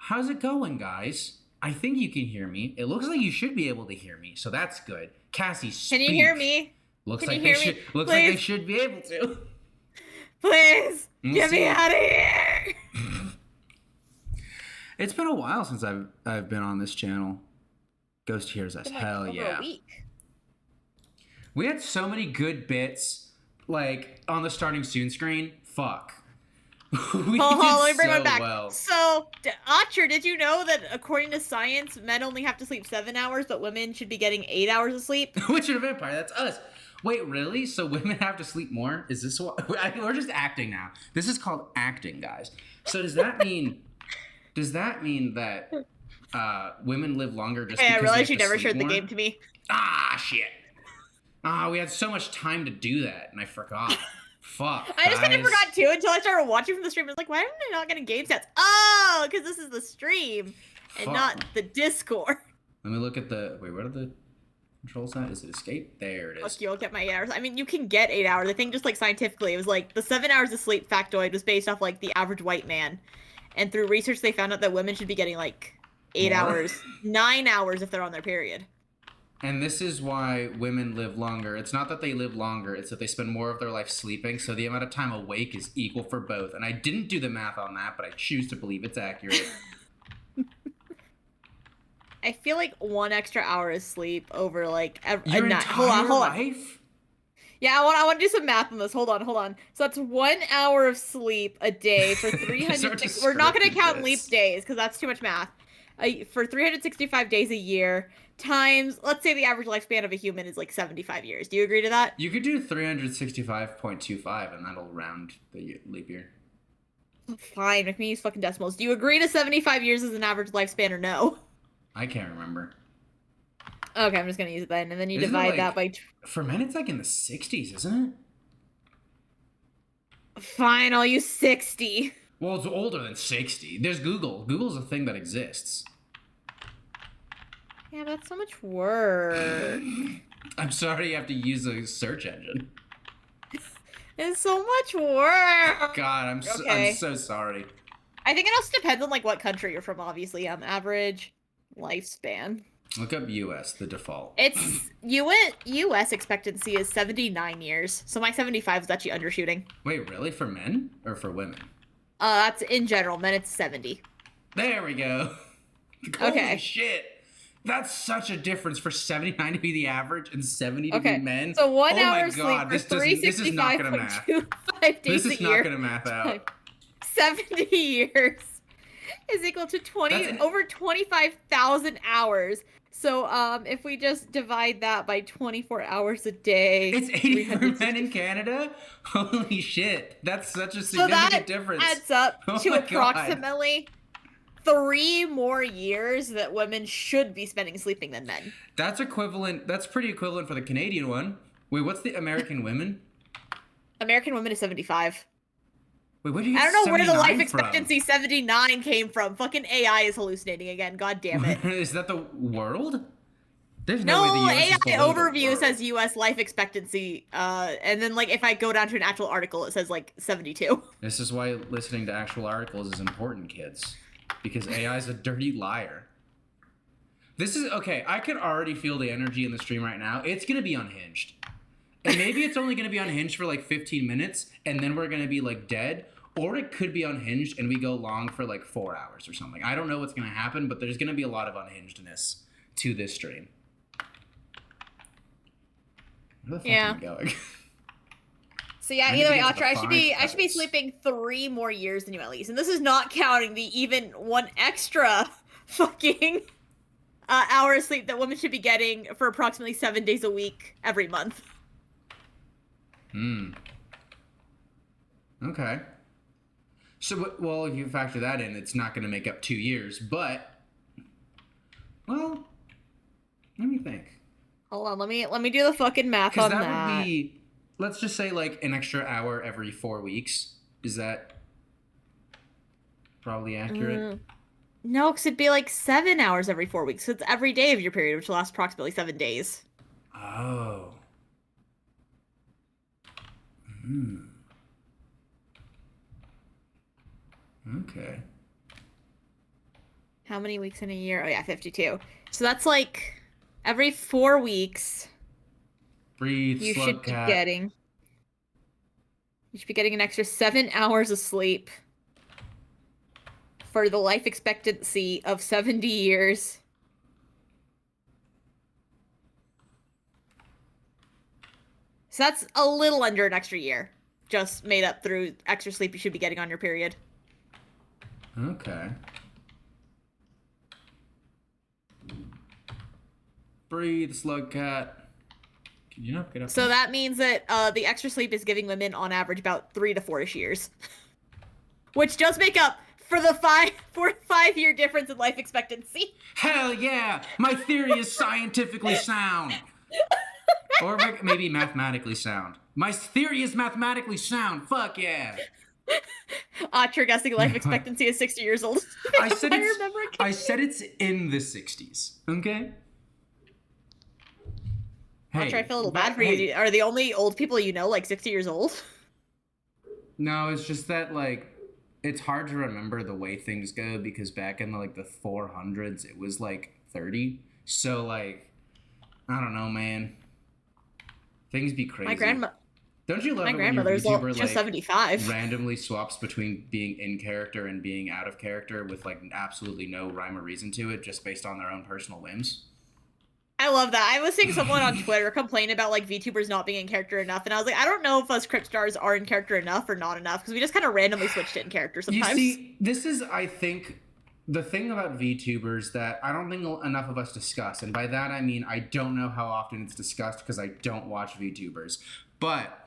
How's it going, guys? I think you can hear me. It looks like you should be able to hear me, so that's good. Cassie, Can speak. you hear me? Looks Can like you they hear should. me? Looks like they Please, should be able to. please, We'll get me see. out of here. It's been a while since I've been on this channel. Ghost hears us. It's been like Hell over yeah. a week. We had so many good bits, like on the starting soon screen. Fuck. We Hold did on, let me bring so one back. well. So, Acher, did you know that according to science, men only have to sleep 7 hours, but women should be getting 8 hours of sleep? Witch and a Vampire, that's us. Wait, really? So women have to sleep more? Is this what? We're just acting now. This is called acting, guys. So does that mean? Does that mean that women live longer just Hey, because I they realized have you to never sleep showed the more? game to me. Ah, shit. Ah, we had so much time to do that, and I forgot. Fuck, I just kind of guys. forgot too until I started watching from the stream. I was like, why am I not getting game stats? Oh, because this is the stream and Fuck. not the Discord. Let me look at the. Wait, what are the controls at? Is it escape? There it is. Fuck you, I'll get my 8 hours. I mean, you can get 8 hours. I think just like scientifically, it was like the 7 hours of sleep factoid was based off like the average white man. And through research, they found out that women should be getting like 8 More? hours, 9 hours if they're on their period. And this is why women live longer. It's not that they live longer, it's that they spend more of their life sleeping, so the amount of time awake is equal for both. And I didn't do the math on that, but I choose to believe it's accurate. I feel like 1 extra hour of sleep over like a Your night. entire life? Yeah, I want to do some math on this. Hold on. So that's 1 hour of sleep a day for 300. We're not going to count leap days because that's too much math. For 365 days a year times, let's say the average lifespan of a human is like 75 years. Do you agree to that? You could do 365.25 and that'll round the leap year. Fine, make me use fucking decimals. Do you agree to 75 years as an average lifespan or no? I can't remember. Okay, I'm just gonna use it then, and then you Isn't it divide like- that by. For men, it's like in the 60s, isn't it? Fine, I'll use 60. Well, it's older than 60. There's Google. Google's a thing that exists. Yeah, but that's so much work. I'm sorry you have to use a search engine. It's so much work. God, I'm Okay. so sorry. I think it also depends on like what country you're from. Obviously, average lifespan. Look up US, the default. It's U.S. expectancy is 79 years, so my 75 is actually undershooting. Wait, really? For men or for women? That's in general. Men, it's 70. There we go. Okay. Holy shit. That's such a difference for 79 to be the average and 70 to Okay, be men. so 1 Oh hour my of God, sleep for this is not gonna math. 365.25 days This a is year. not gonna math out. 70 years is equal to over 25,000 hours. So if we just divide that by 24 hours a day, It's 80 for men in Canada? Holy shit. That's such a so significant that difference. adds up Oh to my God. approximately 3 more years that women should be spending sleeping than men. That's equivalent. That's pretty equivalent for the Canadian one. Wait, what's the American women? American women is 75. Wait, where do you I get don't know where the 79 life from? expectancy 79 came from. Fucking AI is hallucinating again. God damn it. Is that the world? There's no, way No, the US is AI below the overview world. says US life expectancy. And then like if I go down to an actual article, it says like 72. This is why listening to actual articles is important, kids. Because AI is a dirty liar. This is okay. I could already feel the energy in the stream right now. It's gonna be unhinged, and maybe it's only gonna be unhinged for like 15 minutes, and then we're gonna be like dead. Or it could be unhinged and we go long for like 4 hours or something. I don't know what's gonna happen, but there's gonna be a lot of unhingedness to this stream. Where the fuck am I going? So yeah, I need either to way, get to the Ultra, I should be 5 sleeping 3 more years than you at least. And this is not counting the even 1 extra fucking hour of sleep that women should be getting for approximately 7 days a week every month. Okay. So, well, if you factor that in, it's not going to make up 2 years, but, well, let me think. Hold on, let me do the fucking math Because on that would be, let's just say like an extra hour every 4 weeks. Is that probably accurate? No, because it'd be like 7 hours every 4 weeks. So it's every day of your period, which lasts approximately 7 days. Oh. Okay. How many weeks in a year? Oh yeah, 52. So that's like every 4 weeks Breathe, you slug should be cat. getting you should be getting an extra 7 hours of sleep for the life expectancy of 70 years. So that's a little under an extra year, just made up through extra sleep you should be getting on your period. Okay. Breathe, slug cat. Can you not get up? So that means that the extra sleep is giving women on average about 3 to 4-ish years, which does make up for the 4 to 5 year difference in life expectancy. Hell yeah! My theory is scientifically sound. Or maybe mathematically sound. My theory is mathematically sound. Fuck yeah. You're guessing life expectancy is 60 years old. I said it's in the 60s. Okay? Hey, I feel a little bad for you. Are the only old people you know like 60 years old? No, it's just that like it's hard to remember the way things go because back in the 400s it was like 30. So like I don't know, man. Things be crazy. Don't you love it when your YouTuber just 75 randomly swaps between being in character and being out of character with like absolutely no rhyme or reason to it, just based on their own personal whims? I love that. I was seeing someone on Twitter complain about like VTubers not being in character enough, and I was like, I don't know if us Crypt stars are in character enough or not enough because we just kind of randomly switched it in character sometimes. You see, this is, I think, the thing about VTubers that I don't think enough of us discuss, and by that I mean I don't know how often it's discussed because I don't watch VTubers, but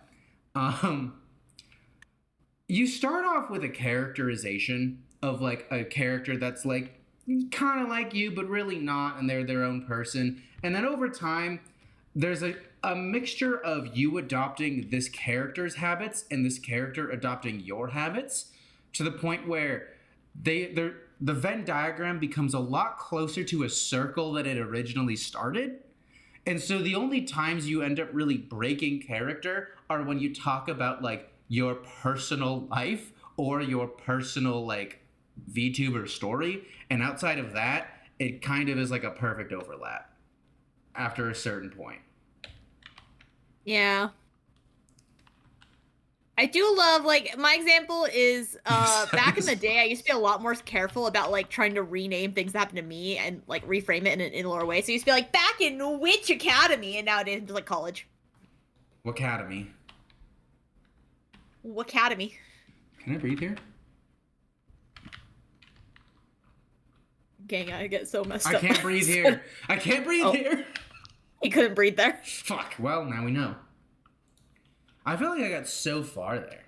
you start off with a characterization of like a character that's like kind of like you but really not, and they're their own person, and then over time there's a mixture of you adopting this character's habits and this character adopting your habits to the point where the Venn diagram becomes a lot closer to a circle than it originally started. And so the only times you end up really breaking character are when you talk about like your personal life or your personal like VTuber story. And outside of that, it kind of is like a perfect overlap after a certain point. Yeah. I do love, like, my example is, back in the day, I used to be a lot more careful about, like, trying to rename things that happened to me and, like, reframe it in an in-lore way. So I used to be like, back in which academy? And nowadays, I'm just like, college. Academy. Academy. Can I breathe here? Gang, I get so messed up. I can't breathe here. I can't breathe here. He couldn't breathe there. Fuck. Well, now we know. I feel like I got so far there.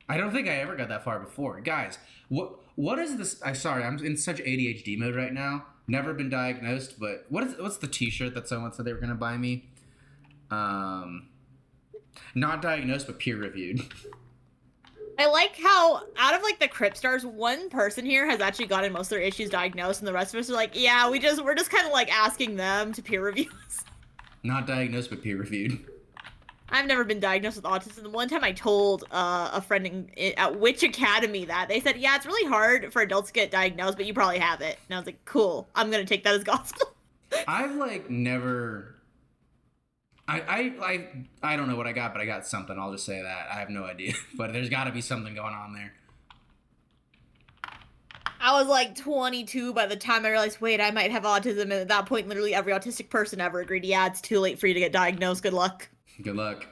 I don't think I ever got that far before. Guys, what is this? Sorry, I'm in such ADHD mode right now. Never been diagnosed, but what's the t-shirt that someone said they were going to buy me? Not diagnosed, but peer-reviewed. I like how, out of, like, the Crypt stars, one person here has actually gotten most of their issues diagnosed, and the rest of us are like, yeah, we're just kind of, like, asking them to peer review us. Not diagnosed, but peer-reviewed. I've never been diagnosed with autism. One time I told a friend at which academy that. They said, yeah, it's really hard for adults to get diagnosed, but you probably have it. And I was like, cool. I'm going to take that as gospel. I've, like, never... I don't know what I got, but I got something. I'll just say that. I have no idea. But there's got to be something going on there. I was like 22 by the time I realized, wait, I might have autism. And at that point, literally every autistic person ever agreed, yeah, it's too late for you to get diagnosed. Good luck. Good luck.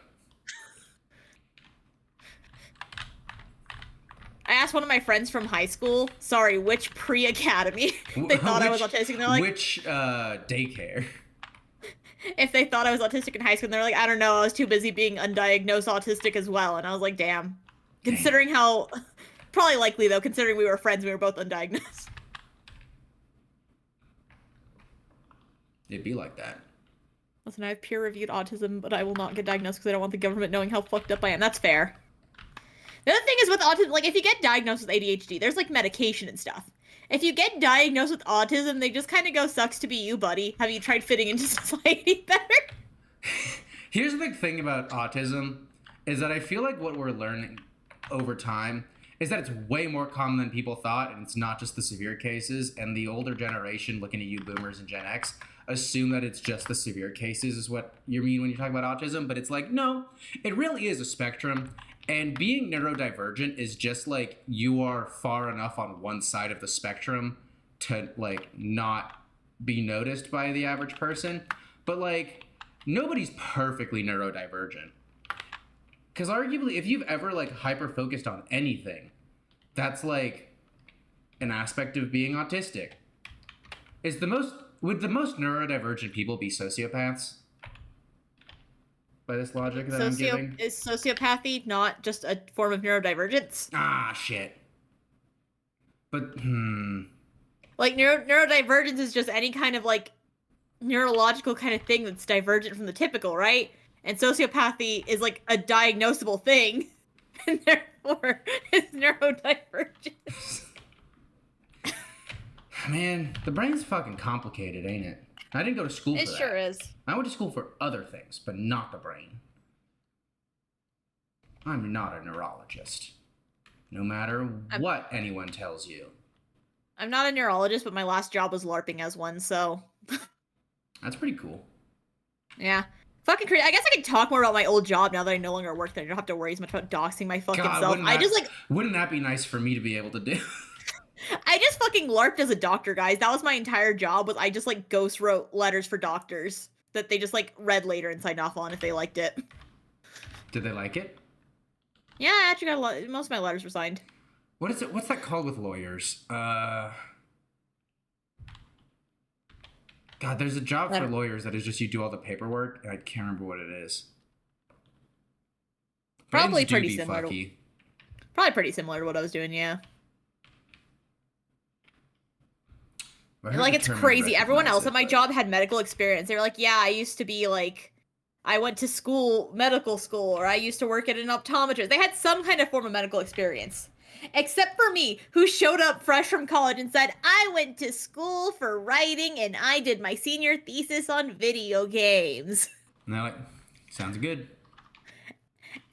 I asked one of my friends from high school, sorry, which pre-academy they thought I was autistic. They're like, which daycare? If they thought I was autistic in high school, and they're like, I don't know, I was too busy being undiagnosed autistic as well. And I was like, damn. Considering how, probably likely though, considering we were friends, we were both undiagnosed. It'd be like that. Listen, I have peer-reviewed autism, but I will not get diagnosed because I don't want the government knowing how fucked up I am. That's fair. The other thing is with autism, like, if you get diagnosed with ADHD, there's, like, medication and stuff. If you get diagnosed with autism, they just kind of go, sucks to be you, buddy. Have you tried fitting into society better? Here's the big thing about autism, is that I feel like what we're learning over time is that it's way more common than people thought, and it's not just the severe cases. And the older generation, looking at you boomers and Gen X, assume that it's just the severe cases is what you mean when you talk about autism. But it's like, no, it really is a spectrum. And being neurodivergent is just like you are far enough on one side of the spectrum to like not be noticed by the average person. But like nobody's perfectly neurodivergent. Because arguably, if you've ever like hyper focused on anything, that's like an aspect of being autistic. Would the most neurodivergent people be sociopaths? By this logic that I'm giving? Is sociopathy not just a form of neurodivergence? Ah, shit. But, Like, neurodivergence is just any kind of, like, neurological kind of thing that's divergent from the typical, right? And sociopathy is, like, a diagnosable thing, and therefore it's neurodivergent. Man, the brain's fucking complicated, ain't it? I didn't go to school for that. It sure is. I went to school for other things, but not the brain. I'm not a neurologist. No matter what anyone tells you. I'm not a neurologist, but my last job was LARPing as one, so... That's pretty cool. Yeah. Fucking crazy. I guess I can talk more about my old job now that I no longer work there. I don't have to worry as much about doxing my fucking self. Wouldn't that be nice for me to be able to do? I just fucking LARPed as a doctor, guys. That was my entire job, was I just, like, ghost wrote letters for doctors that they just, like, read later and signed off on if they liked it. Did they like it? Yeah, I actually got most of my letters were signed. What is it? What's that called with lawyers? God, there's a job for lawyers that is just you do all the paperwork, and I can't remember what it is. Probably pretty similar to what I was doing, yeah. Like, it's crazy. Everyone else at my job had medical experience. They were like, yeah, I used to be, like, I went to school, medical school, or I used to work at an optometrist. They had some kind of form of medical experience. Except for me, who showed up fresh from college and said, I went to school for writing and I did my senior thesis on video games. And they're like, sounds good.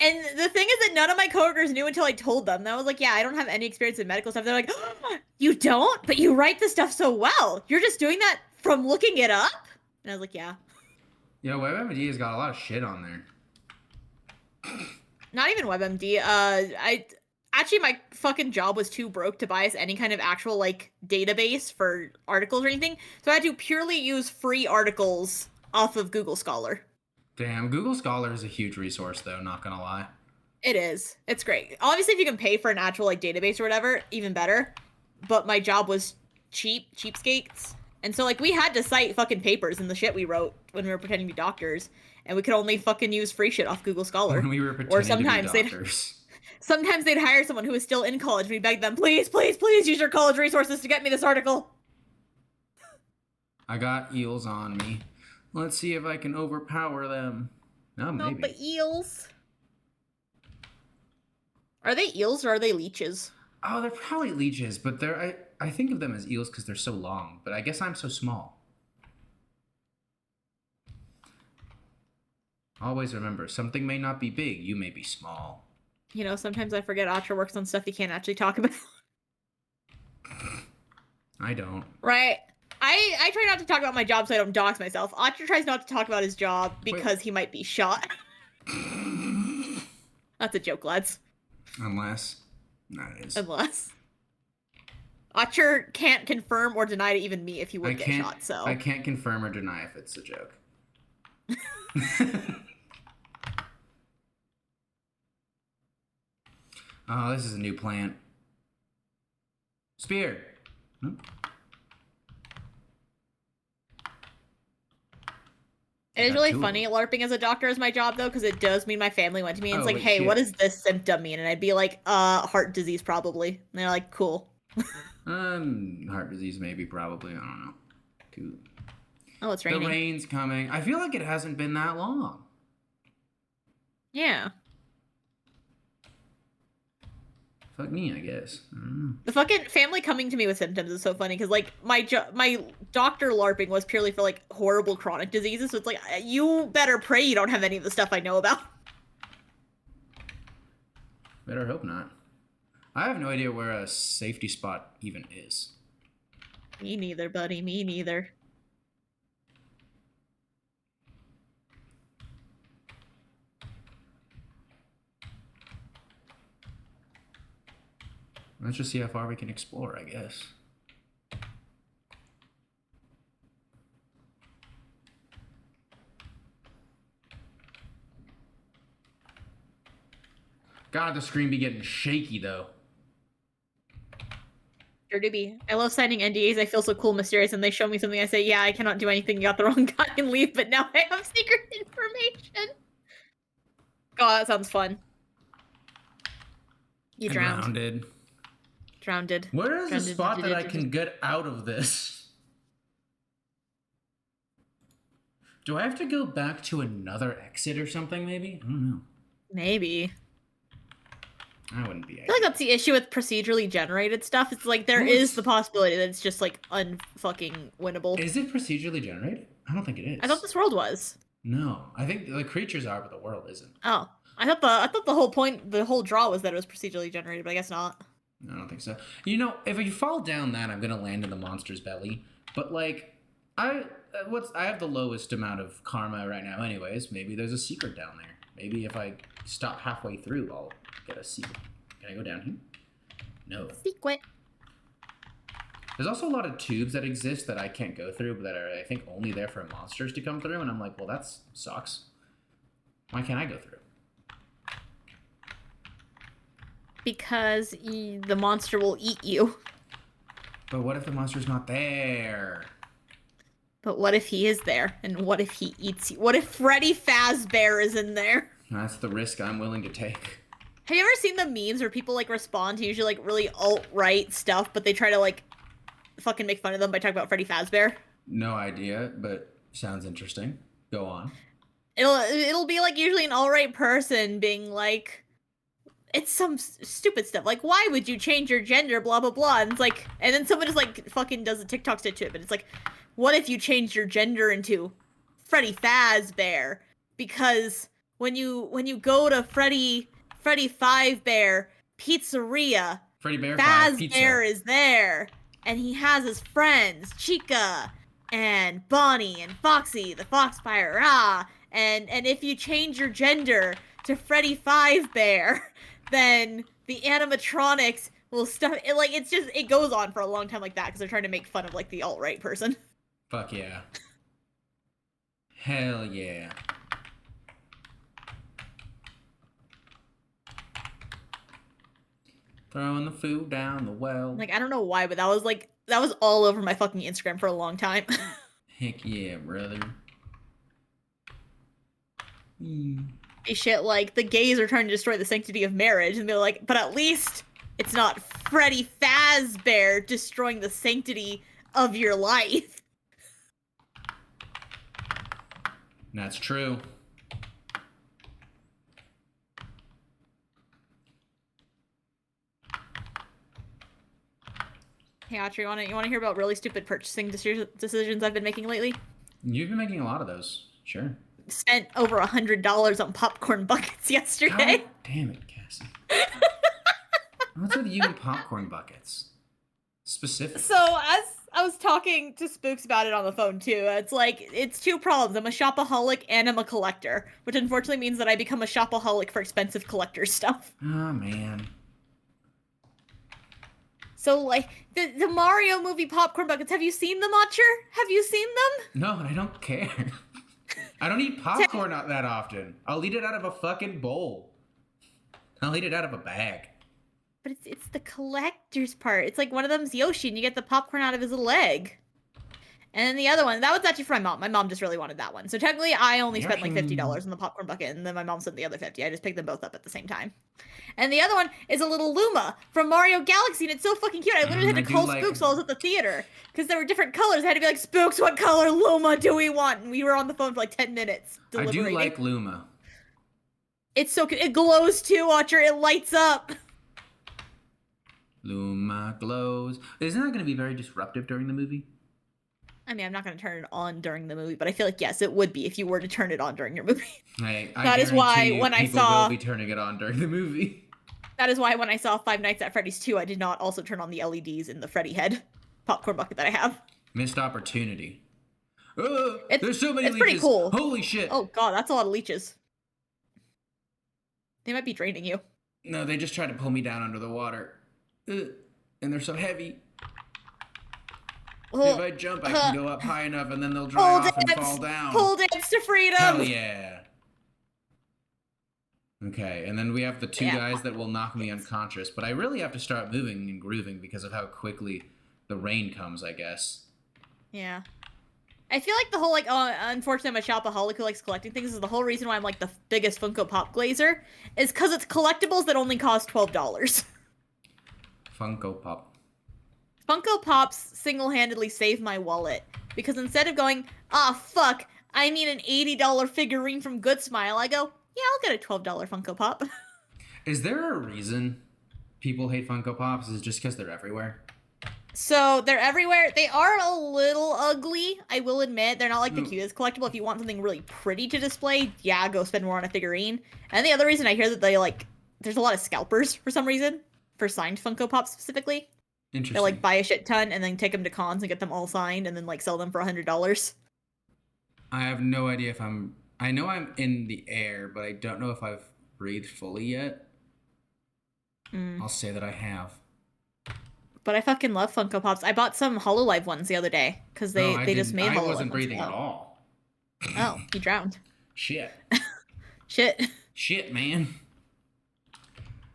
And the thing is that none of my coworkers knew until I told them. And I was like, yeah, I don't have any experience in medical stuff. They're like, oh, you don't? But you write the stuff so well. You're just doing that from looking it up? And I was like, yeah. Yeah, WebMD has got a lot of shit on there. Not even WebMD. Actually, my fucking job was too broke to buy us any kind of actual, like, database for articles or anything. So I had to purely use free articles off of Google Scholar. Damn, Google Scholar is a huge resource, though, not gonna lie. It is. It's great. Obviously, if you can pay for an actual, like, database or whatever, even better. But my job was cheapskates. And so, like, we had to cite fucking papers and the shit we wrote when we were pretending to be doctors. And we could only fucking use free shit off Google Scholar. When we were pretending to be doctors. Sometimes they'd hire someone who was still in college and we'd beg them, please, please, please use your college resources to get me this article. I got eels on me. Let's see if I can overpower them. No, maybe. No, but eels. Are they eels or are they leeches? Oh, they're probably leeches, but I think of them as eels because they're so long, but I guess I'm so small. Always remember, something may not be big, you may be small. You know, sometimes I forget Acer works on stuff you can't actually talk about. I don't. Right. I try not to talk about my job so I don't dox myself. Acer tries not to talk about his job because he might be shot. That's a joke, lads. Unless. No, it is. Unless. Acer can't confirm or deny to even me if he would get shot, so. I can't confirm or deny if it's a joke. Oh, this is a new plant. Spear. Hmm? It is really funny LARPing as a doctor as my job, though, because it does mean my family went to me and it's like, hey, what does this symptom mean? And I'd be like, heart disease, probably. And they're like, cool. Heart disease, maybe, probably. I don't know. Cool. Oh, it's raining. The rain's coming. I feel like it hasn't been that long. Yeah. Fuck me, I guess. The fucking family coming to me with symptoms is so funny because, like, my doctor LARPing was purely for, like, horrible chronic diseases. So it's like, you better pray you don't have any of the stuff I know about. Better hope not. I have no idea where a safety spot even is. Me neither, buddy. Me neither. Let's just see how far we can explore, I guess. God, the screen be getting shaky, though. Sure do be. I love signing NDAs. I feel so cool, mysterious, and they show me something. I say, yeah, I cannot do anything. You got the wrong guy and leave, but now I have secret information. God, that sounds fun. You drowned. Drowned. Where is the spot that I can get out of this? Do I have to go back to another exit or something, maybe? I don't know. Maybe. I wouldn't be. I feel like that's the issue with procedurally generated stuff. It's like there is the possibility that it's just like unfucking winnable. Is it procedurally generated? I don't think it is. I thought this world was. No, I think the creatures are, but the world isn't. Oh, I thought the whole point, the whole draw was that it was procedurally generated, but I guess not. I don't think so. You know, if you fall down that, I'm gonna land in the monster's belly. But like, I have the lowest amount of karma right now, anyways. Maybe there's a secret down there. Maybe if I stop halfway through, I'll get a secret. Can I go down here? No. Secret. There's also a lot of tubes that exist that I can't go through, but that are, I think, only there for monsters to come through. And I'm like, well, that sucks. Why can't I go through? Because the monster will eat you. But what if the monster's not there? But what if he is there? And what if he eats you? What if Freddy Fazbear is in there? That's the risk I'm willing to take. Have you ever seen the memes where people like respond to usually like really alt-right stuff, but they try to like fucking make fun of them by talking about Freddy Fazbear? No idea, but sounds interesting. Go on. It'll be like usually an alt-right person being like, it's some stupid stuff. Like, why would you change your gender? Blah, blah, blah. And it's like, and then someone just like fucking does a TikTok stitch to it. But it's like, what if you changed your gender into Freddy Fazbear? Because when you go to Freddy Fazbear Pizzeria, Freddy Bear Fazbear is there. And he has his friends, Chica and Bonnie and Foxy, the Foxfire. And if you change your gender to Freddy Fazbear, then the animatronics will stuff it. Like, it's just, it goes on for a long time like that because they're trying to make fun of like the alt-right person. Fuck yeah. Hell yeah. Throwing the food down the well. Like, I don't know why, but that was all over my fucking Instagram for a long time. Heck yeah, brother. Shit, like, the gays are trying to destroy the sanctity of marriage, and they're like, but at least it's not Freddy Fazbear destroying the sanctity of your life. That's true. Hey, Autry, you wanna hear about really stupid purchasing decisions I've been making lately? You've been making a lot of those. Sure. Spent over $100 on popcorn buckets yesterday. God damn it, Cassie. What's with you and popcorn buckets? Specific. So, as I was talking to Spooks about it on the phone, too, it's like, it's two problems. I'm a shopaholic and I'm a collector, which unfortunately means that I become a shopaholic for expensive collector stuff. Oh, man. So, like, the Mario movie popcorn buckets, have you seen them, Archer? Have you seen them? No, I don't care. I don't eat popcorn not that often. I'll eat it out of a fucking bowl. I'll eat it out of a bag. But it's the collector's part. It's like one of them's Yoshi and you get the popcorn out of his leg. And then the other one, that was actually for my mom. My mom just really wanted that one. So technically I only spent like $50 on the popcorn bucket and then my mom spent the other 50. I just picked them both up at the same time. And the other one is a little Luma from Mario Galaxy and it's so fucking cute. I literally had to call Spooks while I was at the theater because there were different colors. I had to be like, Spooks, what color Luma do we want? And we were on the phone for like 10 minutes deliberating. I do like Luma. It's so cute. It glows too, Watcher. It lights up. Luma glows. Isn't that going to be very disruptive during the movie? I mean, I'm not going to turn it on during the movie, but I feel like, yes, it would be if you were to turn it on during your movie. I that is why when I saw... will be turning it on during the movie. That is why when I saw Five Nights at Freddy's 2, I did not also turn on the LEDs in the Freddy head popcorn bucket that I have. Missed opportunity. There's so many leeches. It's pretty cool. Holy shit. Oh god, that's a lot of leeches. They might be draining you. No, they just tried to pull me down under the water. And they're so heavy. If I jump, I can go up high enough, and then they'll dry off and fall down. Pole dance to freedom! Hell yeah. Okay, and then we have the two guys that will knock me unconscious, but I really have to start moving and grooving because of how quickly the rain comes, I guess. Yeah. I feel like the whole, like, unfortunately I'm a shopaholic who likes collecting things, is the whole reason why I'm, like, the biggest Funko Pop glazer, is because it's collectibles that only cost $12. Funko Pop. Funko Pops single-handedly save my wallet, because instead of going, fuck, I need an $80 figurine from Good Smile, I go, yeah, I'll get a $12 Funko Pop. Is there a reason people hate Funko Pops? Is it just because they're everywhere? So, they're everywhere. They are a little ugly, I will admit. They're not, like, the cutest collectible. If you want something really pretty to display, yeah, go spend more on a figurine. And the other reason I hear that they, like, there's a lot of scalpers for some reason, for signed Funko Pops specifically. Interesting. They, like, buy a shit ton and then take them to cons and get them all signed and then, like, sell them for $100. I have no idea if I know I'm in the air, but I don't know if I've breathed fully yet. I'll say that I have. But I fucking love Funko Pops. I bought some HoloLive ones the other day, because they just made HoloLive ones. I wasn't breathing at all. Oh, you drowned. Shit. Shit, man.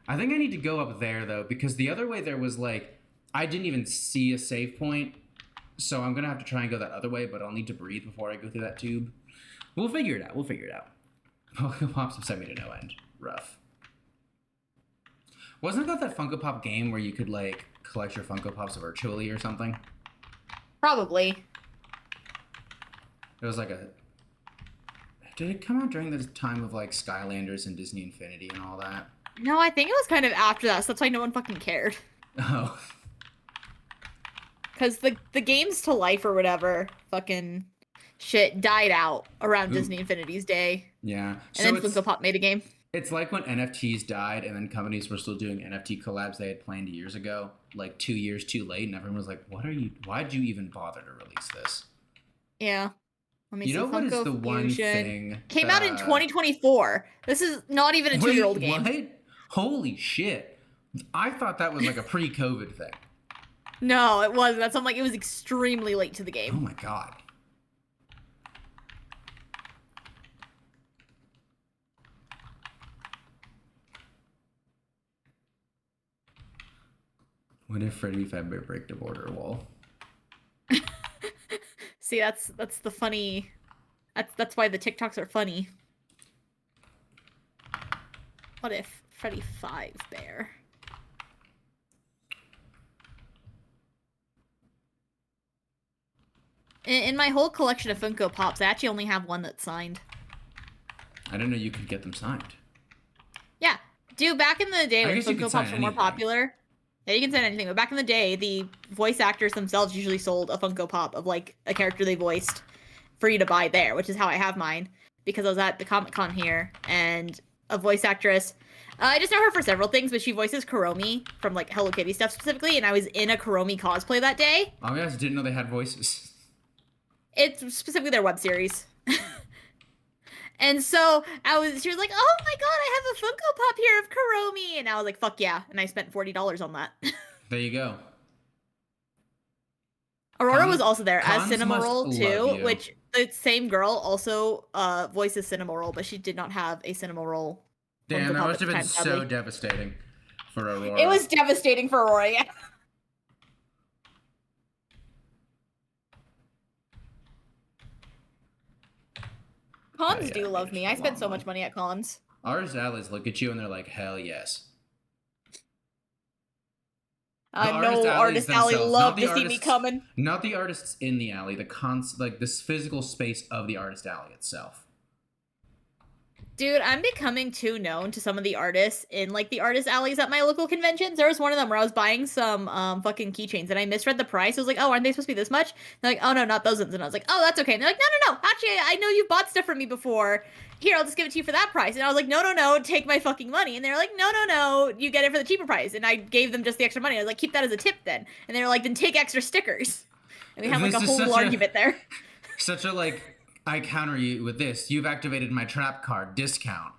I think I need to go up there, though, because the other way there was, like, I didn't even see a save point, so I'm going to have to try and go that other way, but I'll need to breathe before I go through that tube. We'll figure it out. Funko Pops have sent me to no end. Rough. Wasn't that Funko Pop game where you could, like, collect your Funko Pops virtually or something? Probably. It was like a... Did it come out during the time of, like, Skylanders and Disney Infinity and all that? No, I think it was kind of after that, so that's why no one fucking cared. Oh. Because the games to life or whatever fucking shit died out around Disney Infinity's day. Yeah. And then Funko Pop made a game. It's like when NFTs died and then companies were still doing NFT collabs they had planned years ago, like 2 years too late, and everyone was like, why'd you even bother to release this? Yeah. Let me see. What is the one thing came out in 2024. This is not even a 2-year-old game. What? Holy shit. I thought that was like a pre-COVID thing. No, it wasn't. That's something like it was extremely late to the game. Oh my god. What if Freddy Fazbear break the border wall? See, that's the funny. That's why the TikToks are funny. What if Freddy Fazbear? In my whole collection of Funko Pops, I actually only have one that's signed. I didn't know you could get them signed. Yeah. Dude, back in the day when Funko Pops were more popular... Yeah, you can sign anything, but back in the day, the voice actors themselves usually sold a Funko Pop of, like, a character they voiced for you to buy there, which is how I have mine, because I was at the Comic-Con here, and a voice actress... I just know her for several things, but she voices Kuromi from, like, Hello Kitty stuff specifically, and I was in a Kuromi cosplay that day. Oh, yeah, I didn't know they had voices. It's specifically their web series. And so she was like, oh my god, I have a Funko Pop here of Kuromi. And I was like, fuck yeah. And I spent $40 on that. There you go. Aurora was also there as Cinnamoroll too, which the same girl also voices Cinnamoroll, but she did not have a Cinnamoroll. Damn, that must have been so devastating for Aurora. It was devastating for Aurora, yeah. Cons do love me. I spent so much money at cons. Artist alleys look at you and they're like, hell yes. No artist alley love to see me coming. Not the artists in the alley, like this physical space of the artist alley itself. Dude, I'm becoming too known to some of the artists in like the artist alleys at my local conventions. There was one of them where I was buying some fucking keychains and I misread the price. I was like, oh, aren't they supposed to be this much? They're like, oh no, not those ones. And I was like, oh, that's okay. And they're like, no. Actually, I know you've bought stuff from me before. Here, I'll just give it to you for that price. And I was like, no, take my fucking money. And they're like, no, you get it for the cheaper price. And I gave them just the extra money. I was like, keep that as a tip then. And they were like, then take extra stickers. And we had like a whole little argument there. Such a like, I counter you with this. You've activated my trap card discount.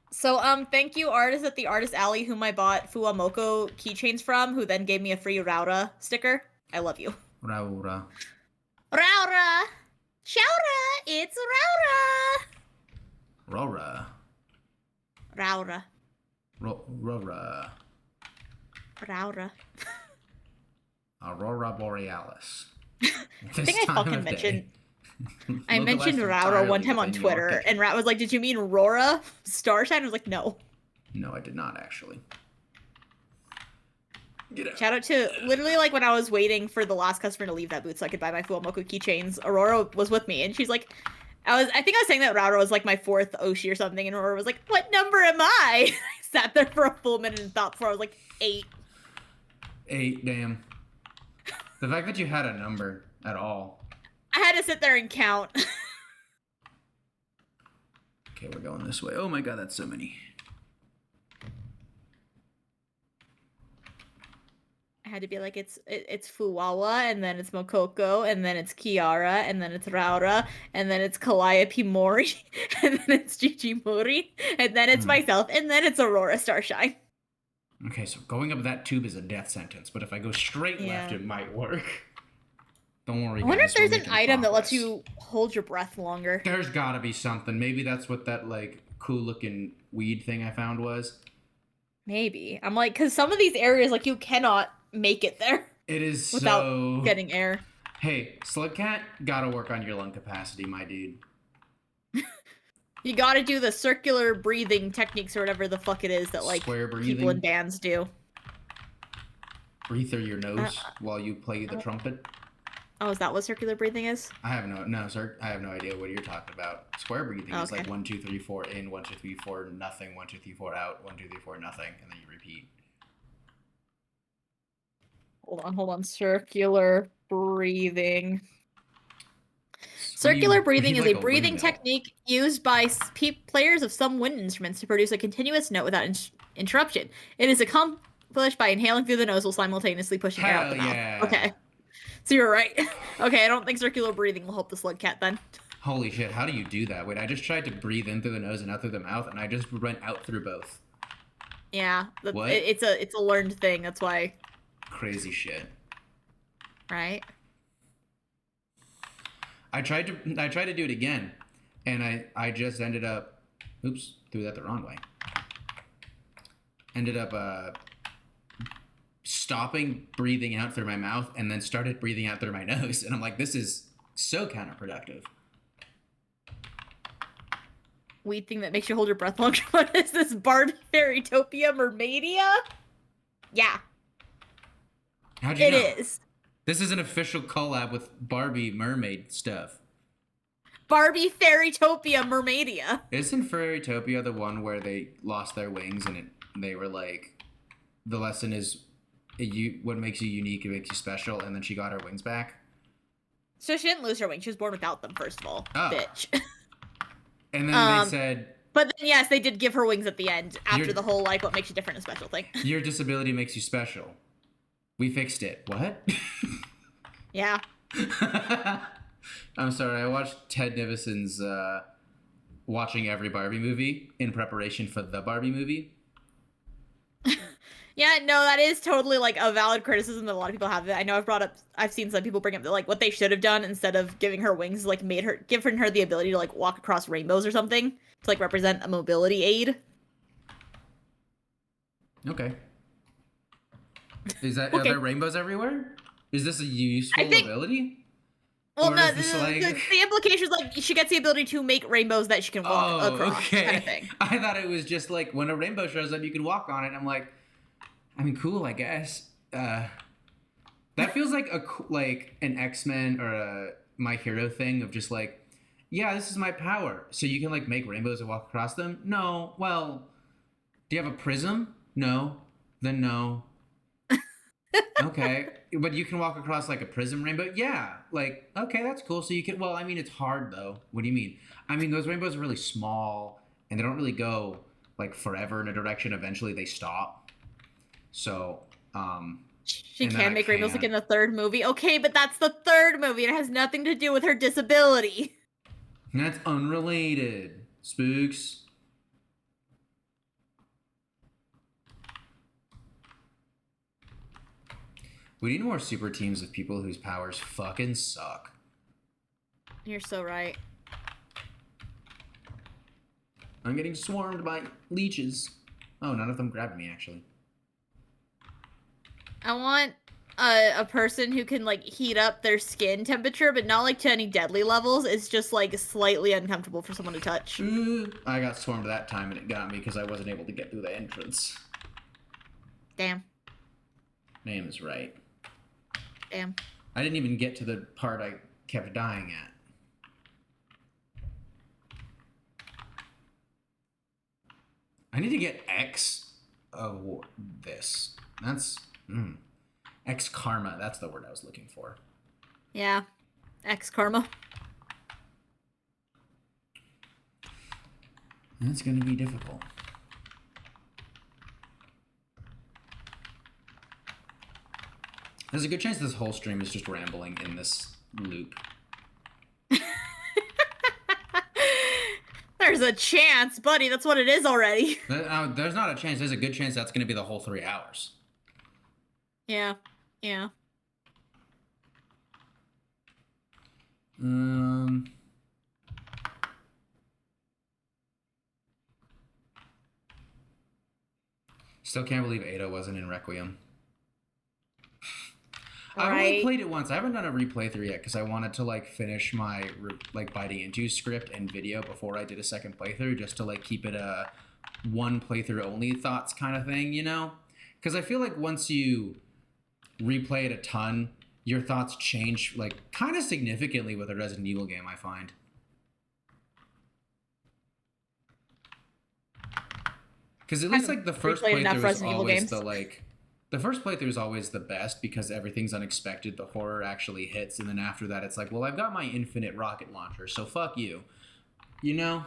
So, thank you, artists at the Artist Alley, whom I bought Fuwamoko keychains from, who then gave me a free Raura sticker. I love you. Raura. Shaura! It's Raura! Raura. Raura. Raura. Aurora Borealis. I think I fucking mentioned... I mentioned Raura one time on Twitter, and Rat was like, did you mean Rora Starshine? I was like, no. No, I did not, actually. Get out. Shout out to, literally, like, when I was waiting for the last customer to leave that booth so I could buy my Fuwamoku keychains, Aurora was with me, and she's like, I think I was saying that Raura was, like, my 4th Oshi or something, and Aurora was like, what number am I? I sat there for a full minute and thought before I was like, 8. 8, damn. The fact that you had a number at all. I had to sit there and count. Okay, we're going this way. Oh my god, that's so many. I had to be like, it's Fuwawa, and then it's Mokoko, and then it's Kiara, and then it's Raura, and then it's Calliope Mori, and then it's Gigi Mori, and then it's myself, and then it's Aurora Starshine. Okay, so going up that tube is a death sentence, but if I go straight left, it might work. Don't worry, I wonder guys, if there's an item that lets you hold your breath longer. There's gotta be something. Maybe that's what that, like, cool-looking weed thing I found was. Maybe. I'm like, because some of these areas, like, you cannot make it there. It is without getting air. Hey, Slugcat, gotta work on your lung capacity, my dude. You gotta do the circular breathing techniques or whatever the fuck it is that, like, people in bands do. Breathe through your nose while you play the trumpet. Oh, is that what circular breathing is? I have no idea what you're talking about. Square breathing is like 1, 2, 3, 4 in, 1, 2, 3, 4 nothing, 1, 2, 3, 4 out, 1, 2, 3, 4 nothing, and then you repeat. Hold on. Circular breathing. Circular breathing is a breathing technique used by players of some wind instruments to produce a continuous note without interruption. It is accomplished by inhaling through the nose while simultaneously pushing air out the mouth. Okay. So you're right. Okay, I don't think circular breathing will help the slug cat then. Holy shit, how do you do that? Wait, I just tried to breathe in through the nose and out through the mouth, and I just went out through both. Yeah, it's a learned thing. That's why. Crazy shit. Right. I tried to do it again, and I just ended up, oops, threw that the wrong way. Ended up stopping breathing out through my mouth and then started breathing out through my nose, and I'm like, this is so counterproductive. Weed thing that makes you hold your breath longer. What is this, Barbie Fairytopia Mermaidia? Yeah. How'd you know? It is. This is an official collab with Barbie mermaid stuff. Barbie Fairytopia Mermaidia. Isn't Fairytopia the one where they lost their wings and they were like, the lesson is what makes you unique, it makes you special, and then she got her wings back? So she didn't lose her wings. She was born without them, first of all. Oh. Bitch. And then they said... But then, yes, they did give her wings at the end after the whole, like, what makes you different and special thing. Your disability makes you special. We fixed it. What? Yeah. I'm sorry. I watched Ted Nivison's watching every Barbie movie in preparation for the Barbie movie. Yeah, no, that is totally, like, a valid criticism that a lot of people have. I know I've seen some people bring up that, like, what they should have done instead of giving her wings, like, given her the ability to, like, walk across rainbows or something to, like, represent a mobility aid. Okay. Are there rainbows everywhere? Is this a useful ability? Well, no, the implication is, like, she gets the ability to make rainbows that she can walk across, kind of thing. I thought it was just, like, when a rainbow shows up, you can walk on it. I'm like, I mean, cool, I guess. That feels like an X-Men or a My Hero thing of just, like, yeah, this is my power. So you can like make rainbows and walk across them? No. Well, do you have a prism? No. Then no. Okay. But you can walk across like a prism rainbow? Yeah. Like, okay, that's cool. So you can, well, I mean, it's hard though. What do you mean? I mean, those rainbows are really small and they don't really go like forever in a direction. Eventually they stop. So, She can make rainbows like in the third movie. Okay, but that's the third movie. It has nothing to do with her disability. That's unrelated. Spooks. We need more super teams of people whose powers fucking suck. You're so right. I'm getting swarmed by leeches. Oh, none of them grabbed me, actually. I want a person who can, like, heat up their skin temperature, but not, like, to any deadly levels. It's just, like, slightly uncomfortable for someone to touch. I got swarmed that time, and it got me because I wasn't able to get through the entrance. Damn. Name is right. Damn. I didn't even get to the part I kept dying at. I need to get X of this. That's... X karma. That's the word I was looking for. Yeah. X karma. That's going to be difficult. There's a good chance this whole stream is just rambling in this loop. There's a chance, buddy. That's what it is already. There's not a chance. There's a good chance that's going to be the whole 3 hours. Yeah. Yeah. Still can't believe Ada wasn't in Requiem. I've only played it once. I haven't done a replay through yet because I wanted to like finish my like biting into script and video before I did a second playthrough, just to like keep it a one playthrough only thoughts kind of thing, you know? Because I feel like once you replay it a ton, your thoughts change like kind of significantly with a Resident Evil game, I find. Because at least like the first playthrough is always the like... The first playthrough is always the best because everything's unexpected. The horror actually hits. And then after that, it's like, well, I've got my infinite rocket launcher, so fuck you. You know?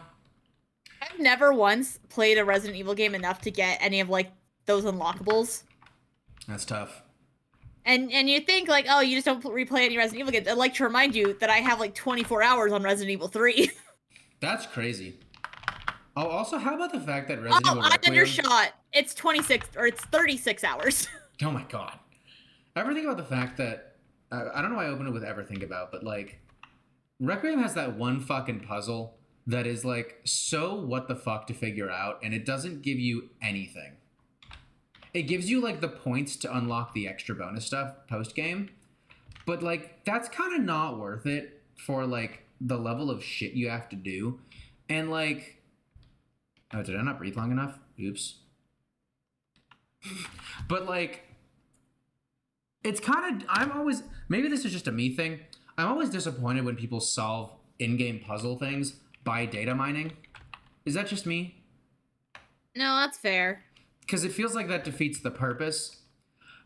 I've never once played a Resident Evil game enough to get any of, like, those unlockables. That's tough. And you think, like, oh, you just don't replay any Resident Evil games. I'd like to remind you that I have, like, 24 hours on Resident Evil 3. That's crazy. Oh, also, how about the fact that Resident Evil I'm Requiem... undershot. It's 26, or it's 36 hours. Oh my god. Ever think about the fact that... I don't know why I opened it with ever think about, but, like... Requiem has that one fucking puzzle that is, like, so what the fuck to figure out, and it doesn't give you anything. It gives you, like, the points to unlock the extra bonus stuff post-game, but, like, that's kind of not worth it for, like, the level of shit you have to do. And, like... Oh, did I not breathe long enough? Oops. But, like, it's kind of... I'm always... Maybe this is just a me thing. I'm always disappointed when people solve in-game puzzle things by data mining. Is that just me? No, that's fair. Because it feels like that defeats the purpose.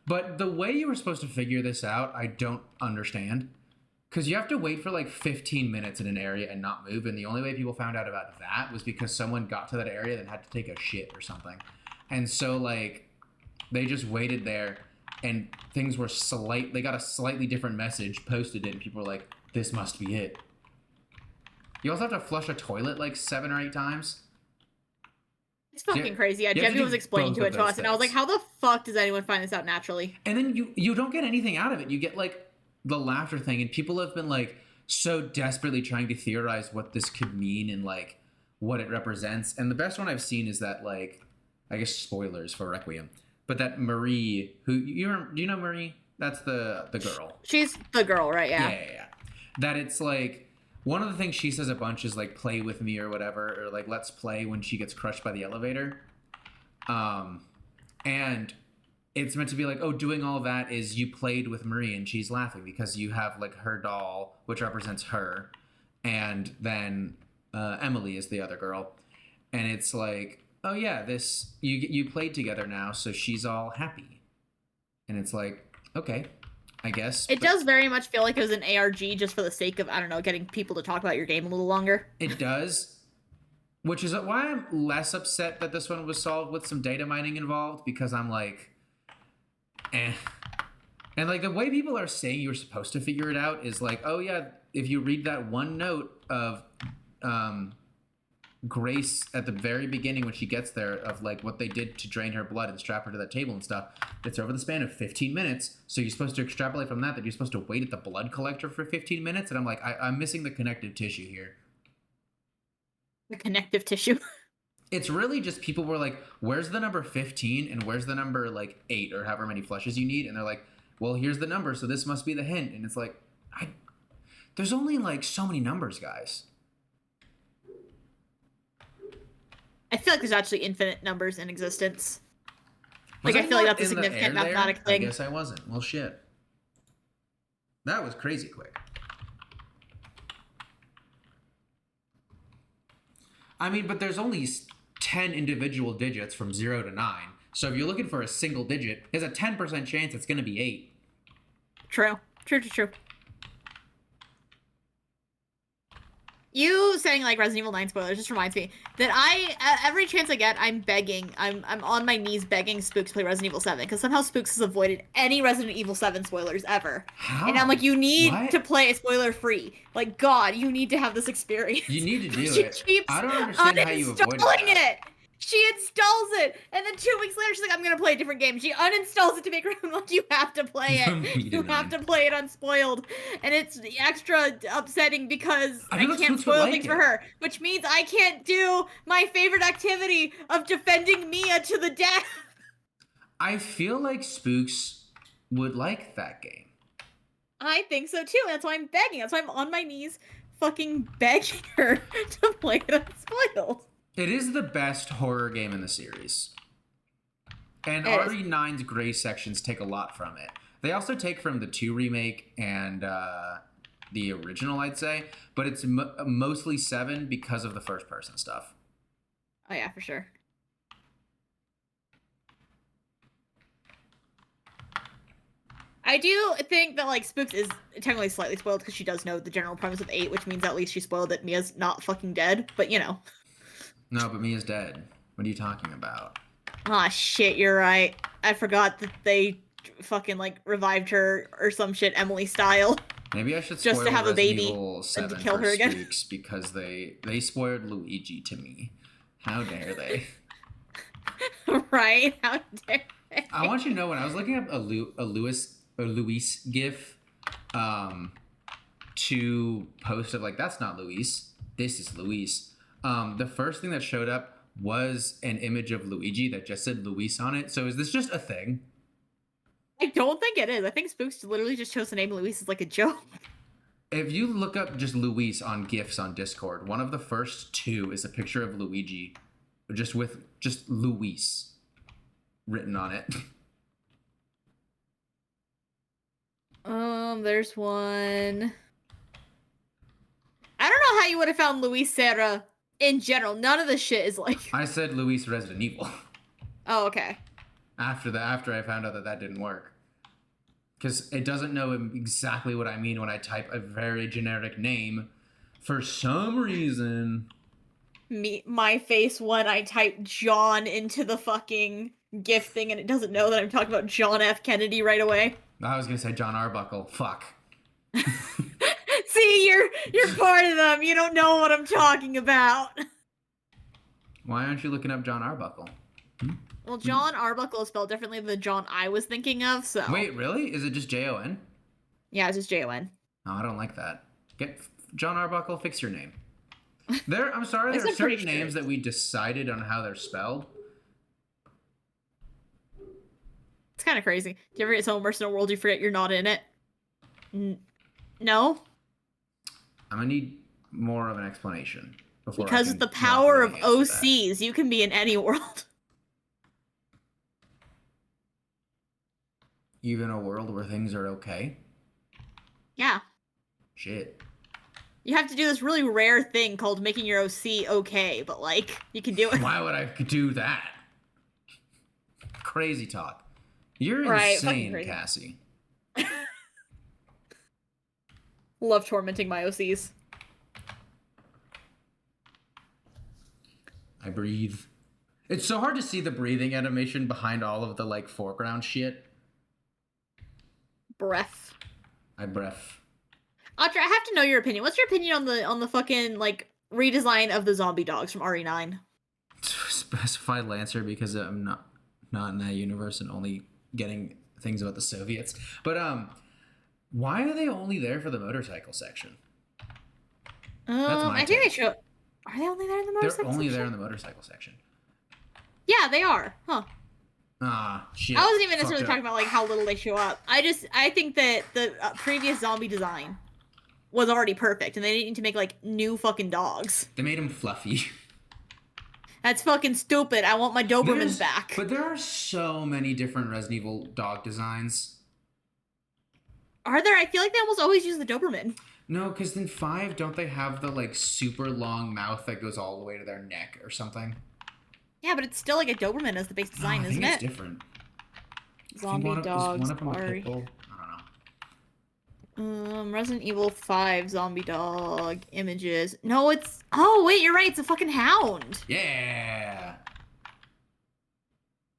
But the way you were supposed to figure this out, I don't understand. Because you have to wait for like 15 minutes in an area and not move. And the only way people found out about that was because someone got to that area and had to take a shit or something. And so like they just waited there and things were they got a slightly different message, posted it, and people were like, this must be it. You also have to flush a toilet like 7 or 8 times. It's fucking crazy. Yeah, Jebby was explaining to it to us, and I was like, how the fuck does anyone find this out naturally? And then you don't get anything out of it. You get like the laughter thing, and people have been like so desperately trying to theorize what this could mean and like what it represents. And the best one I've seen is that, like, I guess spoilers for Requiem, but that Marie, who do you know Marie? That's the girl. She's the girl, right? Yeah. That it's like one of the things she says a bunch is like play with me or whatever, or like let's play when she gets crushed by the elevator. And it's meant to be like, oh, doing all of that is you played with Marie and she's laughing because you have like her doll, which represents her. and then Emily is the other girl, and it's like, oh yeah, this you played together now, so she's all happy, and it's like, okay, I guess. It does very much feel like it was an ARG just for the sake of, I don't know, getting people to talk about your game a little longer. It does, which is why I'm less upset that this one was solved with some data mining involved, because I'm like, eh. And like the way people are saying you're supposed to figure it out is like, oh yeah, if you read that one note of Grace at the very beginning when she gets there, of like what they did to drain her blood and strap her to that table and stuff, it's over the span of 15 minutes. So you're supposed to extrapolate from that you're supposed to wait at the blood collector for 15 minutes. And I'm like, I'm missing the connective tissue here. The connective tissue. It's really just people were like, where's the number 15 and where's the number like 8 or however many flushes you need? And they're like, well, here's the number, so this must be the hint. And it's like, there's only like so many numbers, guys. I feel like there's actually infinite numbers in existence. Like, I feel like that's a significant mathematic thing. I guess I wasn't. Well, shit. That was crazy quick. I mean, but there's only 10 individual digits from 0 to 9. So if you're looking for a single digit, there's a 10% chance it's going to be 8. True. True. You saying like Resident Evil 9 spoilers just reminds me that every chance I get, I'm on my knees begging Spooks to play Resident Evil 7, because somehow Spooks has avoided any Resident Evil 7 spoilers ever. How? And I'm like, you need to play it spoiler free. Like, God, you need to have this experience. You need to do she it. Keeps I don't understand how you avoid it. She installs it, and then 2 weeks later, she's like, I'm gonna play a different game. She uninstalls it to make her like, you have to play it. You have to play it unspoiled. And it's extra upsetting because I can't spoil things for her, which means I can't do my favorite activity of defending Mia to the death. I feel like Spooks would like that game. I think so too. That's why I'm begging. That's why I'm on my knees fucking begging her to play it unspoiled. It is the best horror game in the series. And RE9's gray sections take a lot from it. They also take from the 2 remake and the original, I'd say. But it's mostly 7 because of the first-person stuff. Oh, yeah, for sure. I do think that, like, Spooks is technically slightly spoiled because she does know the general premise of 8, which means at least she's spoiled that Mia's not fucking dead. But, you know. No, but Mia's dead. What are you talking about? Aw, shit, you're right. I forgot that they fucking, like, revived her or some shit, Emily style. Maybe I should spoil just to have Resident a baby Evil 7 and to kill for her again. Spooks because they spoiled Luigi to me. How dare they? Right? How dare they? I want you to know, when I was looking up a Luis gif to post of like, that's not Luis, this is Luis. The first thing that showed up was an image of Luigi that just said Luis on it. So is this just a thing? I don't think it is. I think Spooks literally just chose the name Luis as like a joke. If you look up just Luis on GIFs on Discord, one of the first 2 is a picture of Luigi, just with just Luis written on it. There's one. I don't know how you would have found Luis Serra in general. None of this shit is like. I said Luis Resident Evil. Oh, okay. After I found out that didn't work. Because it doesn't know exactly what I mean when I type a very generic name for some reason. My face when I type John into the fucking GIF thing and it doesn't know that I'm talking about John F. Kennedy right away. I was going to say John Arbuckle. Fuck. See, you're part of them. You don't know what I'm talking about. Why aren't you looking up John Arbuckle? Well, John Arbuckle is spelled differently than the John I was thinking of, so. Wait, really? Is it just Jon? Yeah, it's just Jon. Oh, I don't like that. Get John Arbuckle, fix your name. I'm sorry, there are certain names that we decided on how they're spelled. It's kind of crazy. Do you ever get so immersed in a world you forget you're not in it? No? I'm gonna need more of an explanation. Because of the power of OCs, you can be in any world. Even a world where things are okay? Yeah. Shit. You have to do this really rare thing called making your OC okay, but like you can do it. Why would I do that? Crazy talk. You're Right, insane, Cassie. Love tormenting my OCs. I breathe. It's so hard to see the breathing animation behind all of the like foreground shit. Breath. I breath. Audra, I have to know your opinion. What's your opinion on the fucking like redesign of the zombie dogs from RE9? Specify Lancer because I'm not in that universe and only getting things about the Soviets. But why are they only there for the motorcycle section? I think they should. Are they only there in the motorcycle section? They're only there in the motorcycle section. Yeah, they are. Huh. Ah, shit. I wasn't even necessarily talking about like how little they show up. I think that the previous zombie design was already perfect, and they didn't need to make like new fucking dogs. They made them fluffy. That's fucking stupid. I want my Dobermans back. But there are so many different Resident Evil dog designs. Are there? I feel like they almost always use the Doberman. No, because in 5, don't they have the like super long mouth that goes all the way to their neck or something? Yeah, but it's still like a Doberman as the base design, isn't it? It's different. Zombie dogs. I don't know. Resident Evil 5 zombie dog images. No, it's... Oh, wait, you're right. It's a fucking hound. Yeah.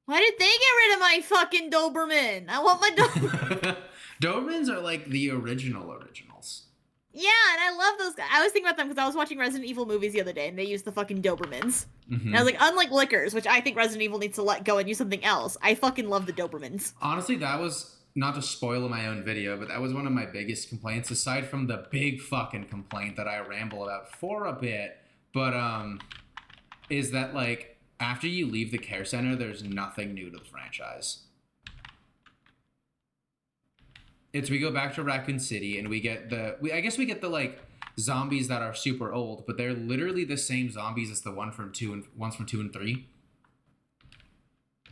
Why did they get rid of my fucking Doberman? I want my Doberman. Dobermans are like the originals. Yeah, and I love those guys. I was thinking about them because I was watching Resident Evil movies the other day, and they used the fucking Dobermans. Mm-hmm. And I was like, unlike Lickers, which I think Resident Evil needs to let go and use something else, I fucking love the Dobermans. Honestly, that was, not to spoil my own video, but that was one of my biggest complaints, aside from the big fucking complaint that I ramble about for a bit, but, is that, like, after you leave the care center, there's nothing new to the franchise. We go back to Raccoon City and we get I guess we get the like zombies that are super old, but they're literally the same zombies as the ones from 2 and 3.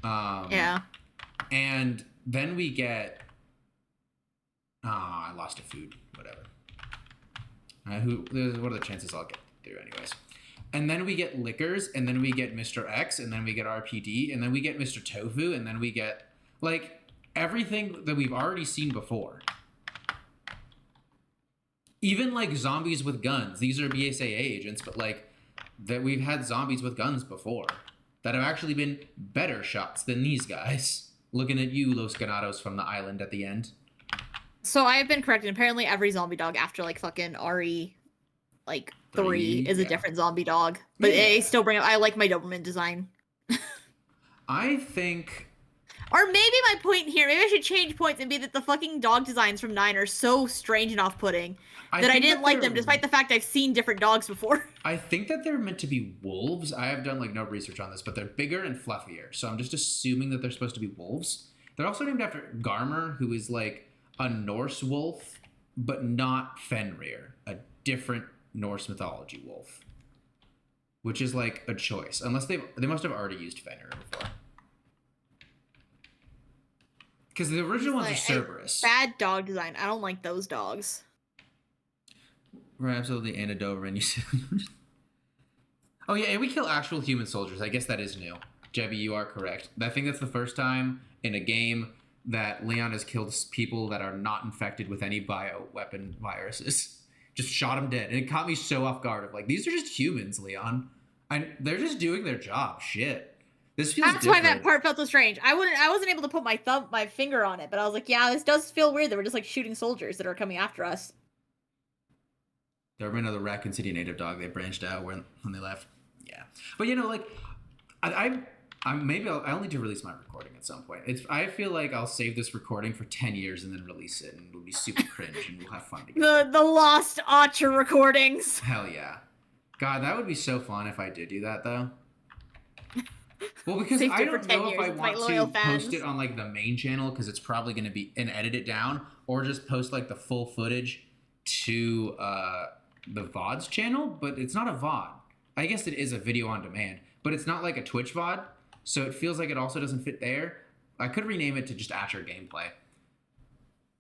Yeah. And then we get I lost a food, whatever. What are the chances I'll get through anyways? And then we get Lickers, and then we get Mr. X, and then we get RPD, and then we get Mr. Tofu, and then we get like everything that we've already seen before. Even like zombies with guns. These are BSAA agents, but like that we've had zombies with guns before that have actually been better shots than these guys. Looking at you, Los Ganados from the island at the end. So I have been corrected. Apparently every zombie dog after like fucking RE like 3 is a different zombie dog. But they still bring up, I like my Doberman design. I think... Or maybe my point here, maybe I should change points and be that the fucking dog designs from 9 are so strange and off-putting that I didn't like them, despite the fact I've seen different dogs before. I think that they're meant to be wolves. I have done like no research on this, but they're bigger and fluffier. So I'm just assuming that they're supposed to be wolves. They're also named after Garmer, who is like a Norse wolf, but not Fenrir, a different Norse mythology wolf. Which is like a choice, unless they must have already used Fenrir before. Because the original ones are Cerberus. Bad dog design. I don't like those dogs. Right, absolutely. And a Doberman, you said. Oh, yeah, and we kill actual human soldiers. I guess that is new. Jebby, you are correct. I think that's the first time in a game that Leon has killed people that are not infected with any bioweapon viruses. Just shot him dead. And it caught me so off guard of like, these are just humans, Leon. And they're just doing their job. Shit. This feels That's different. Why that part felt so strange. I wasn't able to put my finger on it, but I was like, yeah, this does feel weird that we're just like shooting soldiers that are coming after us. There were another Raccoon City native dog. They branched out when they left. Yeah, but you know, like, I I'll need to release my recording at some point. I feel like I'll save this recording for 10 years and then release it, and it'll be super cringe, and we'll have fun together. The lost Acer recordings. Hell yeah, God, that would be so fun if I did do that though. Well, because I don't know if I want to post it on like the main channel because it's probably going to be and edit it down, or just post like the full footage to the Vods channel. But it's not a VOD. I guess it is a video on demand, but it's not like a Twitch VOD, so it feels like it also doesn't fit there. I could rename it to just Acer Gameplay.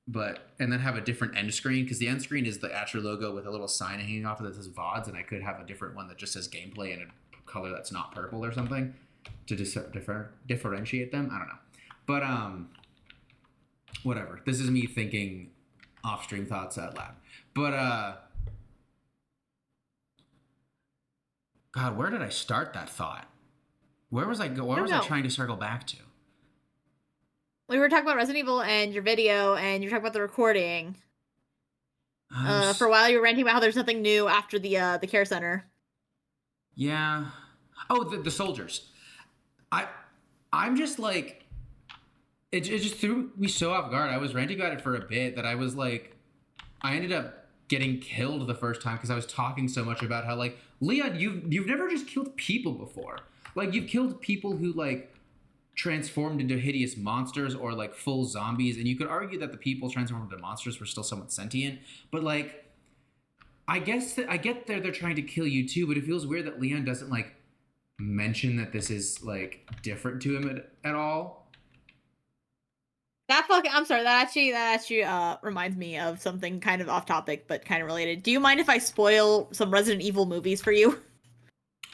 and then have a different end screen, because the end screen is the Acer logo with a little sign hanging off it that says Vods, and I could have a different one that just says gameplay in a color that's not purple or something to differentiate them. I don't know. But whatever. This is me thinking off-stream thoughts out loud. But God, where did I start that thought? Where was I trying to circle back to? We were talking about Resident Evil and your video, and you were talking about the recording. For a while, you were ranting about how there's nothing new after the care center. Yeah. Oh, the soldiers. I'm just like, it just threw me so off guard. I was ranting about it for a bit that I was like, I ended up getting killed the first time because I was talking so much about how, like, Leon, you've never just killed people before. Like, you've killed people who, like, transformed into hideous monsters or, like, full zombies, and you could argue that the people transformed into monsters were still somewhat sentient, but, like, I guess I get they're trying to kill you too, but it feels weird that Leon doesn't, like, mention that this is, like, different to him at all. I'm sorry, that actually reminds me of something kind of off topic, but kind of related. Do you mind if I spoil some Resident Evil movies for you?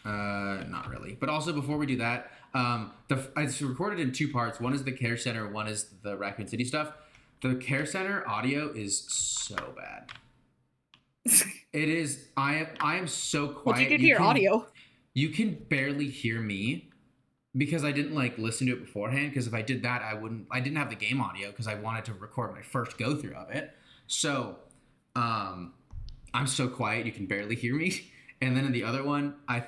Not really. But also, before we do that, it's recorded in 2 parts. One is the care center, one is the Raccoon City stuff. The care center audio is so bad. It is. I am so quiet. What'd you do to your audio? You can barely hear me because I didn't, like, listen to it beforehand. Because if I did that, I didn't have the game audio because I wanted to record my first go through of it. So, I'm so quiet you can barely hear me. And then in the other one, I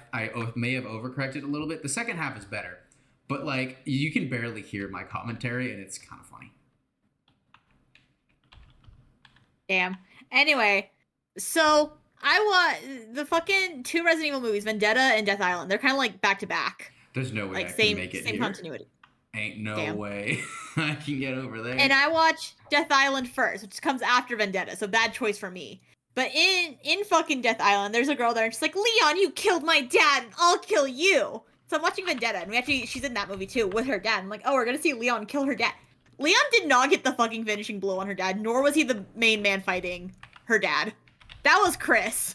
may have overcorrected a little bit. The second half is better, but, like, you can barely hear my commentary, and it's kind of funny. Damn. Anyway, so I watched the fucking 2 Resident Evil movies, Vendetta and Death Island. They're kind of like back to back. There's no way like I same, can make it same here. continuity. Ain't no way I can get over there. And I watch Death Island first, which comes after Vendetta, so bad choice for me. But in fucking Death Island, there's a girl there, and she's like, Leon, you killed my dad, and I'll kill you. So I'm watching Vendetta, and she's in that movie too, with her dad. I'm like, oh, we're gonna see Leon kill her dad. Leon did not get the fucking finishing blow on her dad, nor was he the main man fighting her dad. That was Chris.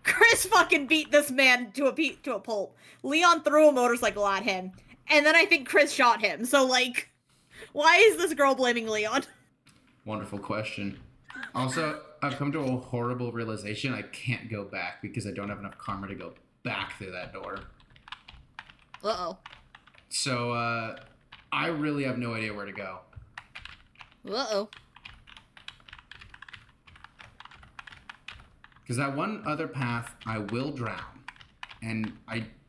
Chris fucking beat this man to a pulp. Leon threw a motorcycle at him, and then I think Chris shot him. So, like, why is this girl blaming Leon? Wonderful question. Also, I've come to a horrible realization. I can't go back because I don't have enough karma to go back through that door. Uh-oh. So, I really have no idea where to go. Uh-oh. Because that one other path, I will drown. And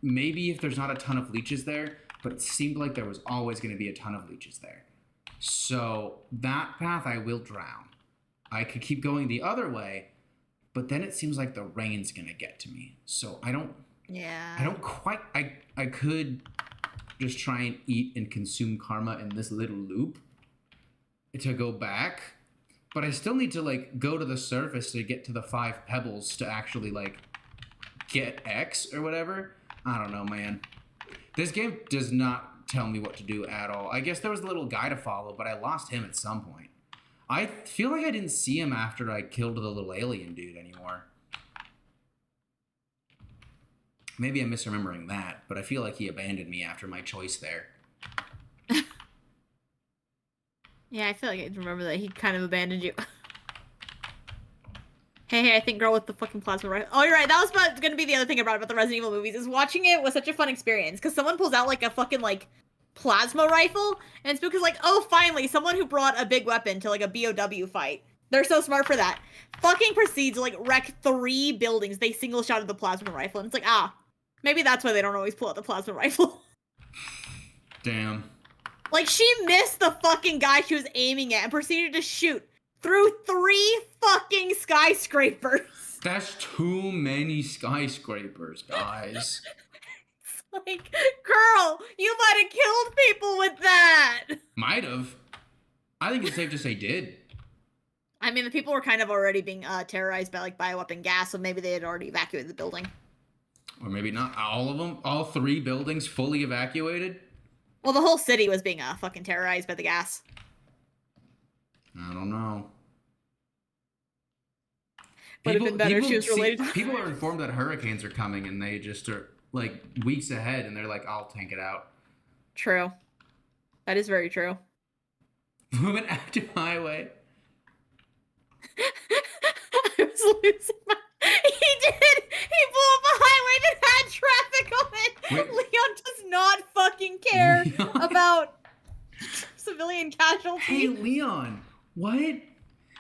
maybe if there's not a ton of leeches there, but it seemed like there was always going to be a ton of leeches there. So that path, I will drown. I could keep going the other way, but then it seems like the rain's going to get to me. So I don't quite, I could just try and eat and consume karma in this little loop to go back. But I still need to, like, go to the surface to get to the 5 pebbles to actually, like, get X or whatever. I don't know, man. This game does not tell me what to do at all. I guess there was a little guy to follow, but I lost him at some point. I feel like I didn't see him after I killed the little alien dude anymore. Maybe I'm misremembering that, but I feel like he abandoned me after my choice there. Yeah, I feel like I remember that he kind of abandoned you. Hey, I think girl with the fucking plasma rifle. Oh, you're right. That was gonna be the other thing I brought about the Resident Evil movies, is watching it was such a fun experience. Because someone pulls out, like, a fucking, like, plasma rifle, and Spook is like, oh, finally, someone who brought a big weapon to, like, a BOW fight. They're so smart for that. Fucking proceeds to, like, wreck 3 buildings. They single shotted the plasma rifle, and it's like, maybe that's why they don't always pull out the plasma rifle. Damn. Like, she missed the fucking guy she was aiming at and proceeded to shoot through 3 fucking skyscrapers. That's too many skyscrapers, guys. It's like, girl, you might have killed people with that. Might have. I think it's safe to say did. I mean, the people were kind of already being terrorized by, like, bioweapon gas, so maybe they had already evacuated the building. Or maybe not all of them. All 3 buildings fully evacuated. Well, the whole city was being fucking terrorized by the gas. I don't know. Would have been better if she was related to people are informed that hurricanes are coming, and they just are, like, weeks ahead, and they're like, I'll tank it out. True. That is very true. Move an active highway. I was losing my... He did! He blew up a highway that had traffic on it! Wait. Leon does not fucking care Leon? about civilian casualties. Hey, Leon. What?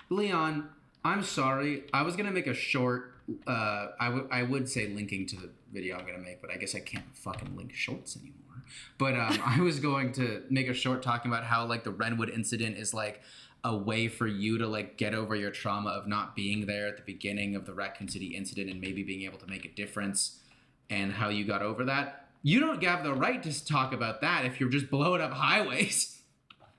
Leon, I'm sorry. I was going to make a short... I would say linking to the video I'm going to make, but I guess I can't fucking link shorts anymore. But I was going to make a short talking about how, like, the Renwood incident is, like, a way for you to, like, get over your trauma of not being there at the beginning of the Raccoon City incident and maybe being able to make a difference, and how you got over that. You don't have the right to talk about that if you're just blowing up highways.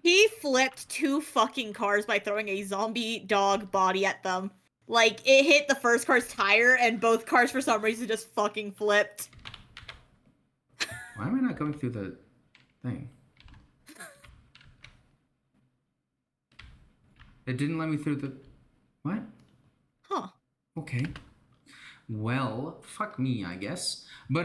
He flipped 2 fucking cars by throwing a zombie dog body at them. Like, it hit the first car's tire, and both cars for some reason just fucking flipped. Why am I not going through the thing? It didn't let me through the... What? Huh. Okay. Well, fuck me, I guess. But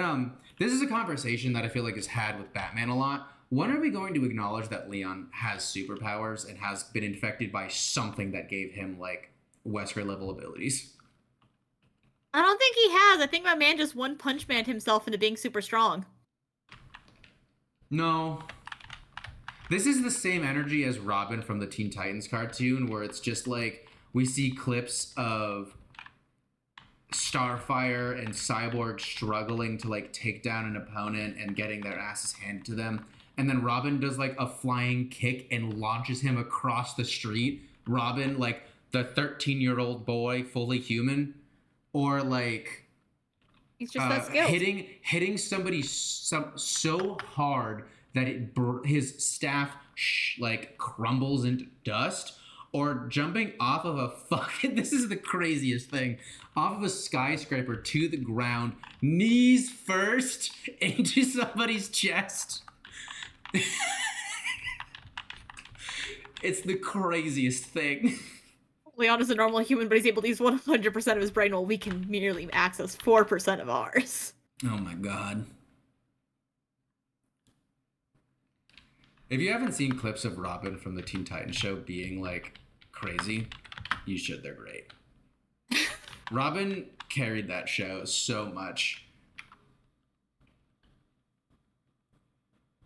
this is a conversation that I feel like is had with Batman a lot. When are we going to acknowledge that Leon has superpowers and has been infected by something that gave him, like, Wesker level abilities? I don't think he has. I think my man just one punch man himself into being super strong. No. This is the same energy as Robin from the Teen Titans cartoon, where it's just like we see clips of Starfire and Cyborg struggling to, like, take down an opponent and getting their asses handed to them. And then Robin does, like, a flying kick and launches him across the street. Robin, like, the 13-year-old boy, fully human. Or, like... He's just that skilled. Hitting somebody so hard that his staff like crumbles into dust, or jumping off of a fucking... This is the craziest thing. Off of a skyscraper to the ground, knees first, into somebody's chest. It's the craziest thing. Leon is a normal human, but he's able to use 100% of his brain while we can merely access 4% of ours. Oh my god. If you haven't seen clips of Robin from the Teen Titans show being, like, crazy, you should. They're great. Robin carried that show so much.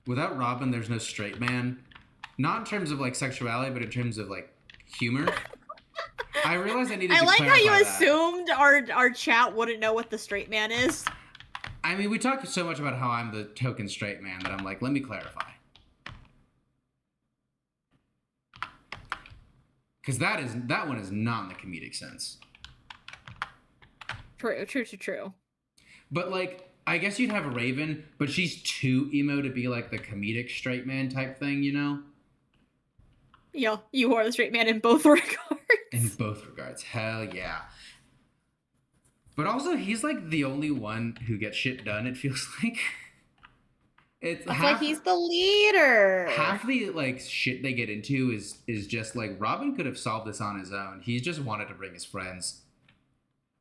Without Robin, there's no straight man. Not in terms of, like, sexuality, but in terms of, like, humor. I realized I needed to clarify that. I like how you assumed our chat wouldn't know what the straight man is. I mean, we talk so much about how I'm the token straight man that I'm like, let me clarify. Because that one is not in the comedic sense. True. But, like, I guess you'd have a Raven, but she's too emo to be, like, the comedic straight man type thing, you know? Yeah, you are the straight man in both regards. In both regards. Hell yeah. But also, he's, like, the only one who gets shit done, it feels like. It's like he's the leader. Half the, like, shit they get into is just, like, Robin could have solved this on his own. He just wanted to bring his friends.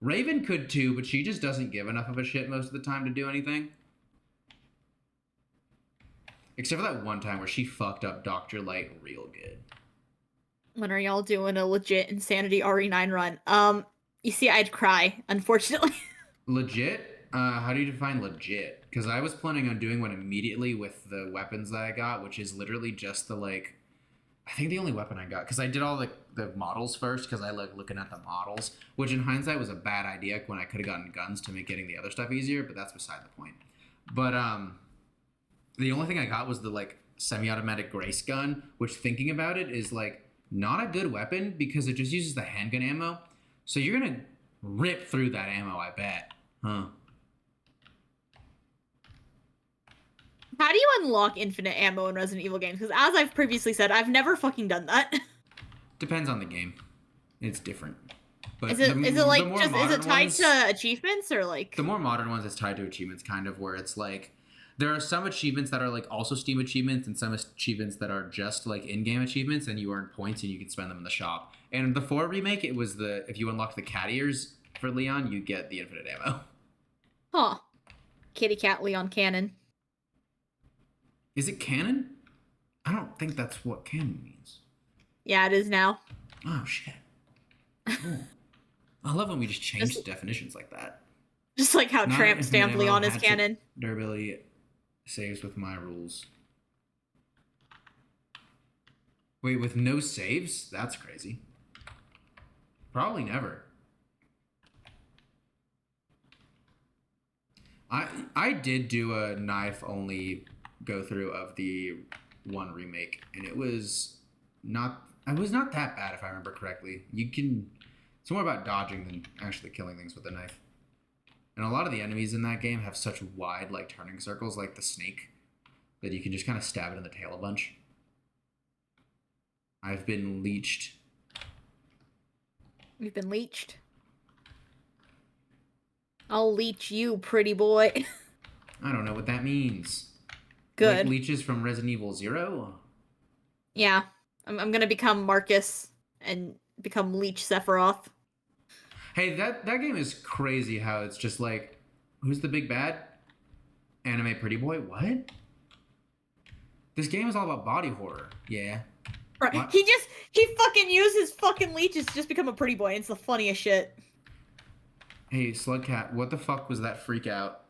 Raven could too, but she just doesn't give enough of a shit most of the time to do anything. Except for that one time where she fucked up Dr. Light real good. When are y'all doing a legit Insanity RE9 run? You see, I'd cry, unfortunately. Legit? How do you define legit? Because I was planning on doing one immediately with the weapons that I got, which is literally just the, like... I think the only weapon I got, because I did all the models first, because I like looking at the models, which in hindsight was a bad idea when I could have gotten guns to make getting the other stuff easier, but that's beside the point. But the only thing I got was the, like, semi-automatic Grace gun, which, thinking about it, is, like, not a good weapon because it just uses the handgun ammo. So you're gonna rip through that ammo, I bet. Huh. How do you unlock infinite ammo in Resident Evil games? Because as I've previously said, I've never fucking done that. Depends on the game. It's different. But is it tied to achievements or like? The more modern ones, it's tied to achievements, kind of, where it's like there are some achievements that are like also Steam achievements and some achievements that are just like in-game achievements, and you earn points and you can spend them in the shop. And the 4 remake, it was if you unlock the cat ears, for Leon, you get the infinite ammo. Huh. Kitty cat Leon cannon. Is it canon? I don't think that's what canon means. Yeah, it is now. Oh, shit. Cool. I love when we just change definitions like that. Just like how Not Tramp infinite stamped ammo, Leon as hatchet, canon. Durability saves with my rules. Wait, with no saves? That's crazy. Probably never. I did do a knife only go through of the 1 remake, and it was not that bad if I remember correctly. It's more about dodging than actually killing things with a knife. And a lot of the enemies in that game have such wide like turning circles, like the snake, that you can just kind of stab it in the tail a bunch. I've been leeched. You've been leeched. I'll leech you, pretty boy. I don't know what that means. Good. Like leeches from Resident Evil 0? Yeah. I'm gonna become Marcus and become Leech Sephiroth. Hey, that game is crazy how it's just like, who's the big bad? Anime pretty boy? What? This game is all about body horror. Yeah. Right. What? He fucking uses fucking leeches to just become a pretty boy. It's the funniest shit. Hey, Slugcat, what the fuck was that freak out?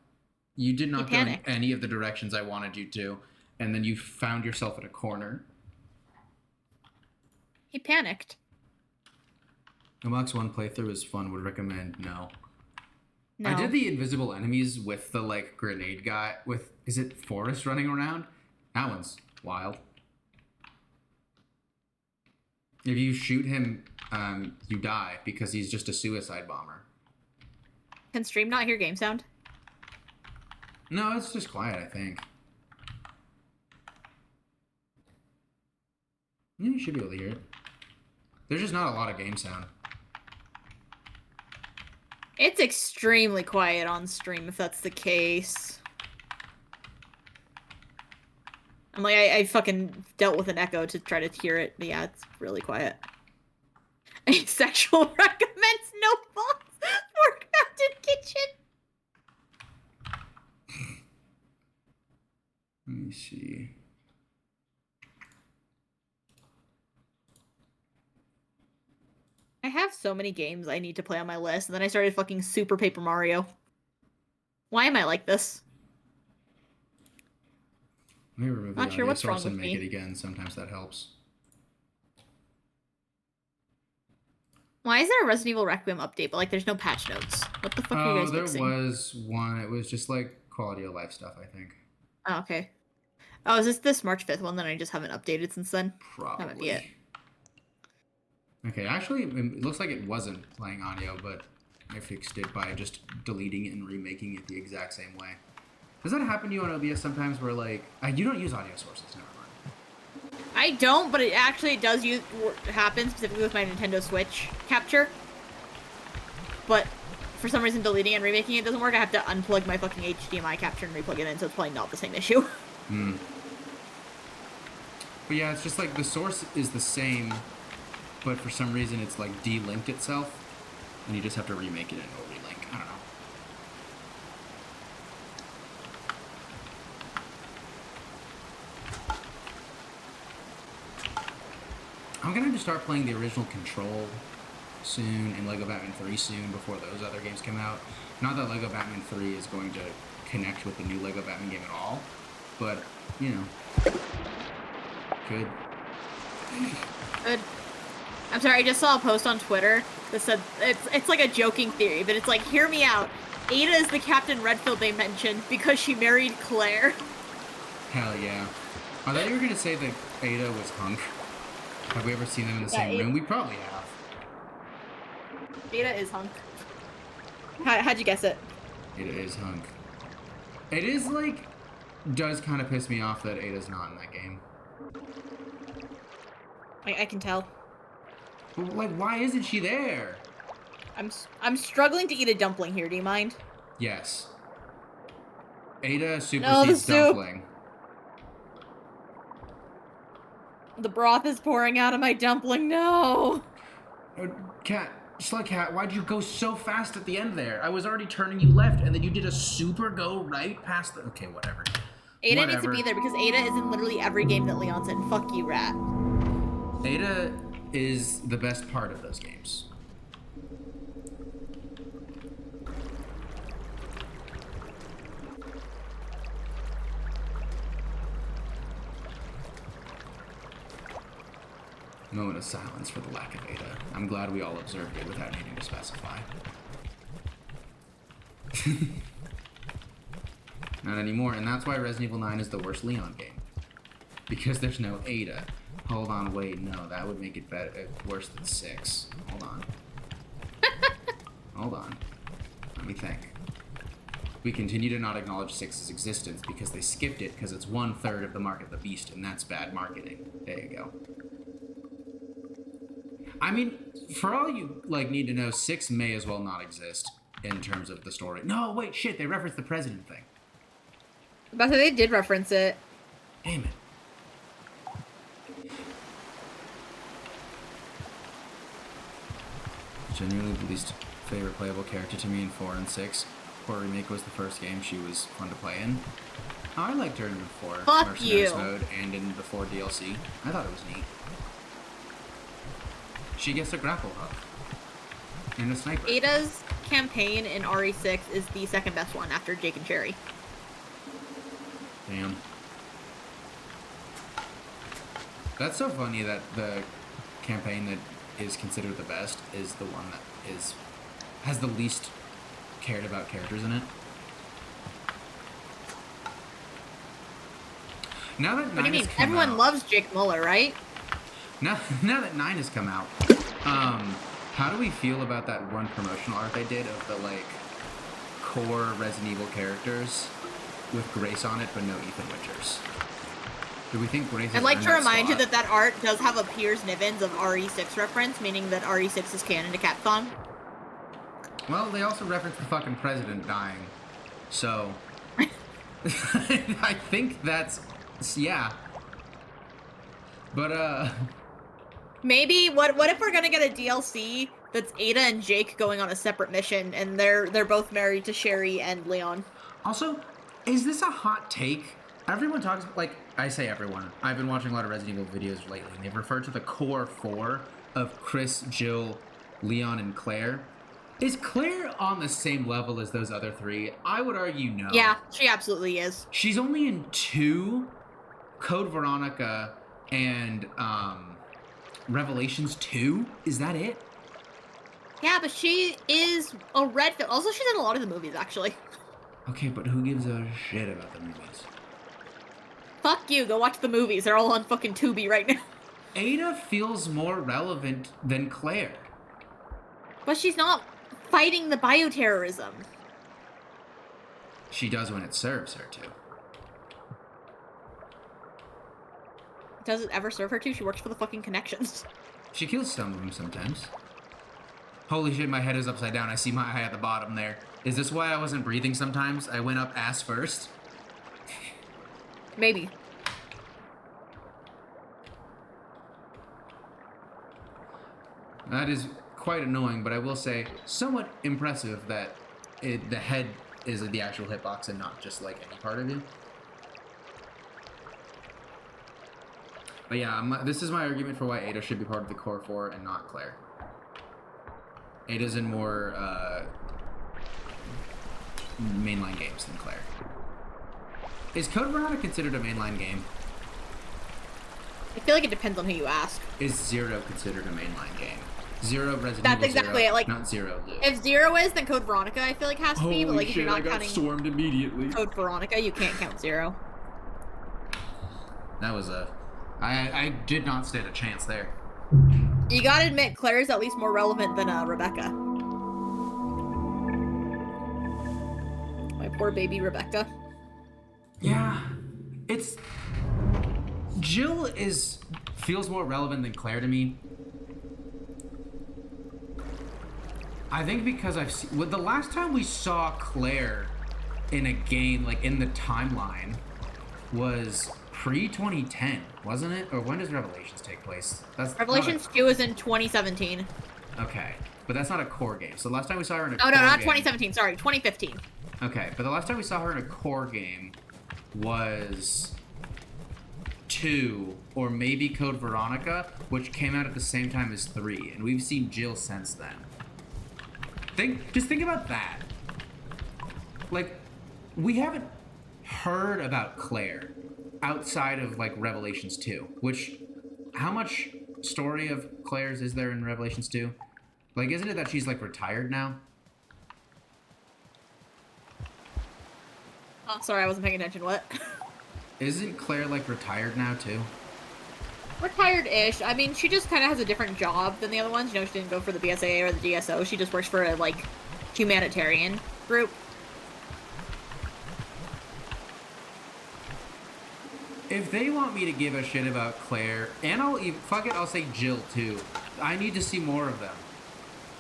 You did not go in any of the directions I wanted you to, and then you found yourself in a corner. He panicked. The Max 1 playthrough is fun, would recommend. No. No. I did the invisible enemies with the, like, grenade guy with, is it Forrest running around? That one's wild. If you shoot him, you die because he's just a suicide bomber. Can stream not hear game sound? No, it's just quiet, I think. Yeah, you should be able to hear it. There's just not a lot of game sound. It's extremely quiet on stream if that's the case. I'm like, I fucking dealt with an echo to try to hear it. But yeah, it's really quiet. Asexual recommends no box for Crafted Kitchen. Let me see. I have so many games I need to play on my list, and then I started fucking Super Paper Mario. Why am I like this? Let me remove Not the sure audio what's wrong source and with make me. it again. Sometimes that helps. Why is there a Resident Evil Requiem update, but like there's no patch notes? What the fuck are you guys fixing? There was one. It was just like quality of life stuff, I think. Oh, okay. Oh, is this March 5th one that I just haven't updated since then? Probably. That might be it. Okay, actually, it looks like it wasn't playing audio, but I fixed it by just deleting it and remaking it the exact same way. Does that happen to you on OBS sometimes where, like, you don't use audio sources, never mind. I don't, but it actually does happen, specifically with my Nintendo Switch capture. But for some reason, deleting and remaking it doesn't work. I have to unplug my fucking HDMI capture and replug it in, so it's probably not the same issue. Hmm. But yeah, it's just like the source is the same, but for some reason it's like de-linked itself, and you just have to remake it and it'll relink. I don't know. I'm gonna have to start playing the original Control soon and Lego Batman 3 soon before those other games come out. Not that Lego Batman 3 is going to connect with the new Lego Batman game at all, but, you know, good. Good. I'm sorry, I just saw a post on Twitter that said, it's like a joking theory, but it's like, hear me out. Ada is the Captain Redfield they mentioned because she married Claire. Hell yeah. I thought you were gonna say that Ada was Hunk. Have we ever seen them in the same room? We probably have. Ada is Hunk. How'd you guess it? Ada is Hunk. It is like, does kind of piss me off that Ada's not in that game. I can tell. But like, why isn't she there? I'm struggling to eat a dumpling here. Do you mind? Yes. Ada supersedes dumpling. The broth is pouring out of my dumpling. No. Cat, Slug Cat, why'd you go so fast at the end there? I was already turning you left, and then you did a super go right past the... Okay, whatever. Ada needs to be there because Ada is in literally every game that Leon's in. Fuck you, rat. Ada is the best part of those games. Moment of silence for the lack of Ada. I'm glad we all observed it without needing to specify. Not anymore, and that's why Resident Evil 9 is the worst Leon game. Because there's no Ada. Hold on, wait, no, that would make it better, worse than 6. Hold on. Hold on. Let me think. We continue to not acknowledge 6's existence because they skipped it because it's 1/3 of the Mark of the Beast, and that's bad marketing. There you go. I mean, for all you need to know, 6 may as well not exist in terms of the story. No, wait, shit, they referenced the president thing. But they did reference it. Damn it. Genuinely the least favorite playable character to me in 4 and 6. 4 Remake was the first game she was fun to play in. Oh, I liked her in the 4 Mercenaries mode and in the 4 DLC. I thought it was neat. She gets a grapple hook. And a sniper. Ada's campaign in RE6 is the second best one after Jake and Cherry. Damn. That's so funny that the campaign that is considered the best is the one that has the least cared about characters in it. Now that 9 what do you mean? has come Everyone out, loves Jake Muller, right? Now that 9 has come out, how do we feel about that one promotional art they did of the core Resident Evil characters with Grace on it, but no Ethan Winters? Do we think Grace? I'd like to remind you that that art does have a Piers Nivens of RE6 reference, meaning that RE6 is canon to Capcom. Well, they also referenced the fucking president dying, so I think that's yeah. But maybe what if we're gonna get a DLC that's Ada and Jake going on a separate mission, and they're both married to Sherry and Leon. Also, is this a hot take? Everyone talks, I say everyone. I've been watching a lot of Resident Evil videos lately, and they've referred to the core 4 of Chris, Jill, Leon, and Claire. Is Claire on the same level as those other 3? I would argue no. Yeah, she absolutely is. She's only in 2, Code Veronica and Revelations 2. Is that it? Yeah, but she is a red. Also, she's in a lot of the movies, actually. Okay, but who gives a shit about the movies? Fuck you, go watch the movies. They're all on fucking Tubi right now. Ada feels more relevant than Claire. But she's not fighting the bioterrorism. She does when it serves her to. Does it ever serve her to? She works for the fucking Connections. She kills some of them sometimes. Holy shit, my head is upside down. I see my eye at the bottom there. Is this why I wasn't breathing sometimes? I went up ass first. Maybe. That is quite annoying, but I will say somewhat impressive that the head is the actual hitbox and not just any part of you. But yeah, this is my argument for why Ada should be part of the core 4 and not Claire. Ada's in more mainline games than Claire. Is Code Veronica considered a mainline game? I feel like it depends on who you ask. Is 0 considered a mainline game? 0 Resident That's Evil exactly 0, it. not 0 Loop. If 0 is, then Code Veronica I feel like has to be, but Holy if shit, you're not I got counting stormed immediately. Code Veronica, you can't count 0. That was I did not stand a chance there. You gotta admit, Claire is at least more relevant than Rebecca. My poor baby Rebecca. Yeah, Jill feels more relevant than Claire to me. I think because the last time we saw Claire in a game, in the timeline, was pre-2010, wasn't it? Or when does Revelations take place? Revelations 2 is in 2017. Okay. but that's not a core game. So the last time we saw her in a core game... No, not 2017. Sorry, 2015. Okay, but the last time we saw her in a core game was 2, or maybe Code Veronica, which came out at the same time as 3, and we've seen Jill since then. Just think about that. Like, we haven't heard about Claire outside of, like, Revelations 2, which, how much story of Claire's is there in Revelations 2? Like, isn't it that she's, like, retired now? Oh, sorry, I wasn't paying attention. What? Isn't Claire, like, retired now, too? Retired-ish. I mean, she just kind of has a different job than the other ones. You know, she didn't go for the BSAA or the DSO. She just works for a, like, humanitarian group. If they want me to give a shit about Claire, and I'll say Jill, too. I need to see more of them.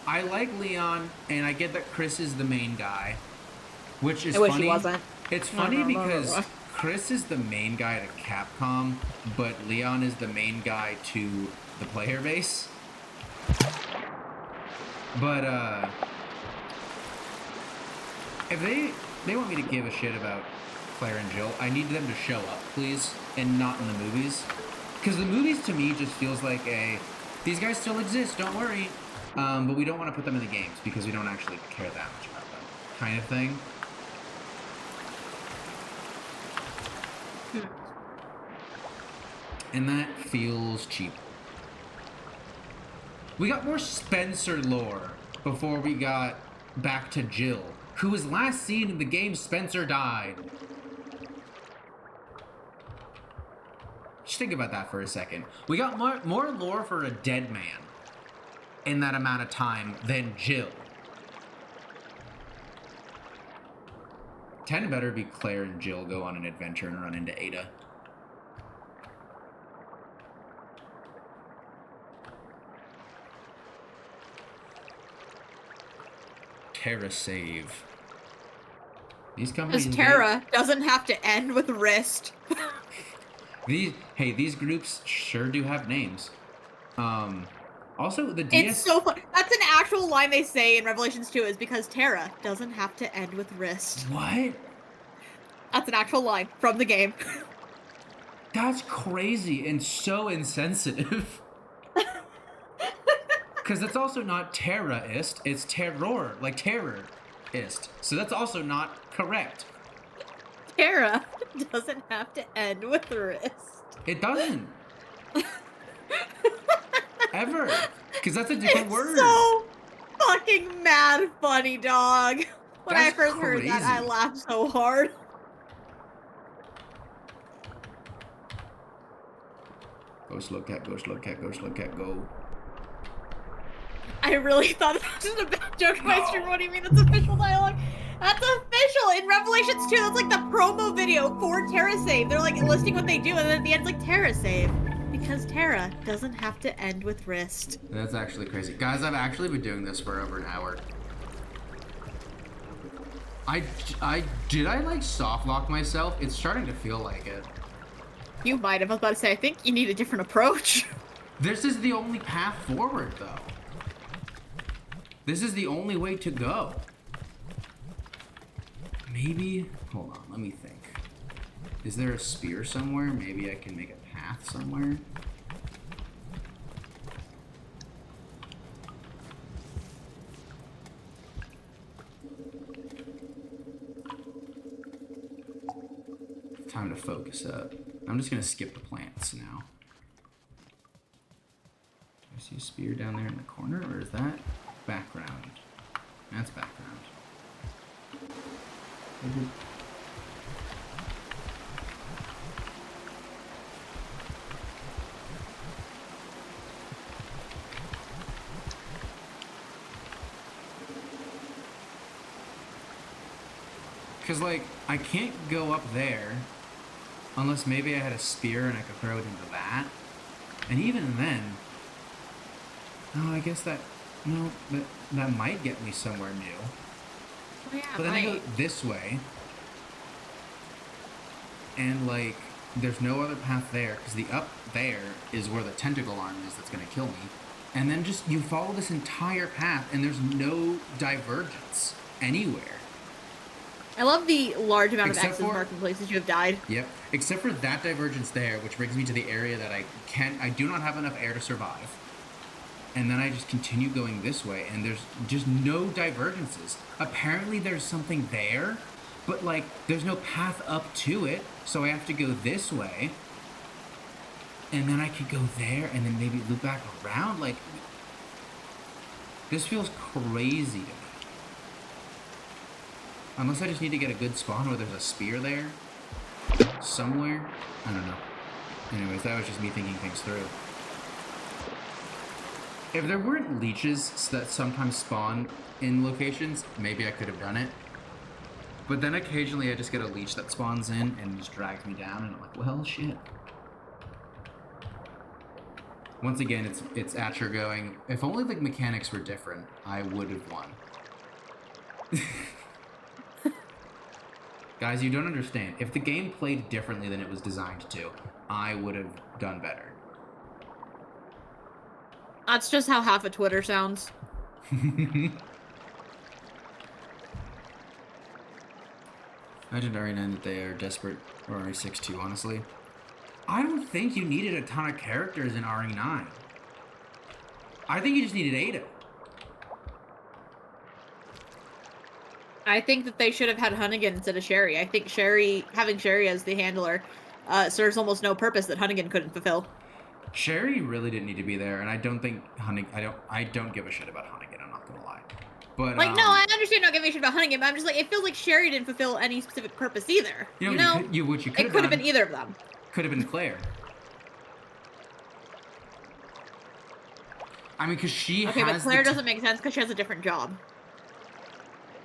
I like Leon, and I get that Chris is the main guy, which is funny. I wish he wasn't. It's funny because Chris is the main guy to Capcom, but Leon is the main guy to the player base. But, if they want me to give a shit about Claire and Jill, I need them to show up, please, and not in the movies. Because the movies, to me, just feels like these guys still exist, don't worry. But we don't want to put them in the games because we don't actually care that much about them, kind of thing. And that feels cheap. We got more Spencer lore before we got back to Jill, who was last seen in the game Spencer died. Just think about that for a second. We got more lore for a dead man in that amount of time than Jill. 10 better be Claire and Jill go on an adventure and run into Ada. Terra save. These companies. Because Terra doesn't have to end with wrist. These groups sure do have names. Also, the DS... It's so fun. That's an actual line they say in Revelations 2 is because Terra doesn't have to end with wrist. What? That's an actual line from the game. That's crazy and so insensitive. Because it's also not terrorist, it's terror, like terrorist. So that's also not correct. Terra doesn't have to end with wrist. It doesn't. Ever. Because that's a different word. So fucking mad funny, dog. When That's I first heard that, I laughed so hard. Go slow cat, go slow cat, go slow cat, go. I really thought that was just a bad joke in my stream. What do you mean that's official dialogue? That's official! In Revelations 2, that's like the promo video for Terra Save. They're like listing what they do, and then at the end it's like Terra Save. Because Terra doesn't have to end with wrist. That's actually crazy. Guys, I've actually been doing this for over an hour. Did I like soft lock myself? It's starting to feel like it. You might have. I was about to say, I think you need a different approach. This is the only path forward, though. This is the only way to go. Maybe, hold on, let me think. Is there a spear somewhere? Maybe I can make a path somewhere. Time to focus up. I'm just gonna skip the plants now. Do I see a spear down there in the corner, or is that background? That's background. Because, like, I can't go up there unless maybe I had a spear and I could throw it into that. And even then, oh, I guess that, no, that might get me somewhere new. Oh, yeah, But then I go this way, and, like, there's no other path there, because the up there is where the tentacle arm is that's going to kill me. And then just you follow this entire path, and there's no divergence anywhere. I love the large amount of X's marked in places you have died. Yep. Except for that divergence there, which brings me to the area that I do not have enough air to survive. And then I just continue going this way, and there's just no divergences. Apparently there's something there, but like there's no path up to it, so I have to go this way. And then I could go there and then maybe loop back around. Like, this feels crazy to me. Unless I just need to get a good spawn where there's a spear there somewhere. I don't know. Anyways, that was just me thinking things through. If there weren't leeches that sometimes spawn in locations, maybe I could have done it. But then occasionally I just get a leech that spawns in and just drags me down, and I'm like, well, shit. Once again, it's Acer going, if only the mechanics were different, I would have won. Guys, you don't understand. If the game played differently than it was designed to, I would have done better. That's just how half of Twitter sounds. Imagine RE9 that they are desperate, or RE6 too, honestly. I don't think you needed a ton of characters in RE9. I think you just needed Ada. I think that they should have had Hunnigan instead of Sherry. I think having Sherry as the handler serves almost no purpose that Hunnigan couldn't fulfill. Sherry really didn't need to be there, and I don't think I don't give a shit about Hunnigan, I'm not gonna lie. But like, no, I understand not giving a shit about Hunnigan, but I'm just like, it feels like Sherry didn't fulfill any specific purpose either. You It could have been either of them. Could have been Claire. I mean, because she has... Okay, but Claire doesn't make sense because she has a different job.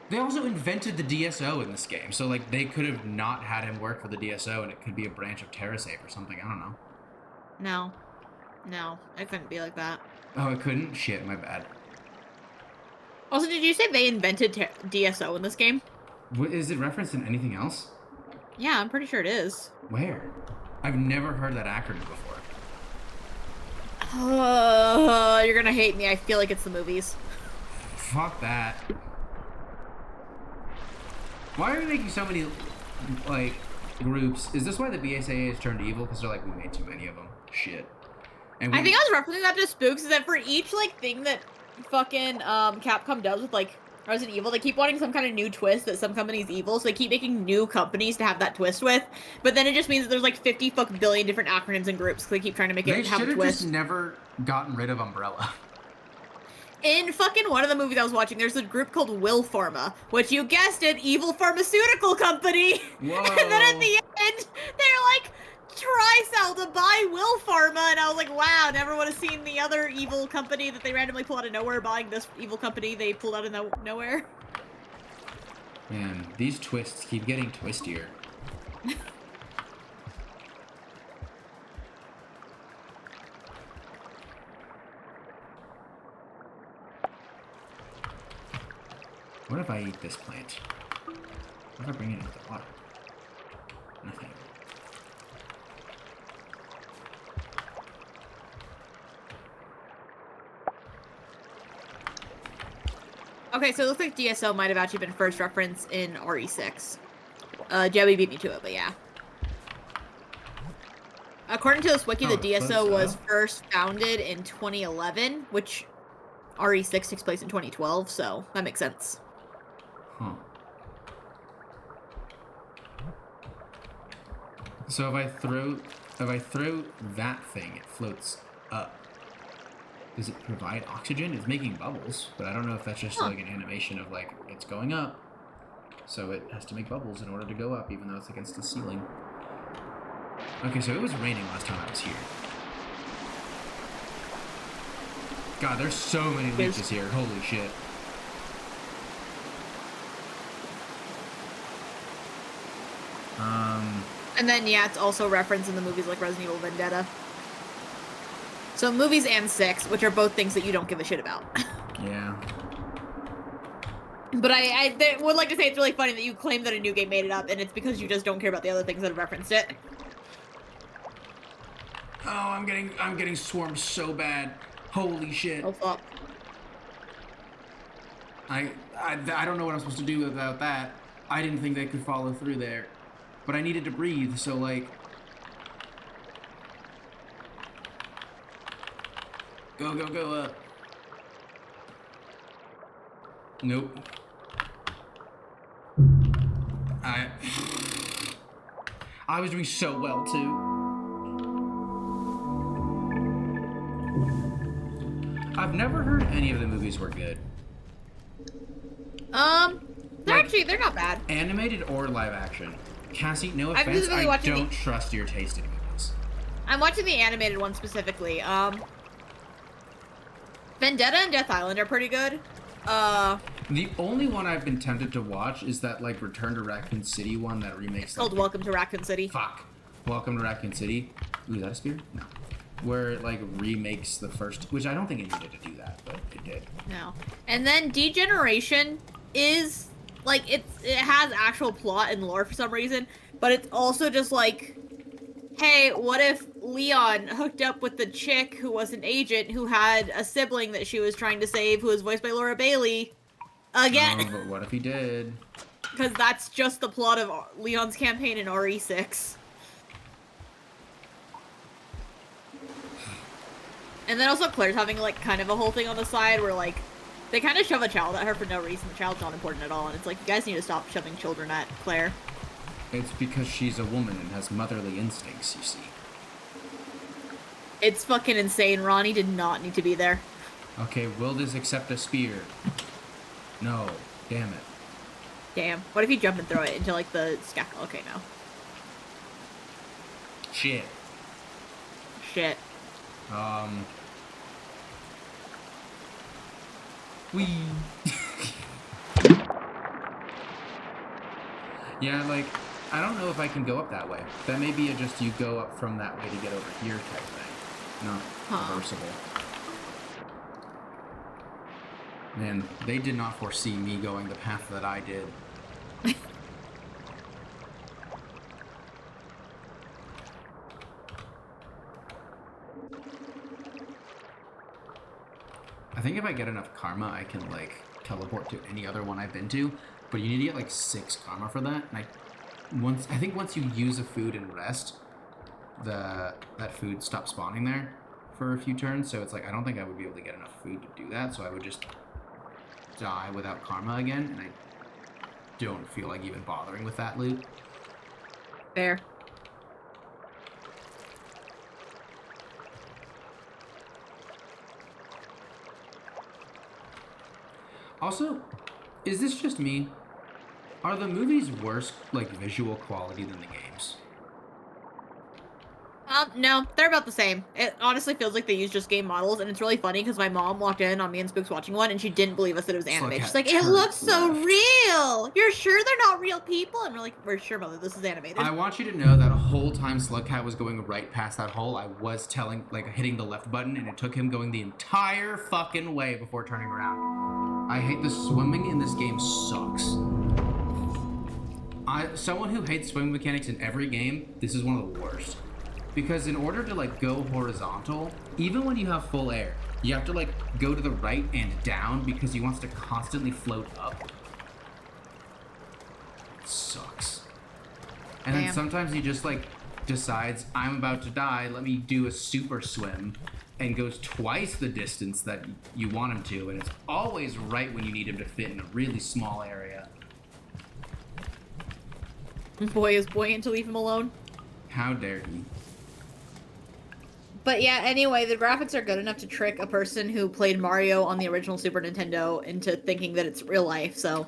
They also invented the DSO in this game, so, like, they could have not had him work for the DSO, and it could be a branch of TerraSafe or something, I don't know. No, it couldn't be like that. Oh, it couldn't? Shit, my bad. Also, did you say they invented DSO in this game? Is it referenced in anything else? Yeah, I'm pretty sure it is. Where? I've never heard that acronym before. You're gonna hate me. I feel like it's the movies. Fuck that. Why are we making so many, like, groups? Is this why the BSAA has turned evil? Because they're like, we made too many of them. Shit. And I think I was referencing that to Spooks, is that for each, like, thing that fucking Capcom does with, like, Resident Evil, they keep wanting some kind of new twist that some company's evil, so they keep making new companies to have that twist with. But then it just means that there's like 50 billion different acronyms and groups, so they keep trying to make it have a twist. They should have just never gotten rid of Umbrella. In fucking one of the movies I was watching, there's a group called Will Pharma, which you guessed it, evil pharmaceutical company. Whoa. And then at the end, they're like, try sell to buy Will Pharma, and I was like, wow, never would have seen the other evil company that they randomly pull out of nowhere buying this evil company they pulled out of nowhere. Man, these twists keep getting twistier. What if I eat this plant? What if I bring it into the water? Nothing. Okay, so it looks like DSO might have actually been first referenced in RE6. Joey beat me to it, but yeah. According to this wiki, the DSO was first founded in 2011, which RE6 takes place in 2012, so that makes sense. Huh. So if I throw that thing, it floats up. Does it provide oxygen? It's making bubbles, but I don't know if that's just like an animation of like it's going up. So it has to make bubbles in order to go up, even though it's against the ceiling. Okay, so it was raining last time I was here. God, there's so many leeches here. Holy shit. And then, yeah, it's also referenced in the movies like Resident Evil Vendetta. So movies and 6, which are both things that you don't give a shit about. Yeah. But I would like to say it's really funny that you claim that a new game made it up, and it's because you just don't care about the other things that have referenced it. Oh, I'm getting swarmed so bad. Holy shit. Oh fuck. I don't know what I'm supposed to do about that. I didn't think they could follow through there. But I needed to breathe, so like... Go, go, go up. Nope. I was doing so well, too. I've never heard any of the movies were good. They're not bad. Animated or live action. Cassie, no I'm offense, really I don't trust your taste in movies. I'm watching the animated one specifically. Vendetta and Death Island are pretty good. The only one I've been tempted to watch is that, like, Return to Raccoon City one that remakes... Called Welcome to Raccoon City. Fuck. Welcome to Raccoon City. Ooh, is that a spear? No. Where it, like, remakes the first... Which I don't think it needed to do that, but it did. No. And then Degeneration is... Like, it has actual plot and lore for some reason, but it's also just like... Hey, what if Leon hooked up with the chick who was an agent who had a sibling that she was trying to save who was voiced by Laura Bailey? Again. Oh, but what if he did? Because that's just the plot of Leon's campaign in RE6. And then also Claire's having, like, kind of a whole thing on the side where, like, they kind of shove a child at her for no reason. The child's not important at all, and it's like, you guys need to stop shoving children at Claire. It's because she's a woman and has motherly instincts, you see. It's fucking insane. Ronnie did not need to be there. Okay, will this accept a spear? No. Damn it. Damn. What if you jump and throw it into, like, the scackle? Okay, no. Shit. Shit. Wee. Yeah, like, I don't know if I can go up that way. That may be just you go up from that way to get over here type thing. Not reversible. Man, they did not foresee me going the path that I did. I think if I get enough karma, I can, like, teleport to any other one I've been to. But you need to get, like, 6 karma for that. And I think once you use a food and rest, that food stops spawning there for a few turns. So it's like, I don't think I would be able to get enough food to do that. So I would just die without karma again. And I don't feel like even bothering with that loot. Fair. Also, is this just me? Are the movies worse, like, visual quality than the games? No, they're about the same. It honestly feels like they use just game models, and it's really funny because my mom walked in on me and Spooks watching one, and she didn't believe us that it was animated. She's like, it looks so real! You're sure they're not real people? And we're like, we're sure, mother, this is animated. I want you to know that a whole time Slugcat was going right past that hole, I was hitting the left button, and it took him going the entire fucking way before turning around. I hate the swimming in this game sucks. Someone who hates swimming mechanics in every game, this is one of the worst. Because in order to, like, go horizontal, even when you have full air, you have to, like, go to the right and down because he wants to constantly float up. It sucks. And then sometimes he just, like, decides, I'm about to die, let me do a super swim, and goes twice the distance that you want him to, and it's always right when you need him to fit in a really small area. Boy is buoyant to leave him alone. How dare he? But yeah, anyway, the graphics are good enough to trick a person who played Mario on the original Super Nintendo into thinking that it's real life, so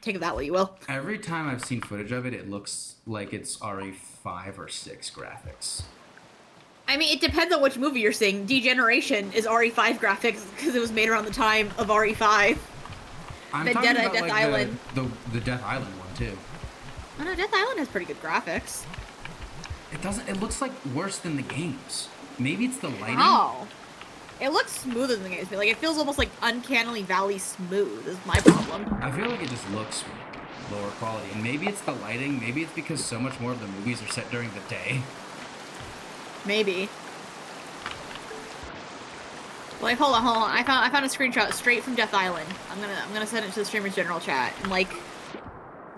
take it that way you will. Every time I've seen footage of it, it looks like it's RE5 or 6 graphics. I mean, it depends on which movie you're seeing. Degeneration is RE5 graphics because it was made around the time of RE5. Vendetta and Death Island. The Death Island one, too. Oh no, Death Island has pretty good graphics. It looks like worse than the games. Maybe it's the lighting? Oh. It looks smoother than the games. Like, it feels almost like uncannily valley smooth is my problem. I feel like it just looks lower quality. And maybe it's the lighting. Maybe it's because so much more of the movies are set during the day. Maybe. Wait, hold on. I found a screenshot straight from Death Island. I'm gonna send it to the streamer's general chat. And like,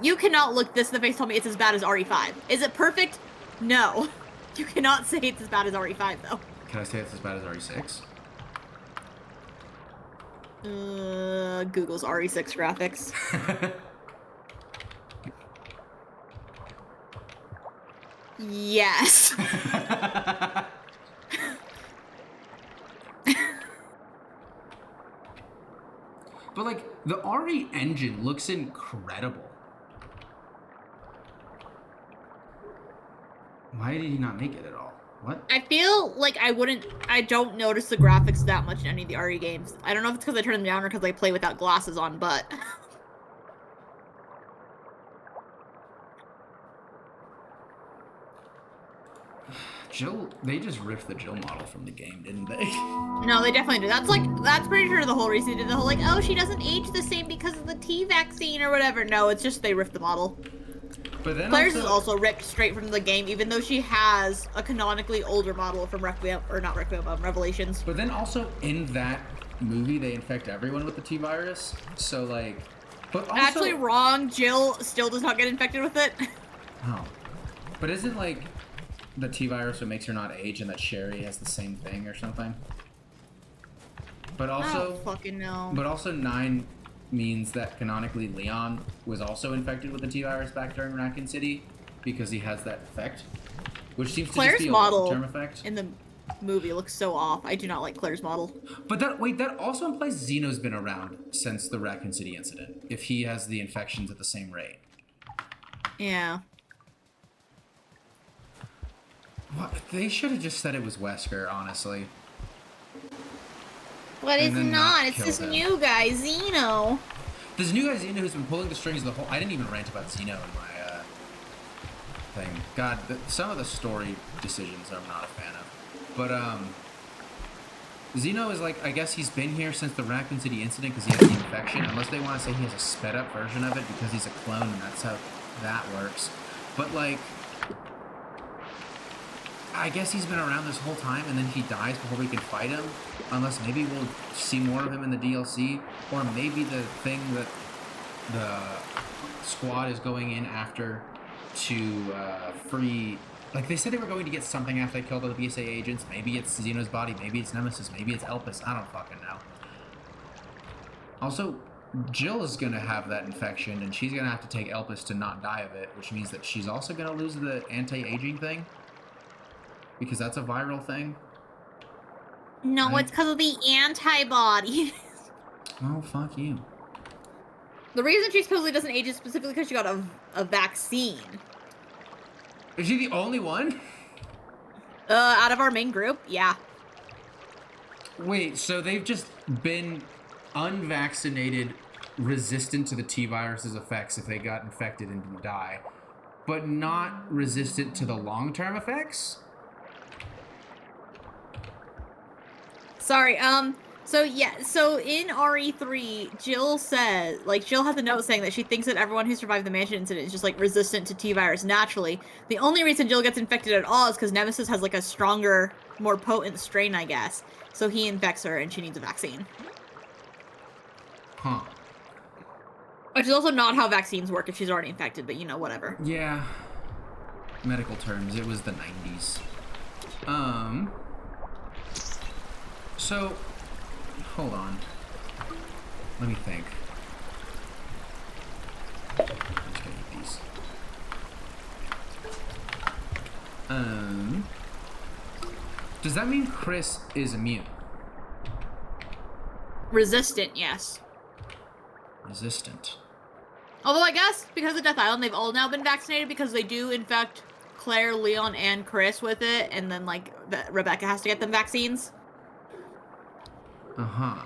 you cannot look this in the face and tell me it's as bad as RE5. Is it perfect? No. You cannot say it's as bad as RE5 though. Can I say it's as bad as RE6? Google's RE6 graphics. Yes. But like, the RE engine looks incredible. Why did he not make it at all? What? I feel like I don't notice the graphics that much in any of the RE games. I don't know if it's because I turn them down or because I play without glasses on, but... Jill, they just ripped the Jill model from the game, didn't they? No, they definitely do. That's pretty sure the whole reason they did the whole like, oh, she doesn't age the same because of the T vaccine or whatever. No, it's just they ripped the model. But then Claire's is also ripped straight from the game, even though she has a canonically older model from Revelations. But then also in that movie, they infect everyone with the T virus. So like, but also actually wrong. Jill still does not get infected with it. Oh, but isn't like the T virus what makes her not age, and that Sherry has the same thing or something? But also, I don't fucking know. But also 9 means that canonically Leon was also infected with the T virus back during Raccoon City because he has that effect, which seems to just be a long-term effect. In the movie looks so off. I do not like Claire's model. But that also implies Xeno's been around since the Raccoon City incident, if he has the infections at the same rate. Yeah. What? They should have just said it was Wesker, honestly. But it's not. It's this new guy, Xeno. This new guy, Xeno, who's been pulling the strings the whole... I didn't even rant about Xeno in my thing. God, some of the story decisions I'm not a fan of. But, Xeno is like, I guess he's been here since the Raccoon City incident because he has the infection. Unless they want to say he has a sped up version of it because he's a clone and that's how that works. But, like... I guess he's been around this whole time and then he dies before we can fight him. Unless maybe we'll see more of him in the DLC. Or maybe the thing that the squad is going in after to free... Like, they said they were going to get something after they killed all the BSA agents. Maybe it's Xeno's body, maybe it's Nemesis, maybe it's Elpis. I don't fucking know. Also, Jill is going to have that infection and she's going to have to take Elpis to not die of it. Which means that she's also going to lose the anti-aging thing. Because that's a viral thing. No, it's because of the antibodies. Oh, fuck you. The reason she supposedly doesn't age is specifically because she got a vaccine. Is she the only one? Out of our main group, yeah. Wait, so they've just been unvaccinated, resistant to the T-virus's effects if they got infected and didn't die, but not resistant to the long-term effects? Sorry, so in RE3, Jill says, like, Jill has a note saying that she thinks that everyone who survived the mansion incident is just, like, resistant to T-virus naturally. The only reason Jill gets infected at all is because Nemesis has, like, a stronger, more potent strain, I guess. So he infects her and she needs a vaccine. Huh. Which is also not how vaccines work if she's already infected, but, you know, whatever. Yeah. Medical terms, it was the 90s. So, hold on. Let me think. I'm just gonna eat these. Does that mean Chris is immune? Resistant, yes. Resistant. Although I guess, because of Death Island, they've all now been vaccinated because they do infect Claire, Leon, and Chris with it, and then, like, Rebecca has to get them vaccines. Uh-huh.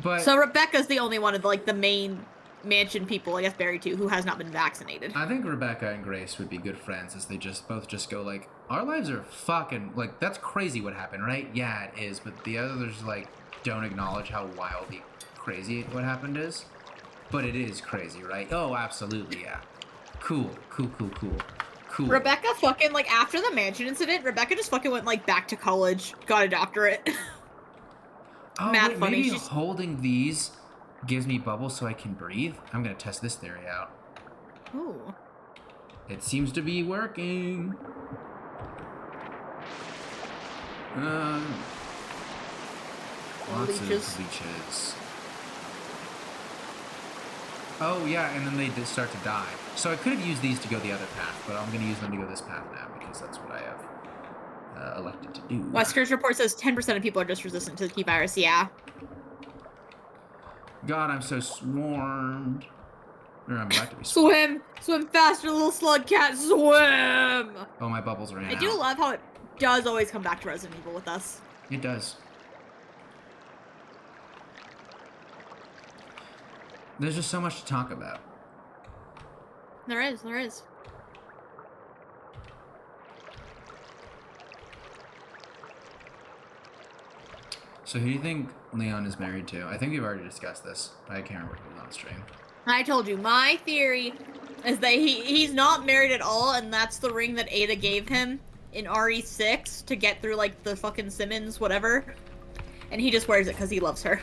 But so Rebecca's the only one of, like, the main mansion people, I guess Barry too, who has not been vaccinated. I think Rebecca and Grace would be good friends as they both go like, our lives are fucking, like, that's crazy what happened, right? Yeah, it is, but the others, like, don't acknowledge how wildly crazy what happened is. But it is crazy, right? Oh, absolutely, yeah. Cool. Rebecca fucking, like, after the mansion incident, Rebecca just fucking went, like, back to college, got a doctorate. Oh, mad wait, funny. maybe She's... holding these gives me bubbles so I can breathe? I'm gonna test this theory out. Ooh. It seems to be working. Lots of leeches. Oh yeah, and then they did start to die. So I could have used these to go the other path, but I'm going to use them to go this path now because that's what I have elected to do. Wesker's report says 10% of people are just resistant to the key virus. Yeah. God, I'm so swarmed. Or I'm about to be swarmed. Swim faster, little slug cat, swim! Oh, my bubbles ran out. I do love how it does always come back to Resident Evil with us. It does. There's just so much to talk about. There is. So who do you think Leon is married to? I think we've already discussed this. I can't remember if it was on stream. I told you, my theory is that he's not married at all, and that's the ring that Ada gave him in RE6 to get through, like, the fucking Simmons whatever. And he just wears it because he loves her.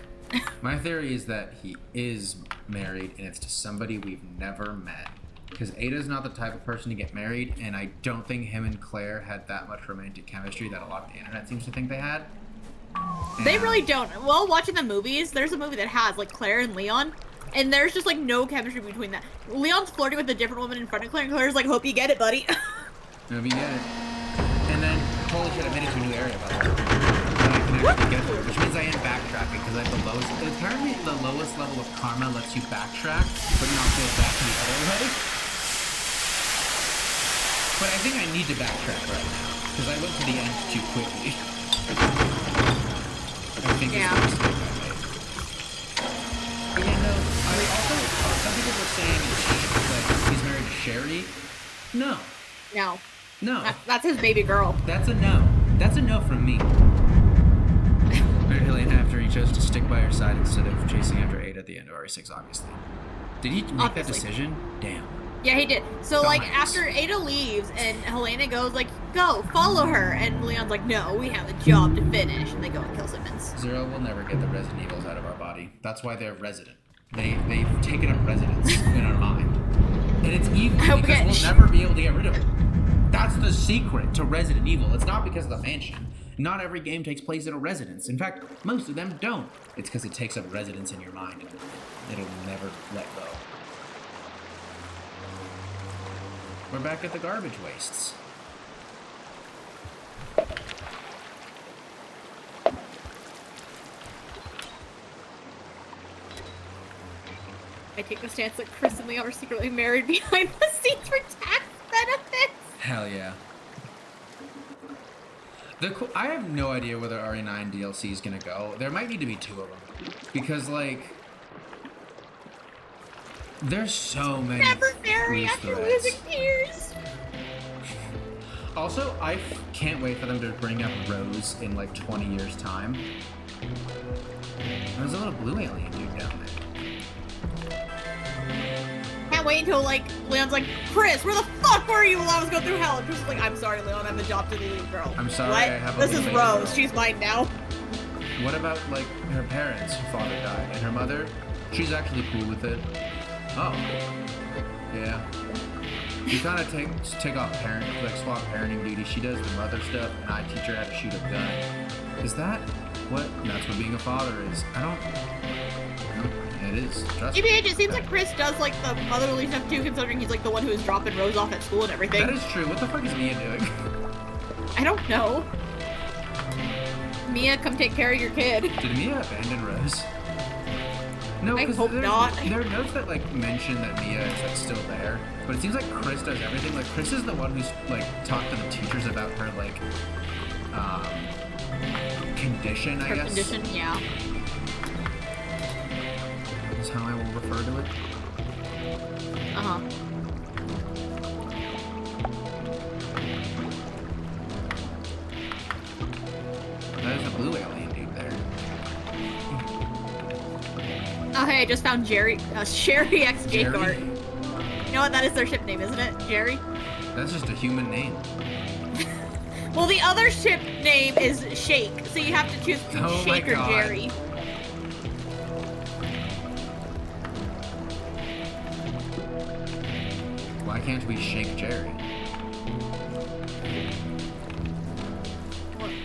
My theory is that he is married, and it's to somebody we've never met. Because Ada's not the type of person to get married, and I don't think him and Claire had that much romantic chemistry that a lot of the internet seems to think they had. And they really don't. Well, watching the movies, there's a movie that has, like, Claire and Leon, and there's just, like, no chemistry between that. Leon's flirting with a different woman in front of Claire, and Claire's like, hope you get it, buddy. Hope you get it. And then, holy shit, I made it to a new area, by the way. And I can actually get to it, which means I am backtracking, because I have the lowest... Apparently, the lowest level of karma lets you backtrack, but not go back to the other way. But I think I need to backtrack right now, because I went to the end too quickly. I think it's a mistake I made. But yeah, no, I also, some people were saying that he's married to Sherry. No. No. No. That's his baby girl. That's a no. That's a no from me. Helene, after he chose to stick by her side instead of chasing after Ada at the end of RE6, obviously. Did he make that decision? Damn. Yeah, he did. So, like, after Ada leaves and Helena goes, like, go, follow her. And Leon's like, no, we have a job to finish. And they go and kill Simmons. Zero will never get the Resident Evils out of our body. That's why they're resident. They've taken up residence in our mind. And it's evil because we'll never be able to get rid of it. That's the secret to Resident Evil. It's not because of the mansion. Not every game takes place in a residence. In fact, most of them don't. It's because it takes up residence in your mind and it'll never let go. We're back at the garbage wastes. I take the stance that Chris and Leon are secretly married behind the scenes for tax benefits. Hell yeah. I have no idea where the RE9 DLC is gonna go. There might need to be 2 of them. Because, like... There's so many. Never marry after losing tears. Also, I can't wait for them to bring up Rose in like 20 years' time. There's a little blue alien dude down there. Can't wait until like Leon's like, Chris, where the fuck were you while I was going through hell? And Chris is like, I'm sorry, Leon, I've adopted a little girl. I'm sorry, what? I have a This is little Rose. girl. She's mine now. What about like her parents? Her father died, and her mother? She's actually cool with it. Oh, yeah. You kind of take off swap parenting duty. She does the mother stuff, and I teach her how to shoot a gun. Is that what? That's what being a father is. I don't. It is. Trust me. Maybe it seems like Chris does like the motherly stuff too, considering he's like the one who is dropping Rose off at school and everything. That is true. What the fuck is Mia doing? I don't know. Mia, come take care of your kid. Did Mia abandon Rose? No, I hope not. There are notes that like mention that Mia is like still there, but it seems like Chris does everything. Like Chris is the one who's like talked to the teachers about her like condition, I guess. Condition, yeah. Is how I will refer to it. Uh-huh. That is a blue alien dude there. Oh, hey, I just found Sherry X Jerry? J-Guard. You know what? That is their ship name, isn't it? Jerry? That's just a human name. Well, the other ship name is Shake, so you have to choose between Oh Shake my or God. Jerry. can't we shake Jerry?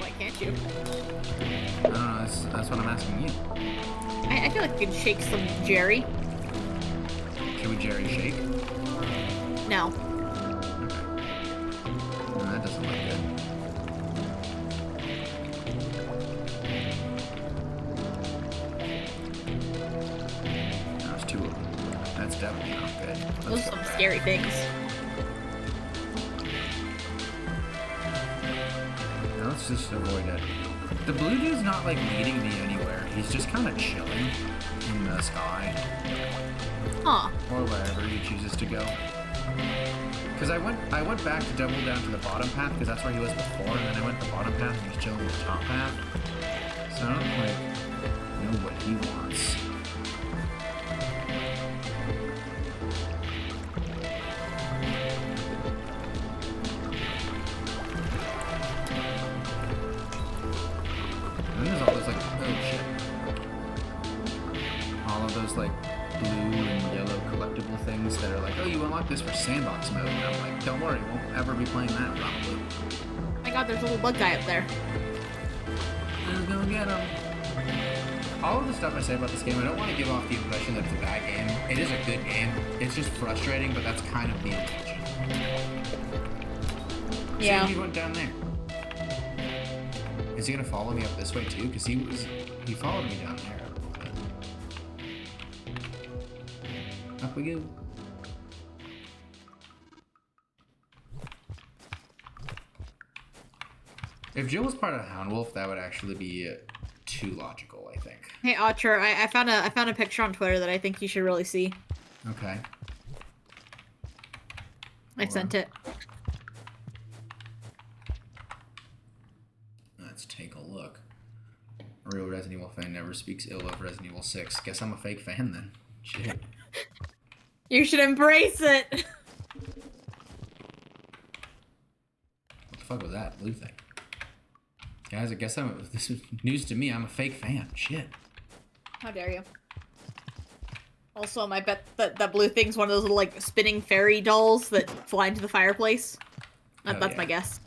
Why can't you? I don't know, that's what I'm asking you. I feel like we could shake some Jerry. Should we Jerry shake? No. Okay. No, that doesn't look good. There's two of them. That's definitely not good. Those are some scary things. Now let's just avoid it. The blue dude's not like leading me anywhere. He's just kind of chilling in the sky. Huh. Or wherever he chooses to go. Because I went back to double down to the bottom path because that's where he was before, and then I went to the bottom path and he was chilling in the top path. So I don't like know what he wants. And then there's all those like, oh shit. All of those like blue and yellow collectible things that are like, oh, you unlock this for sandbox mode. And I'm like, don't worry, won't ever be playing that probably. Oh my god, there's a little bug guy up there. Let's go get him. All of the stuff I say about this game, I don't want to give off the impression that it's a bad game. It is a good game. It's just frustrating, but that's kind of the intention. Yeah. See, he went down there. Is he gonna follow me up this way too? Because he followed me down there a little bit. Up we go. If Jill was part of Hound Wolf, that would actually be too logical, I think. Hey, Acer, I found a picture on Twitter that I think you should really see. Okay. I sent it. Let's take a look. A real Resident Evil fan never speaks ill of Resident Evil 6. Guess I'm a fake fan then. Shit. You should embrace it! What the fuck was that blue thing? Guys, I guess this is news to me. I'm a fake fan. Shit. How dare you? Also, I bet that blue thing's one of those little, like, spinning fairy dolls that fly into the fireplace. That's my guess.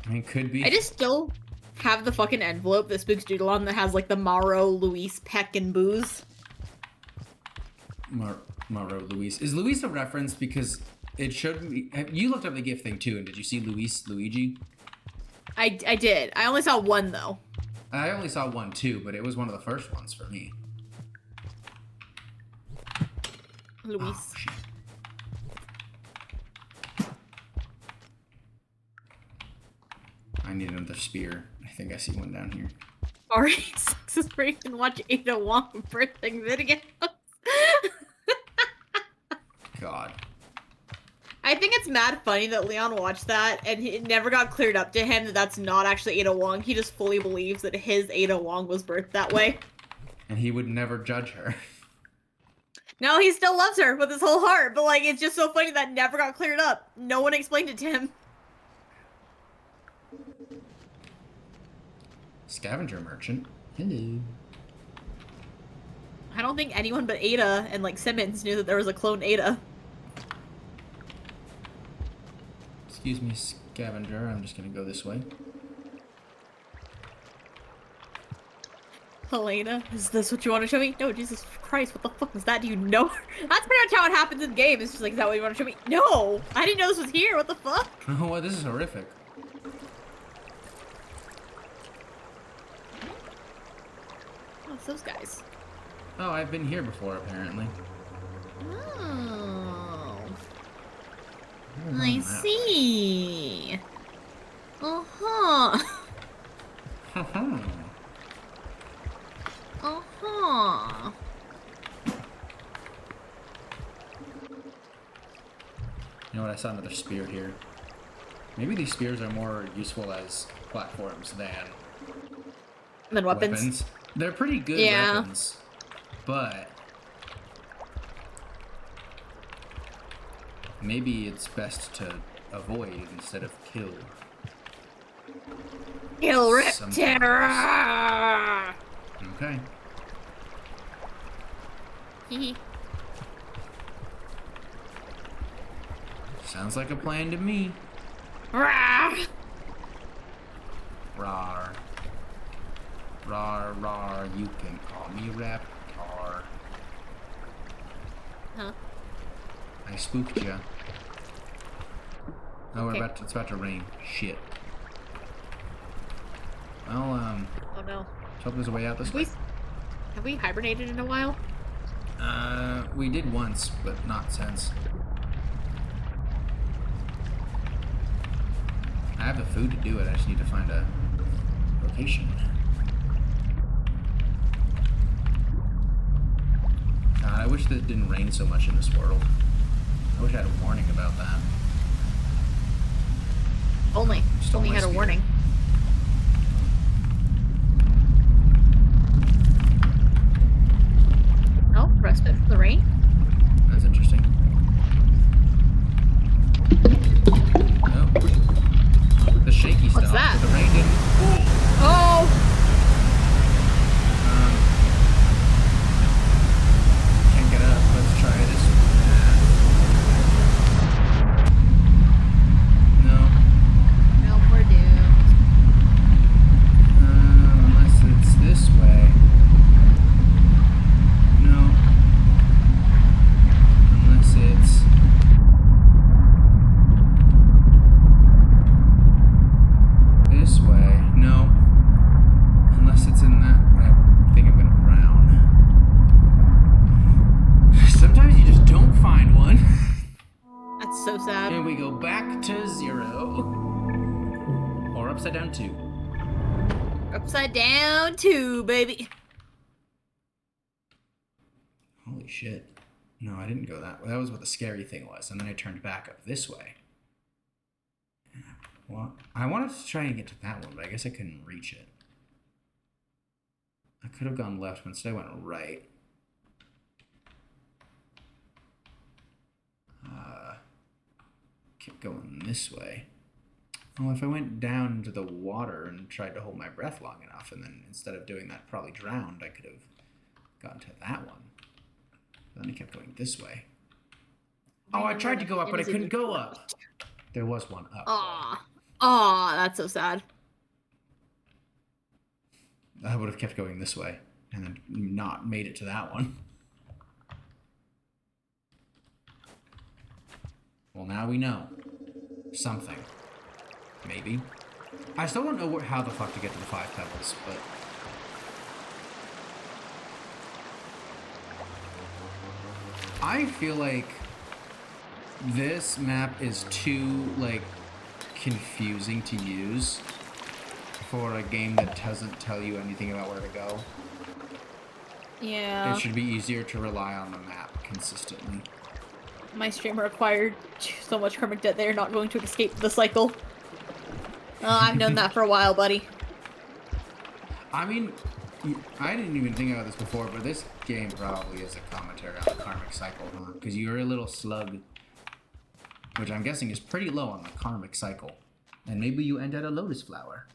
I mean, could be. I just still have the fucking envelope that Spooks Doodle on that has, like, the Mauro, Luis, Peck, and Booze. Mauro, Luis. Is Luis a reference? Because it should be. You looked up the gift thing, too, and did you see Luigi? I did. I only saw one, though. I only saw one, too, but it was one of the first ones for me. Luis. Oh, shit. I need another spear. I think I see one down here. Alright, sucks is where you can watch Ada Wong birthing videos. God. I think it's mad funny that Leon watched that and it never got cleared up to him that that's not actually Ada Wong. He just fully believes that his Ada Wong was birthed that way. And he would never judge her. No, he still loves her with his whole heart, but like it's just so funny that never got cleared up. No one explained it to him. Scavenger merchant. Hello. I don't think anyone but Ada and like Simmons knew that there was a clone Ada. Excuse me, scavenger. I'm just gonna go this way. Helena, is this what you want to show me? No, Jesus Christ, what the fuck was that? Do you know her? That's pretty much how it happens in the game. It's just like, is that what you want to show me? No! I didn't know this was here. What the fuck? Oh, well, this is horrific. Oh, it's those guys. Oh, I've been here before, apparently. Oh. I see. Uh-huh. Uh-huh. Uh-huh. You know what? I saw another spear here. Maybe these spears are more useful as platforms than weapons. They're pretty good weapons, but maybe it's best to avoid instead of kill. Kill Rip Terror! Okay. Sounds like a plan to me. Rawr. Rar. Rar, rar, you can call me Raptor. Huh? I spooked ya. Oh, Okay. it's about to rain. Shit. Well, Oh no. let's hope there's a way out this way. Have we hibernated in a while? We did once, but not since. I have the food to do it, I just need to find a location. God, I wish that it didn't rain so much in this world. I wish I had a warning about that. Only had a warning. Oh, respite from the rain? That's interesting. Oh. The shaky stuff. What's that? The rain didn't. Oh! Can't get up. Let's try this. No. No, we're doomed. Unless it's this way. No. Unless it's... this way. No. Unless it's in that... I think I'm gonna drown. Sometimes you just don't find one. That's so sad. And we go back to 0. Or upside down 2. Upside down 2, baby. Holy shit. No, I didn't go that way. That was what the scary thing was. And then I turned back up this way. Well, I wanted to try and get to that one, but I guess I couldn't reach it. I could have gone left, but instead I went right. Kept going this way. Well, if I went down into the water and tried to hold my breath long enough, and then instead of doing that, probably drowned, I could have gotten to that one. Then I kept going this way. Oh, I tried to go up, but I couldn't go up. There was one up. Aw. Aw, that's so sad. I would have kept going this way and then not made it to that one. Well, now we know. Something. Maybe. I still don't know how the fuck to get to the 5 pebbles, but... I feel like this map is too, like, confusing to use for a game that doesn't tell you anything about where to go. Yeah. It should be easier to rely on the map consistently. My streamer acquired so much karmic debt they are not going to escape the cycle. I've known that for a while, buddy. I mean, I didn't even think about this before, but this game probably is a commentary on the karmic cycle, huh? Because you're a little slug, which I'm guessing is pretty low on the karmic cycle. And maybe you end at a lotus flower.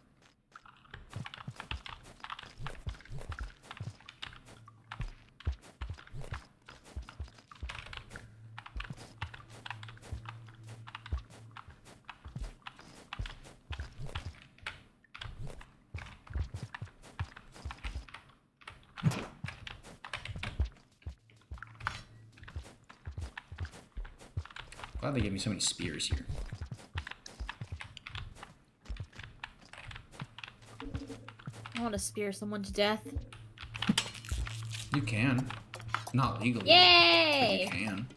Glad they gave me so many spears here. I want to spear someone to death. You can. Not legally. Yay! But you can.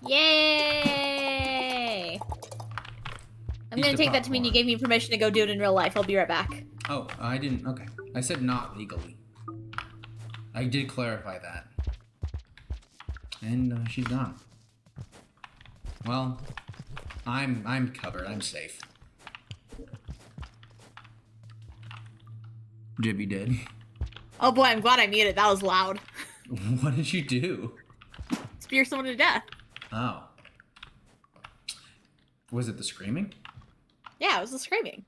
Yay! I'm Use gonna the take that to mean you popcorn. gave me permission to go do it in real life. I'll be right back. Oh, I didn't. Okay. I said not legally. I did clarify that. And she's gone. Well, I'm covered. I'm safe. Jibby did. Oh boy, I'm glad I muted. That was loud. What did you do? Spear someone to death. Oh. Was it the screaming? Yeah, it was the screaming.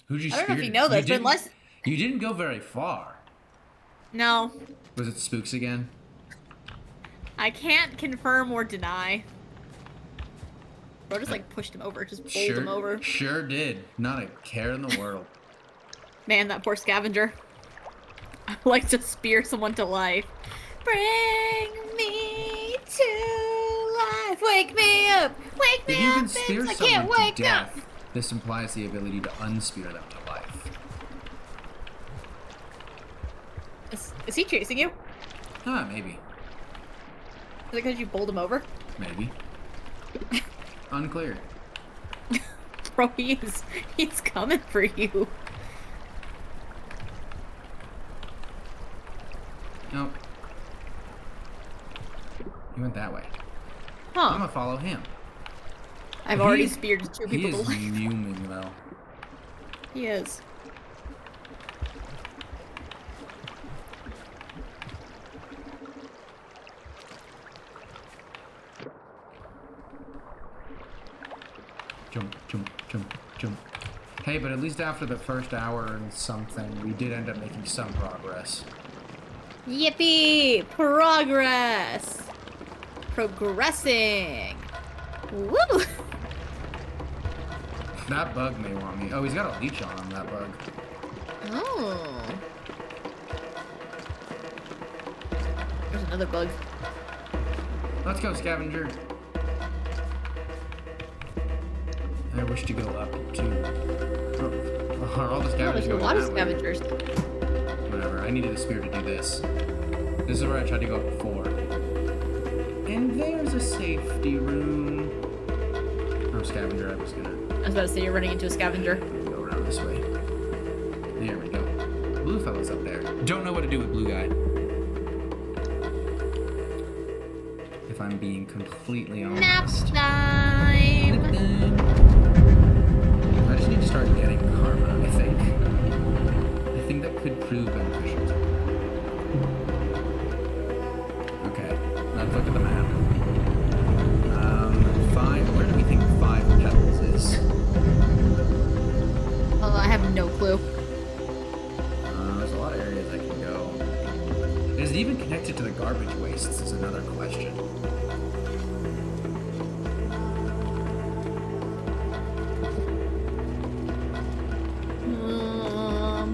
Who'd you I don't know if spear? you know this, but unless... You didn't go very far. No. Was it spooks again? I can't confirm or deny. Bro just like pushed him over, just bowled him over. Sure did. Not a care in the world. Man, that poor scavenger. I like to spear someone to life. Bring me to life. Wake me up. Wake me up. If you can spear someone to death, this implies the ability to unspear them to life. Is he chasing you? Maybe. Is it because you bowled him over? Maybe. Unclear. Bro, he's coming for you. Nope. He went that way. Huh. I'm gonna follow him. I've already speared 2 people to life. He is fuming though. He is. Jump, jump, jump, jump. Hey, but at least after the first hour and something, we did end up making some progress. Yippee! Progress! Progressing! Woo! That bug may want me. Oh, he's got a leech on him, that bug. Oh. There's another bug. Let's go, scavenger. I wish to go up too. Oh, are all the scavengers there's a lot of scavengers. Whatever, I needed a spear to do this. This is where I tried to go up before. And there's a safety room. Oh, scavenger, I was about to say you're running into a scavenger. Go around this way. There we go. Blue fellow's up there. Don't know what to do with blue guy. If I'm being completely honest. Nap time! I just need to start getting karma, I think. I think that could prove beneficial. Okay, let's look at the map. 5, where do we think 5 pebbles is? I have no clue. There's a lot of areas I can go. Is it even connected to the garbage wastes is another question.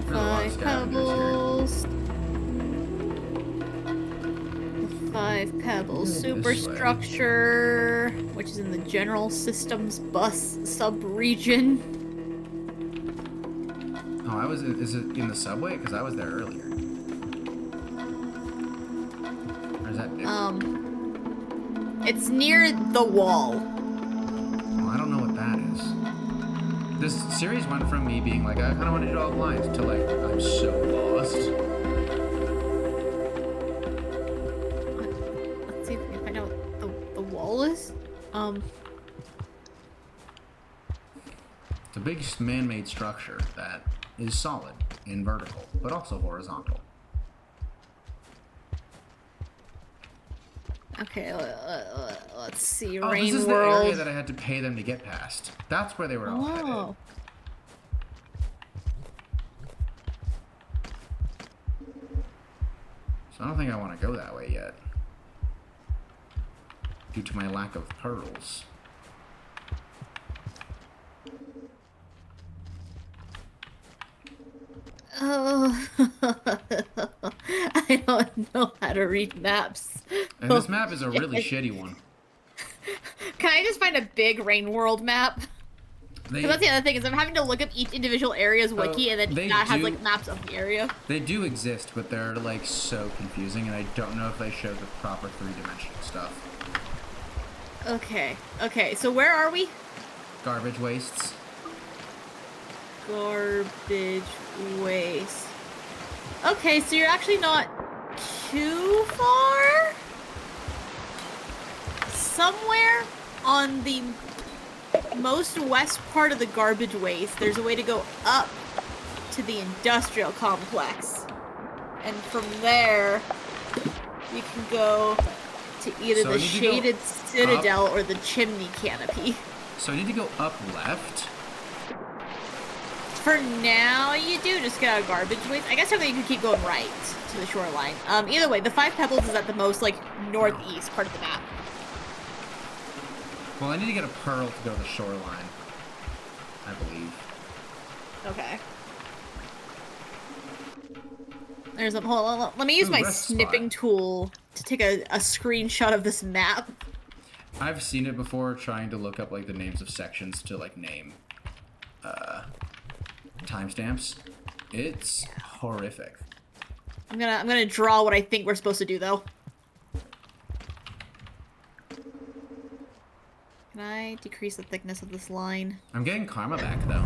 5 pebbles. 5 pebbles. Superstructure, which is in the general systems bus sub-region. Oh, is it in the subway? Because I was there earlier. Or is that different? It's near the wall. Well, I don't know what that is. This series went from me being like, I kind of want to do all the lines, to like, I'm so lost. Let's see if we can find out what the wall is. It's a big man-made structure that is solid and vertical, but also horizontal. Okay, let's see. Oh, Rain this is World. the area that I had to pay them to get past. That's where they were all headed. So I don't think I want to go that way yet. Due to my lack of pearls. Oh, I don't know how to read maps. And this map is a really shitty one. Can I just find a big Rain World map? Because that's the other thing, is I'm having to look up each individual area's wiki, and then that has like maps of the area. They do exist, but they're like so confusing, and I don't know if they show the proper 3-dimensional stuff. Okay, so where are we? Garbage wastes. Garbage waste. Okay, so you're actually not too far? Somewhere on the most west part of the garbage waste, there's a way to go up to the industrial complex. And from there, you can go to either the shaded citadel or the chimney canopy. So I need to go up left? For now, you do just get out of garbage waste. I guess something you could keep going right to the shoreline. Either way, the 5 pebbles is at the most, like, northeast part of the map. Well, I need to get a pearl to go to the shoreline, I believe. Okay. There's a hold on. Let me use my snipping tool to take a screenshot of this map. I've seen it before, trying to look up like the names of sections to like name timestamps. It's horrific. I'm gonna draw what I think we're supposed to do though. Can I decrease the thickness of this line? I'm getting karma back though.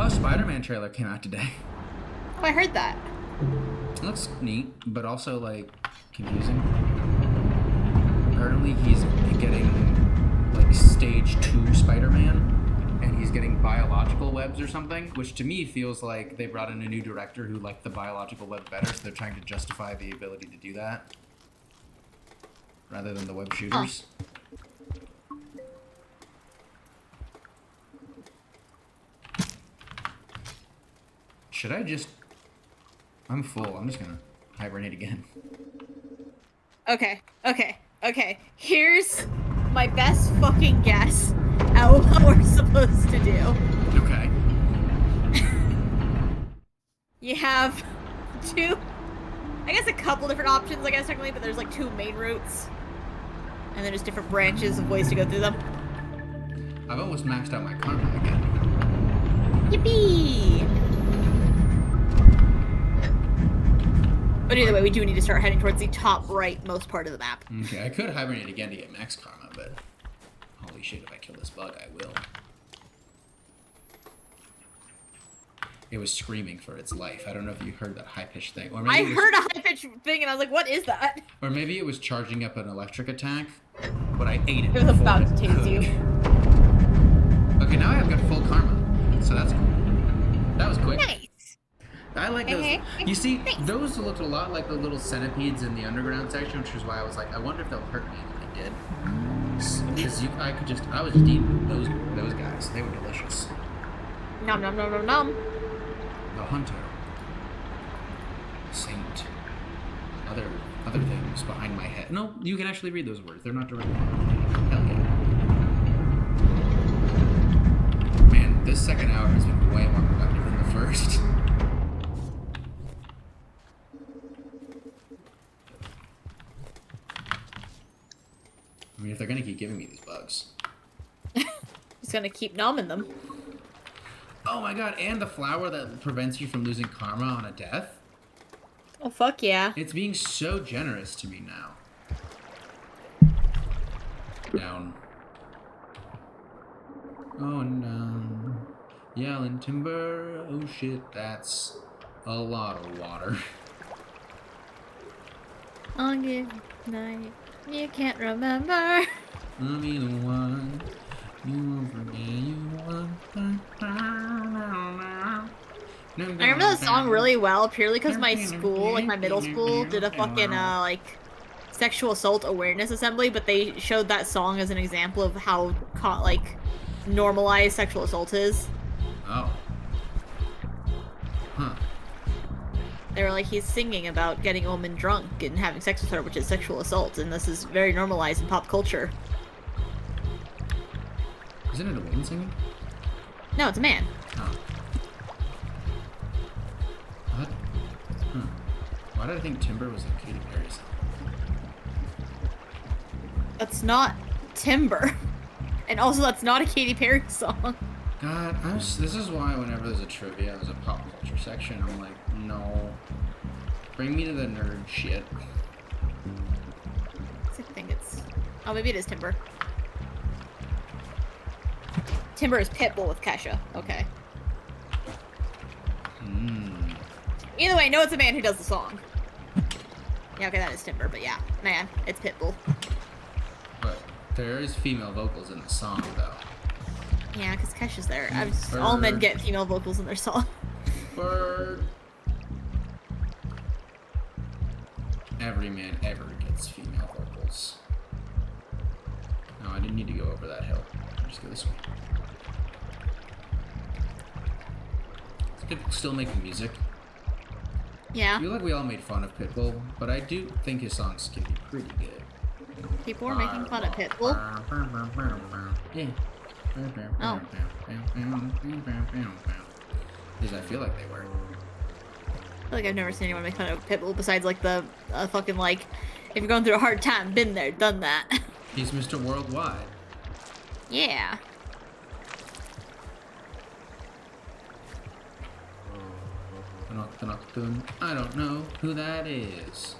Oh, Spider-Man trailer came out today. Oh, I heard that. It looks neat, but also like confusing. Apparently he's getting like stage 2 Spider-Man, and he's getting biological webs or something, which to me feels like they brought in a new director who liked the biological web better, so they're trying to justify the ability to do that rather than the web shooters. Huh. Should I just... I'm full. I'm just gonna hibernate again. Okay. Here's my best fucking guess at what we're supposed to do. Okay. You have two... I guess a couple different options, I guess, technically, but there's like 2 main routes. And then there's different branches of ways to go through them. I've almost maxed out my karma again. Yippee! But either way, we do need to start heading towards the top right most part of the map. Okay, I could hibernate again to get max karma, but holy shit, if I kill this bug, I will. It was screaming for its life. I don't know if you heard that high-pitched thing. Or maybe I heard a high-pitched thing, and I was like, what is that? Or maybe it was charging up an electric attack, but I ate it. It was about to tase you. Okay, now I've got full karma, so that's cool. That was quick. Nice. I like those. You see, those looked a lot like the little centipedes in the underground section, which is why I was like, I wonder if they'll hurt me, and they did. Because I was just eating those guys. They were delicious. Nom nom nom nom nom. The hunter, saint, other things behind my head. No, you can actually read those words. They're not direct. Hell yeah. Man, this second hour has been way more productive than the first. I mean, if they're gonna keep giving me these bugs. Just gonna keep nomming them. Oh my god, and the flower that prevents you from losing karma on a death? Oh, fuck yeah. It's being so generous to me now. Down. Oh no. Yelling timber. Oh shit, that's a lot of water. On good night. You can't remember. I'll be the one. You won't forget you want. I remember that song really well purely because my school, like my middle school, did a fucking like sexual assault awareness assembly, but they showed that song as an example of how like normalized sexual assault is. Oh. Huh. They were like, he's singing about getting a woman drunk and having sex with her, which is sexual assault, and this is very normalized in pop culture. Isn't it a woman singing? No, it's a man. Oh. What? Huh. Why did I think Timber was a Katy Perry song? That's not Timber. And also, that's not a Katy Perry song. God, this is why whenever there's a trivia, there's a pop culture section, I'm like, no. Bring me to the nerd shit. I think it's... Oh, maybe it is Timber. Timber is Pitbull with Kesha. Okay. Either way, I know it's a man who does the song. Yeah, okay, that is Timber, but yeah. Man, it's Pitbull. But there is female vocals in the song, though. Yeah, because Kesha's there. All men get female vocals in their song. Bird. Every man ever gets female vocals. No, I didn't need to go over that hill. I'll just go this way. Is it still making music? Yeah. I feel like we all made fun of Pitbull, but I do think his songs can be pretty good. People were making fun of Pitbull. Yeah. Oh. Because I feel like they were. I feel like I've never seen anyone make fun of Pitbull besides like the fucking like, if you're going through a hard time, been there, done that. He's Mr. Worldwide. Yeah. I don't know who that is.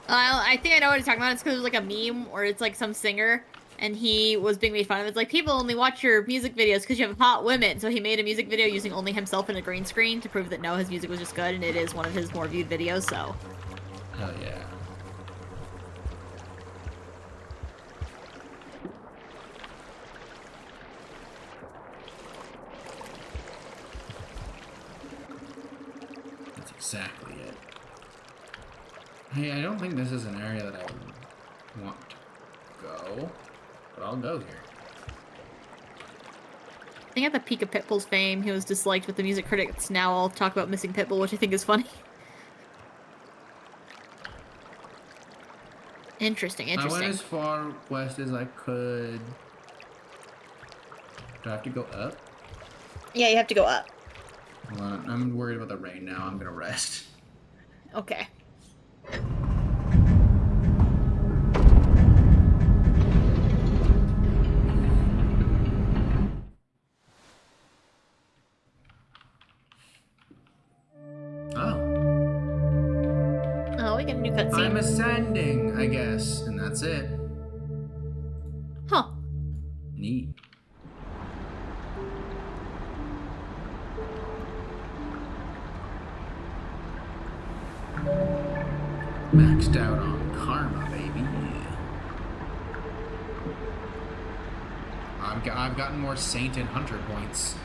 I think I know what he's talking about. It's because there's like a meme where it's like some singer and he was being made fun of. It's like, people only watch your music videos because you have hot women. So he made a music video using only himself in a green screen to prove that no, his music was just good, and it is one of his more viewed videos, so. Hell yeah. That's exactly it. Hey, I don't think this is an area that I want to go, but I'll go here. I think at the peak of Pitbull's fame, he was disliked with the music critics. Now I'll talk about missing Pitbull, which I think is funny. Interesting. I went as far west as I could. Do I have to go up? Yeah, you have to go up. Hold on, I'm worried about the rain now. I'm gonna rest. Okay. Oh, we get a new cutscene. I'm ascending, I guess, and that's it. Huh. Neat. Maxed out on karma, baby. I've gotten more Saint and Hunter points,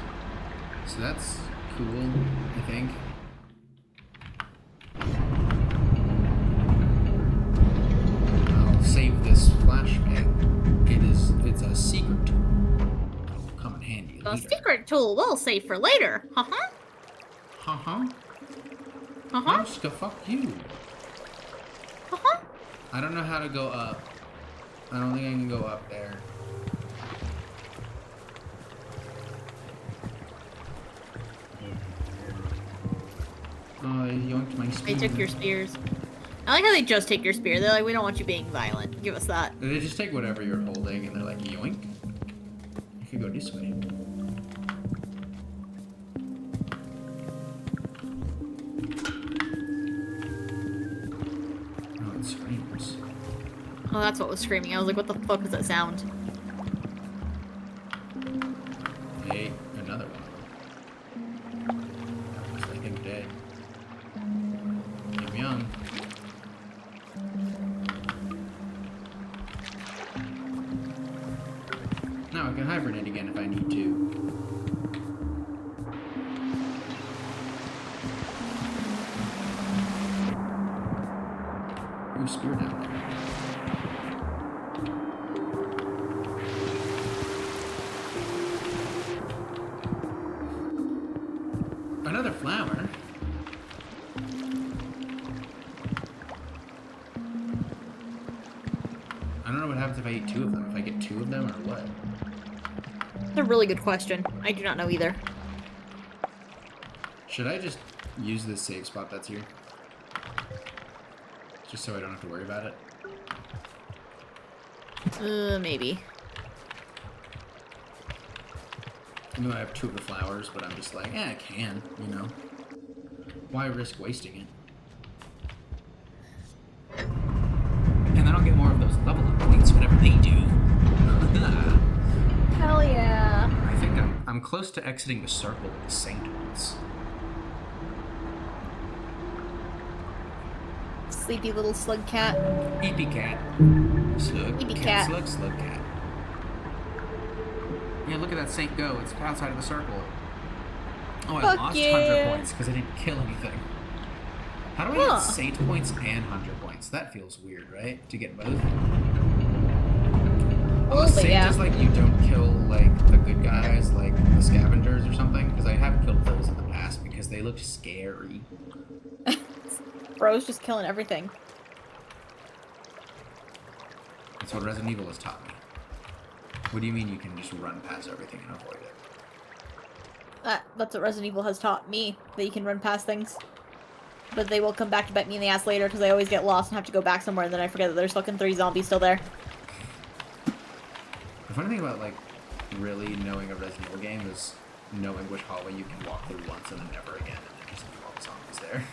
so that's cool, I think. I'll save this flashbang. It's a secret tool. It'll come in handy later. The secret tool we'll save for later. Uh-huh. Uh-huh. Uh-huh. Oscar, fuck you. Uh-huh. I don't know how to go up. I don't think I can go up there. Oh, they yoinked my spear. They took your spears. I like how they just take your spear. They're like, we don't want you being violent. Give us that. They just take whatever you're holding and they're like, yoink. You could go this way. Oh, it screams. Oh, that's what was screaming. I was like, what the fuck was that sound? Hey, another one. I think dead. Keep young. Now I can hibernate again if I need to. Ooh, spear down there. Another flower. I don't know what happens if I eat 2 of them. If I get 2 of them or what? That's a really good question. I do not know either. Should I just use this save spot that's here? Just so I don't have to worry about it? Maybe. I know I have 2 of the flowers, but I'm just like, I can, you know. Why risk wasting it? And then I'll get more of those level up points whenever they do. Hell yeah. I think I'm close to exiting the circle of the Saint ones. Sleepy little slug cat. Eepy cat. Slug. Eepy cat. Slug, slug cat. Yeah, look at that Saint go. It's outside of the circle. Oh, I Fuck lost yeah. 100 points because I didn't kill anything. How do I get Saint points and 100 points? That feels weird, right? To get both? Oh, Saint yeah. is like you don't kill like the good guys, like the scavengers or something, because I have killed those in the past because they looked scary. Bro's just killing everything. That's what Resident Evil has taught me. What do you mean you can just run past everything and avoid it? That's what Resident Evil has taught me, that you can run past things. But they will come back to bite me in the ass later because I always get lost and have to go back somewhere and then I forget that there's fucking 3 zombies still there. The funny thing about, like, really knowing a Resident Evil game is knowing which hallway you can walk through once and then never again, and then just leave all the zombies there.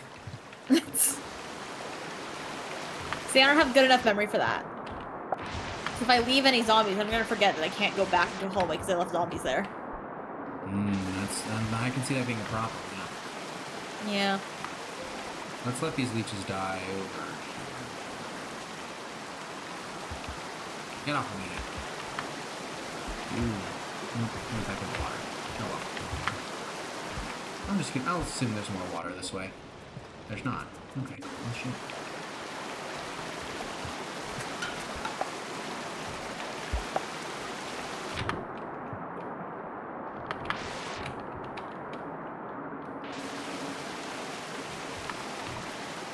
See, I don't have good enough memory for that. So if I leave any zombies, I'm gonna forget that I can't go back into a hallway because I left zombies there. I can see that being a problem, yeah. Yeah. Let's let these leeches die over. Get off of me. Ooh. Nope, went back in the water. Oh well. I'm just gonna, I'll assume there's more water this way. There's not. Okay, well shit.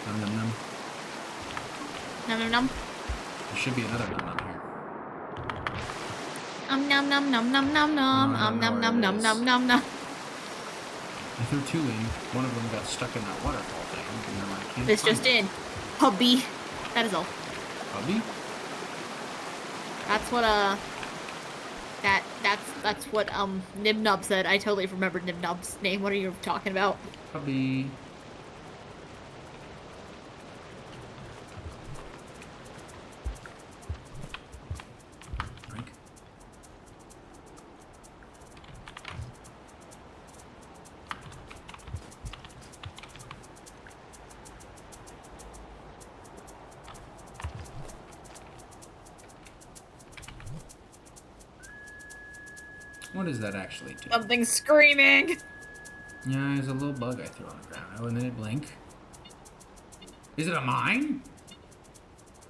Num num num. Num num num. There should be another num num here. Num num num num num num Oh, num num num num num num. I threw 2 in. One of them got stuck in that waterfall thing. And then I can't This find just it. in. Hubby. That is all. Hubby? That's what that's what Nibnub said. I totally remembered Nibnub's name. What are you talking about? Hubby. Drink. What does that actually do? Something screaming. Yeah, there's a little bug I threw on the ground. Oh, and then it blink. Is it a mine?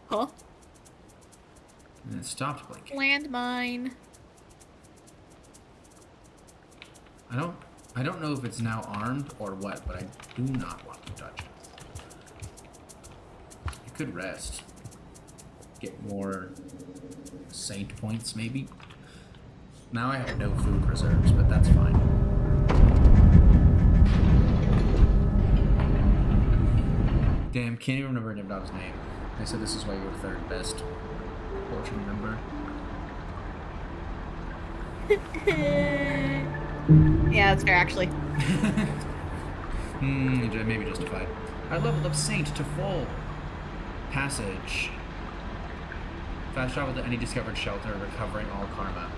Huh? And it stopped blinking. Landmine. I don't know if it's now armed or what, but I do not want to touch it. It could rest. Get more saint points, maybe. Now I have no food reserves, but that's fine. Damn, can't even remember Nimdog's name. They said this is why you're third best fortune member. Yeah, that's fair, actually. Maybe justified. I leveled up Saint to full. Passage. Fast travel to any discovered shelter, recovering all karma.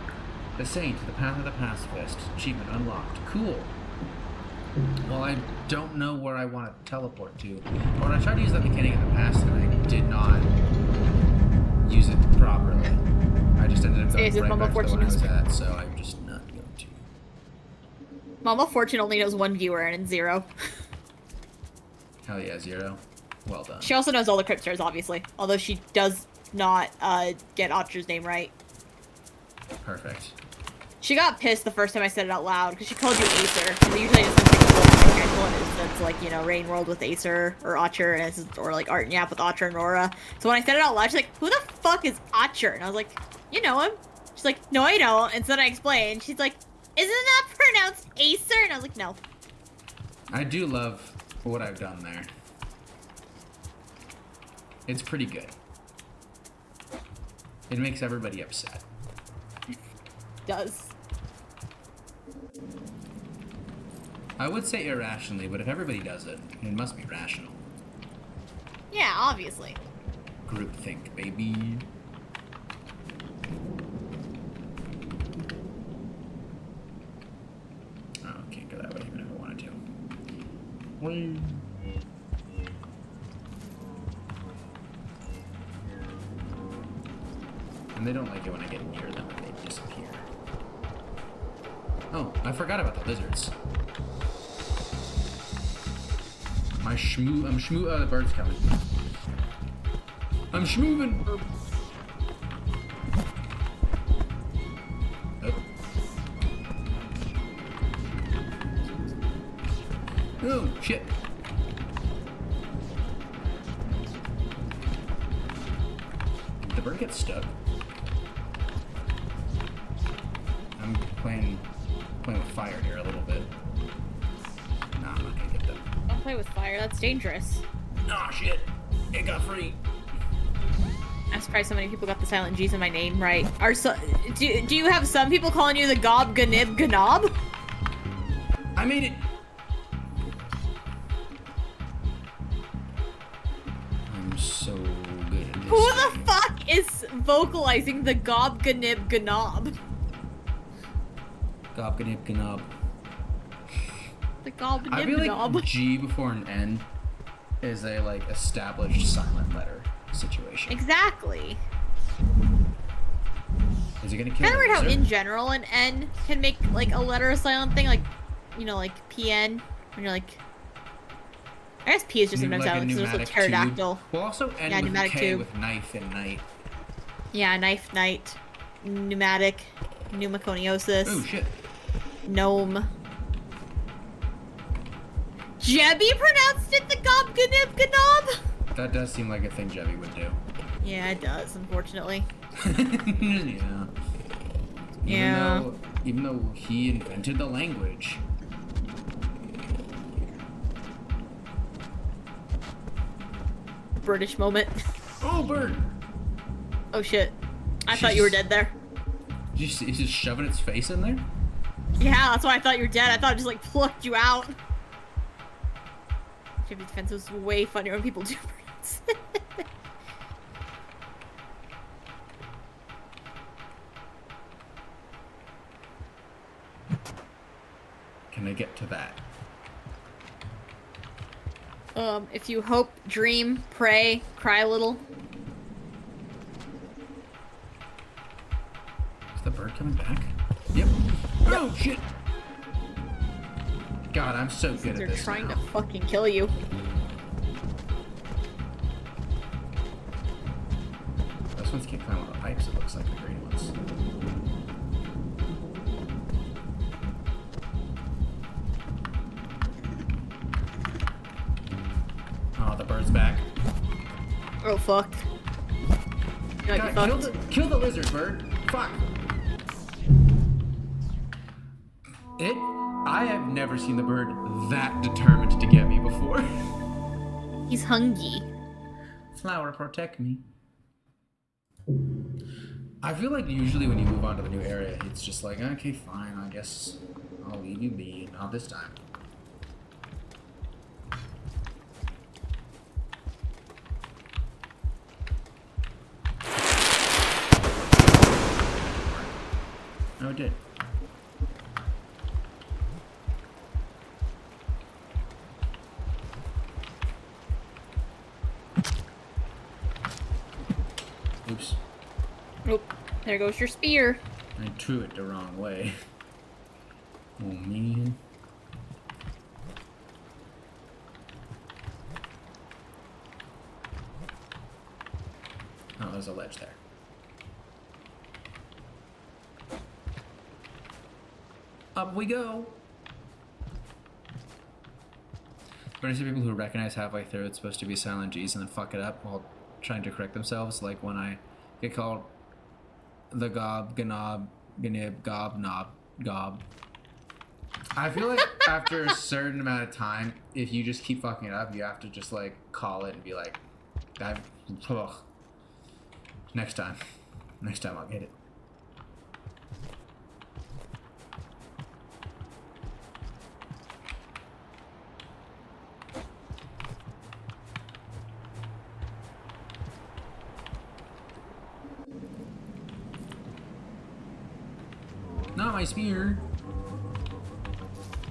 The Saint, the Path of the Pacifist. Achievement unlocked. Cool. Well, I don't know where I want to teleport to. When I tried to use that mechanic in the past, and I did not use it properly. I just ended up going right back to the one I was at, so I'm just not going to. Mama Fortune only knows 1 viewer and it's 0. Hell yeah, 0. Well done. She also knows all the cryptstars, obviously. Although she does not get Acher's name right. Perfect. She got pissed the first time I said it out loud because she called you Acer. And usually I just think of one is that's like, you know, Rain World with Acer or Acher, and it's, or like Art and Yap with Acher and Nora. So when I said it out loud, she's like, "Who the fuck is Acher?" And I was like, "You know him." She's like, "No, I don't." And so then I explained. She's like, "Isn't that pronounced Acer?" And I was like, "No." I do love what I've done there. It's pretty good. It makes everybody upset. Does. I would say irrationally, but if everybody does it, it must be rational. Yeah, obviously. Groupthink, baby. Oh, can't go that way even if I wanted to. Whee. And they don't like it when I get near them and they disappear. Oh, I forgot about the lizards. I'm shmoo, the bird's coming. I'm schmoovin'. Oh, shit. Did the bird get stuck? I'm playing with fire here a little bit. Nah, I'm not gonna get them. Don't play with fire. That's dangerous. Oh shit! It got free. I'm surprised so many people got the silent G's in my name right. Do you have some people calling you the Gob Ganib Ganob? I made it. I'm so good at this. Who the fuck is vocalizing the Gob Ganib Ganob? Gob Ganib Ganob. The Gob I Ganib feel Ganob. like G before an N is a like established silent letter situation. Exactly. Is it gonna kill? Kind of weird how Acer? in general an N can make like a letter a silent thing, like, you know, like PN when you're like. I guess P is just sometimes Like silent because pneumatic it's a pterodactyl. tube. Well, also N Yeah, with pneumatic K tube. with knife and night. Yeah, knife, knight, pneumatic, pneumoconiosis, Oh shit! gnome. Jebby pronounced it the Gob Ganib Ganob? That does seem like a thing Jebby would do. Yeah, it does, unfortunately. Yeah. Yeah. Even though he invented the language. British moment. Oh, bird! Oh shit. I thought you were dead there. Did you see, he's just shoving its face in there? Yeah, that's why I thought you were dead. I thought it just like plucked you out. Jebby's defense was way funnier when people do birds. Can I get to that? If you hope, dream, pray, cry a little. Is the bird coming back? Yep. Oh shit! God, I'm so good at They're this trying now. to fucking kill you. Those ones can't climb on the pipes, it looks like the green ones. Oh, the bird's back. Oh fuck. You might be God, fucked. kill the lizard, bird. Fuck. I have never seen the bird that determined to get me before. He's hungry. Flower, protect me. I feel like usually when you move on to the new area, it's just like, okay, fine, I guess I'll leave you be. Not this time. Oh, it did. Oops. Nope. There goes your spear. I threw it the wrong way. Oh, man. Oh, there's a ledge there. Up we go. But I see people who recognize halfway through it's supposed to be silent G's and then fuck it up while trying to correct themselves. Like when I get called the gob, ganob, ganib, gob, knob, gob. I feel like after a certain amount of time, if you just keep fucking it up, you have to just like call it and be like, ugh. Next time I'll get it. Not my spear.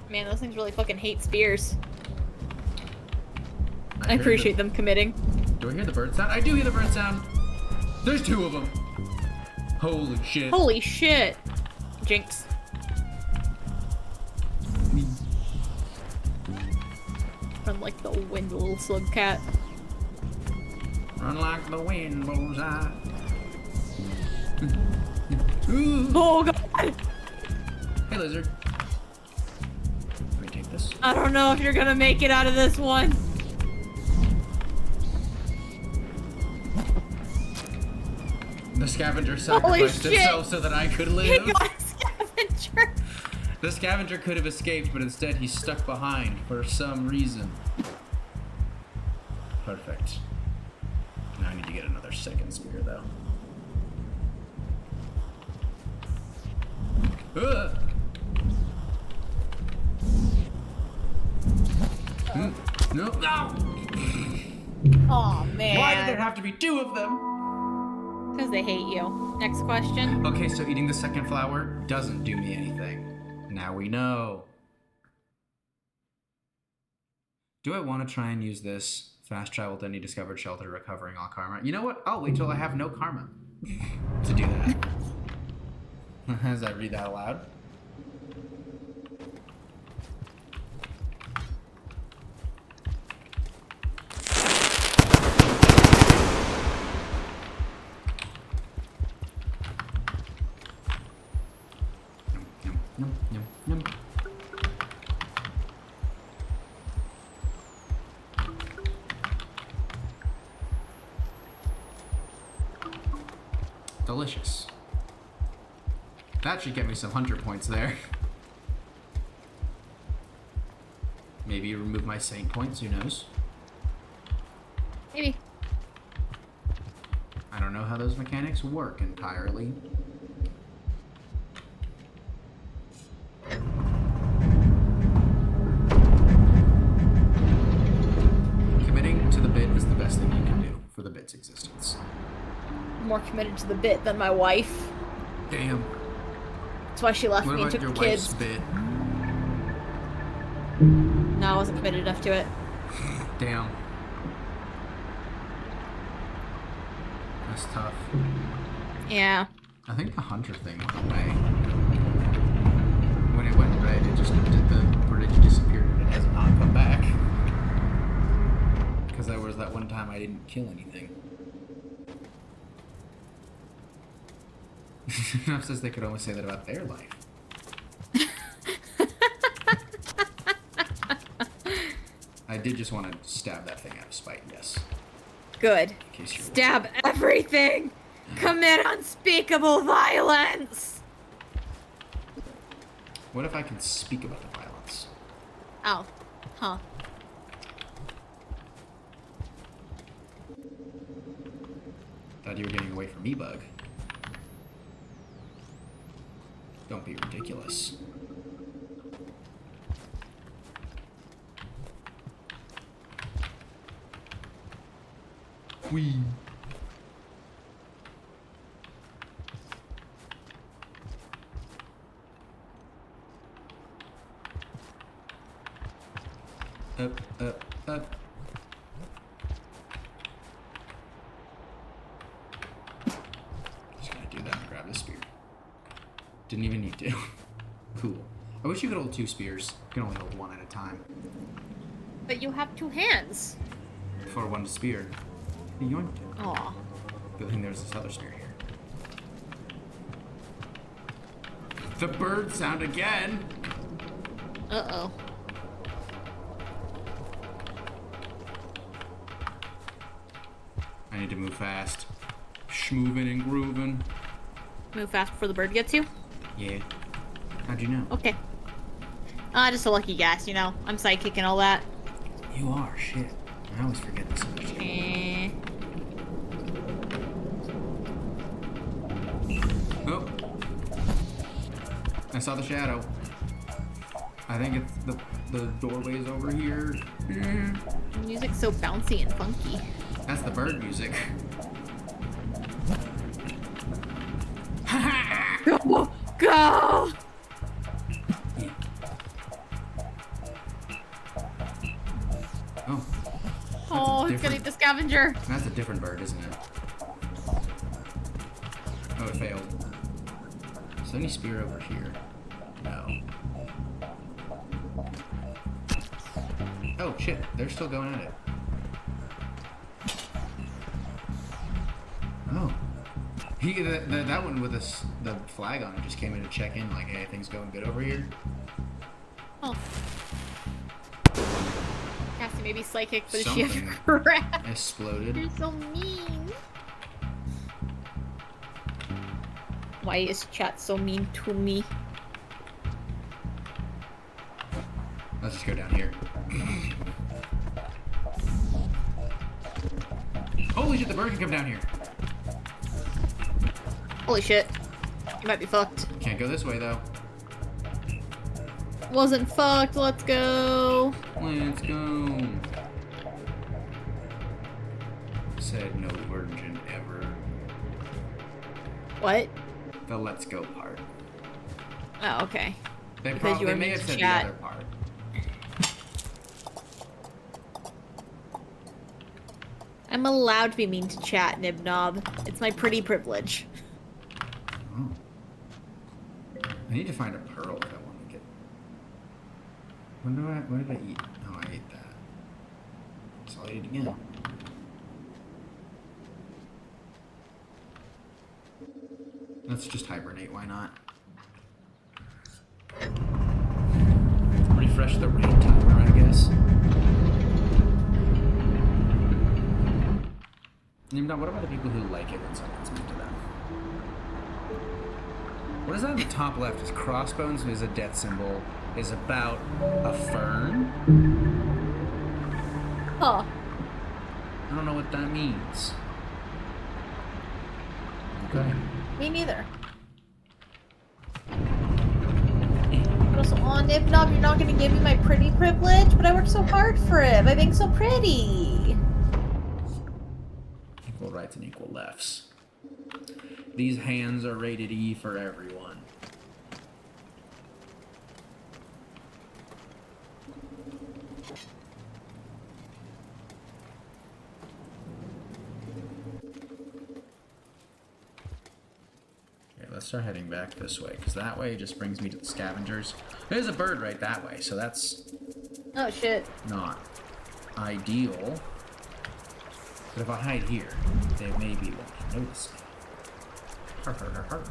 Man, those things really fucking hate spears. I heard appreciate them committing. Do I hear the bird sound? I do hear the bird sound. There's two of them. Holy shit. Holy shit. Jinx. Run like the wind, little slug cat. Run like the wind, bullseye. Oh god! Hey, lizard. Let me take this. I don't know if you're gonna make it out of this one. The scavenger sacrificed himself so that I could live. He got a scavenger. The scavenger could have escaped, but instead he's stuck behind for some reason. Perfect. Now I need to get another second spear, though. No. Oh man. Why did there have to be two of them? Because they hate you. Next question. Okay, so eating the second flower doesn't do me anything. Now we know. Do I want to try and use this? Fast travel to any discovered shelter, recovering all karma. You know what? I'll wait till I have no karma to do that. As I read that aloud. Yum, yum, yum. Delicious. That should get me some hunter points there. Maybe remove my saint points, who knows? Maybe. I don't know how those mechanics work entirely. Committing to the bit is the best thing you can do for the bit's existence. More committed to the bit than my wife. Damn. That's why she left What me and about took your the wife's kids. bit? No, I wasn't committed enough to it. Damn. That's tough. Yeah. I think the hunter thing went away. When it went red, it just did the bridge disappeared and it has not come back. Because there was that one time I didn't kill anything. Enough says they could only say that about their life. I did just want to stab that thing out of spite, yes. Good. In case you're Stab everything! Commit unspeakable violence! What if I can speak about the violence? Oh. Huh. Thought you were getting away from me, Bug. Don't be ridiculous. Whee. Up, up, up. Just gonna do that and grab this spear. Didn't even need to. Cool. I wish you could hold two spears. You can only hold one at a time. But you have two hands. For one spear. You yoinked it. Aw. Good thing there's this other spear here. The bird sound again! Uh-oh. I need to move fast. Schmoving and grooving. Move fast before the bird gets you? Yeah. How'd you know? Okay. Just a lucky guess, you know. I'm psychic and all that. You are, shit. I always forget this other shit. Oh. I saw the shadow. I think it's the doorway's over here. The music's so bouncy and funky. That's the bird music. Go! Go! Oh. Oh, he's gonna eat the scavenger. That's a different bird, isn't it? Oh, it failed. Is there any spear over here? No. Oh, shit. They're still going at it. Oh. That one with the flag on it just came in to check in like, hey, things going good over here? Oh. maybe psychic, but Something is she ever crap? exploded. You're so mean. Why is chat so mean to me? Let's just go down here. Holy shit, the bird can come down here. Holy shit. You might be fucked. Can't go this way, though. Wasn't fucked, let's go. Let's go. Said no virgin ever. What? The let's go part. Oh, okay. They Because you probably were may mean have to said chat. the other part. I'm allowed to be mean to chat, Nibnob. It's my pretty privilege. Oh. I need to find a pearl if I want to get. What did I eat? Oh, I ate that. So I'll eat it again. Let's just hibernate, why not? Refresh the rain timer, I guess. Now, what about the people who like it when something's mean to them? What is that at the top left? Is crossbones is a death symbol, is about a fern? Huh. I don't know what that means. Okay. Me neither. But also, oh, Nibnob, you're not gonna give me my pretty privilege? But I worked so hard for it by being so pretty. Equal rights and equal lefts. These hands are rated E for everyone. Okay, let's start heading back this way, because that way just brings me to the scavengers. There's a bird right that way, so that's Oh shit. not ideal. But if I hide here, they maybe won't notice me. Har, har, har, har.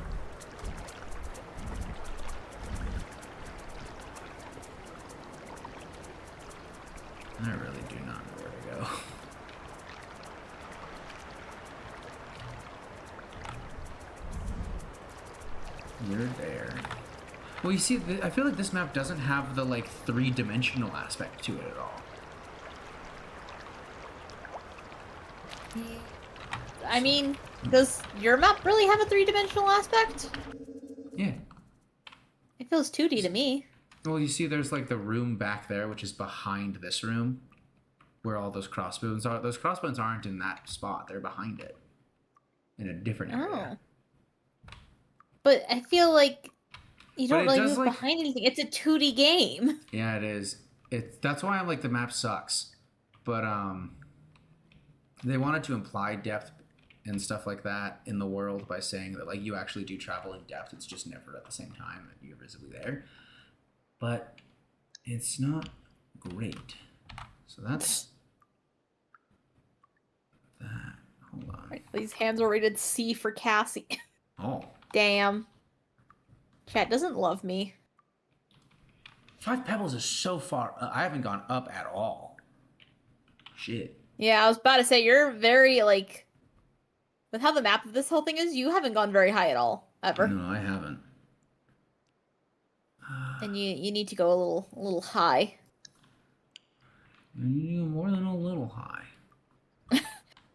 I really do not know where to go. You're there. Well, you see, I feel like this map doesn't have the, like, three-dimensional aspect to it at all. I mean, does your map really have a three-dimensional aspect? Yeah. It feels 2D to me. Well, you see there's, like, the room back there, which is behind this room, where all those crossbones are. Those crossbones aren't in that spot. They're behind it. In a different area. Oh. But I feel like you don't But it really does, move like- behind anything. It's a 2D game. Yeah, it is. That's why I'm like, the map sucks. But, they wanted to imply depth and stuff like that in the world by saying that, like, you actually do travel in depth. It's just never at the same time that you're visibly there. But it's not great. So that's that. Hold on. Right, these hands are rated C for Cassie. Oh. Damn. Chat doesn't love me. 5 Pebbles is so far up. I haven't gone up at all. Shit. Yeah, I was about to say, you're very, like... With how the map of this whole thing is, you haven't gone very high at all. Ever. No, I haven't. And you need to go a little high. You do more than a little high.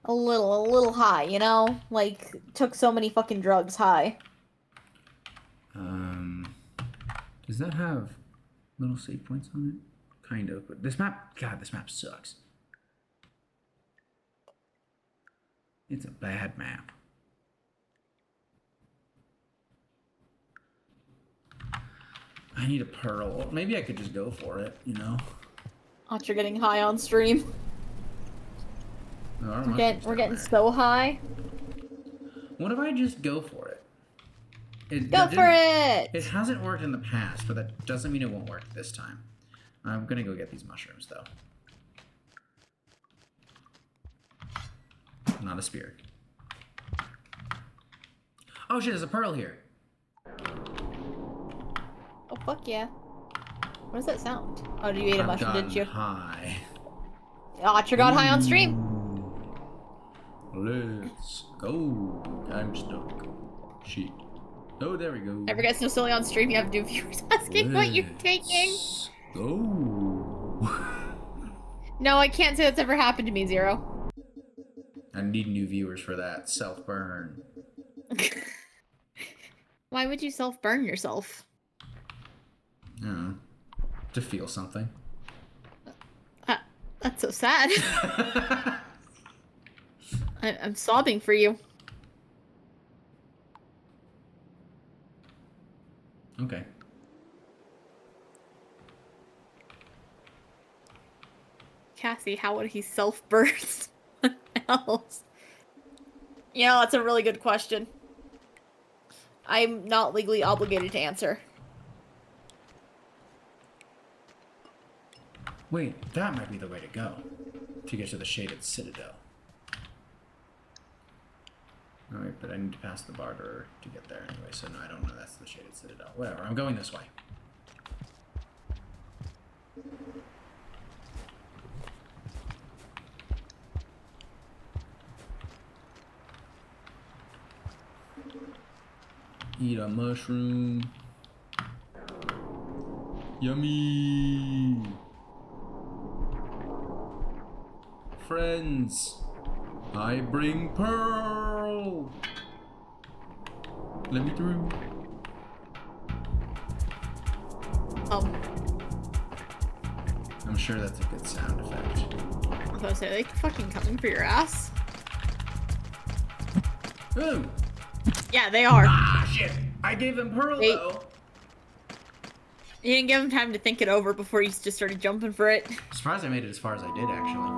A little high, you know? Like, took so many fucking drugs high. Does that have little save points on it? Kind of, but this map, God, this map sucks. It's a bad map. I need a pearl. Or maybe I could just go for it, you know? Oh, you're getting high on stream. There are We're mushrooms down getting there. so high. What if I just go for it? Go for it! It hasn't worked in the past, but that doesn't mean it won't work this time. I'm gonna go get these mushrooms, though. Not a spear. Oh shit, there's a pearl here. Oh, fuck yeah. What does that sound? Oh, you ate a I've mushroom, didn't you? gotten high. Otter got high on stream. Let's go. I'm stuck. Shit. Oh, there we go. Never gets so silly on stream. You have new viewers asking what you're taking. Go. No, I can't say that's ever happened to me, Zero. I need new viewers for that. Self-burn. Why would you self-burn yourself? I don't know. To feel something. That's so sad. I'm sobbing for you. Okay. Cassie, how would he self-burn someone else? You know, that's a really good question. I'm not legally obligated to answer. Wait, that might be the way to go. To get to the Shaded Citadel. Alright, but I need to pass the barter to get there anyway, so no, I don't know that's the Shaded Citadel. Whatever, I'm going this way. Eat a mushroom. Yummy! Friends, I bring Pearl! Let me through. I'm sure that's a good sound effect. I was gonna say, they fucking coming for your ass. Ooh! Yeah, they are. Ah, shit! I gave them Pearl, though! You didn't give him time to think it over before you just started jumping for it. I'm surprised I made it as far as I did, actually.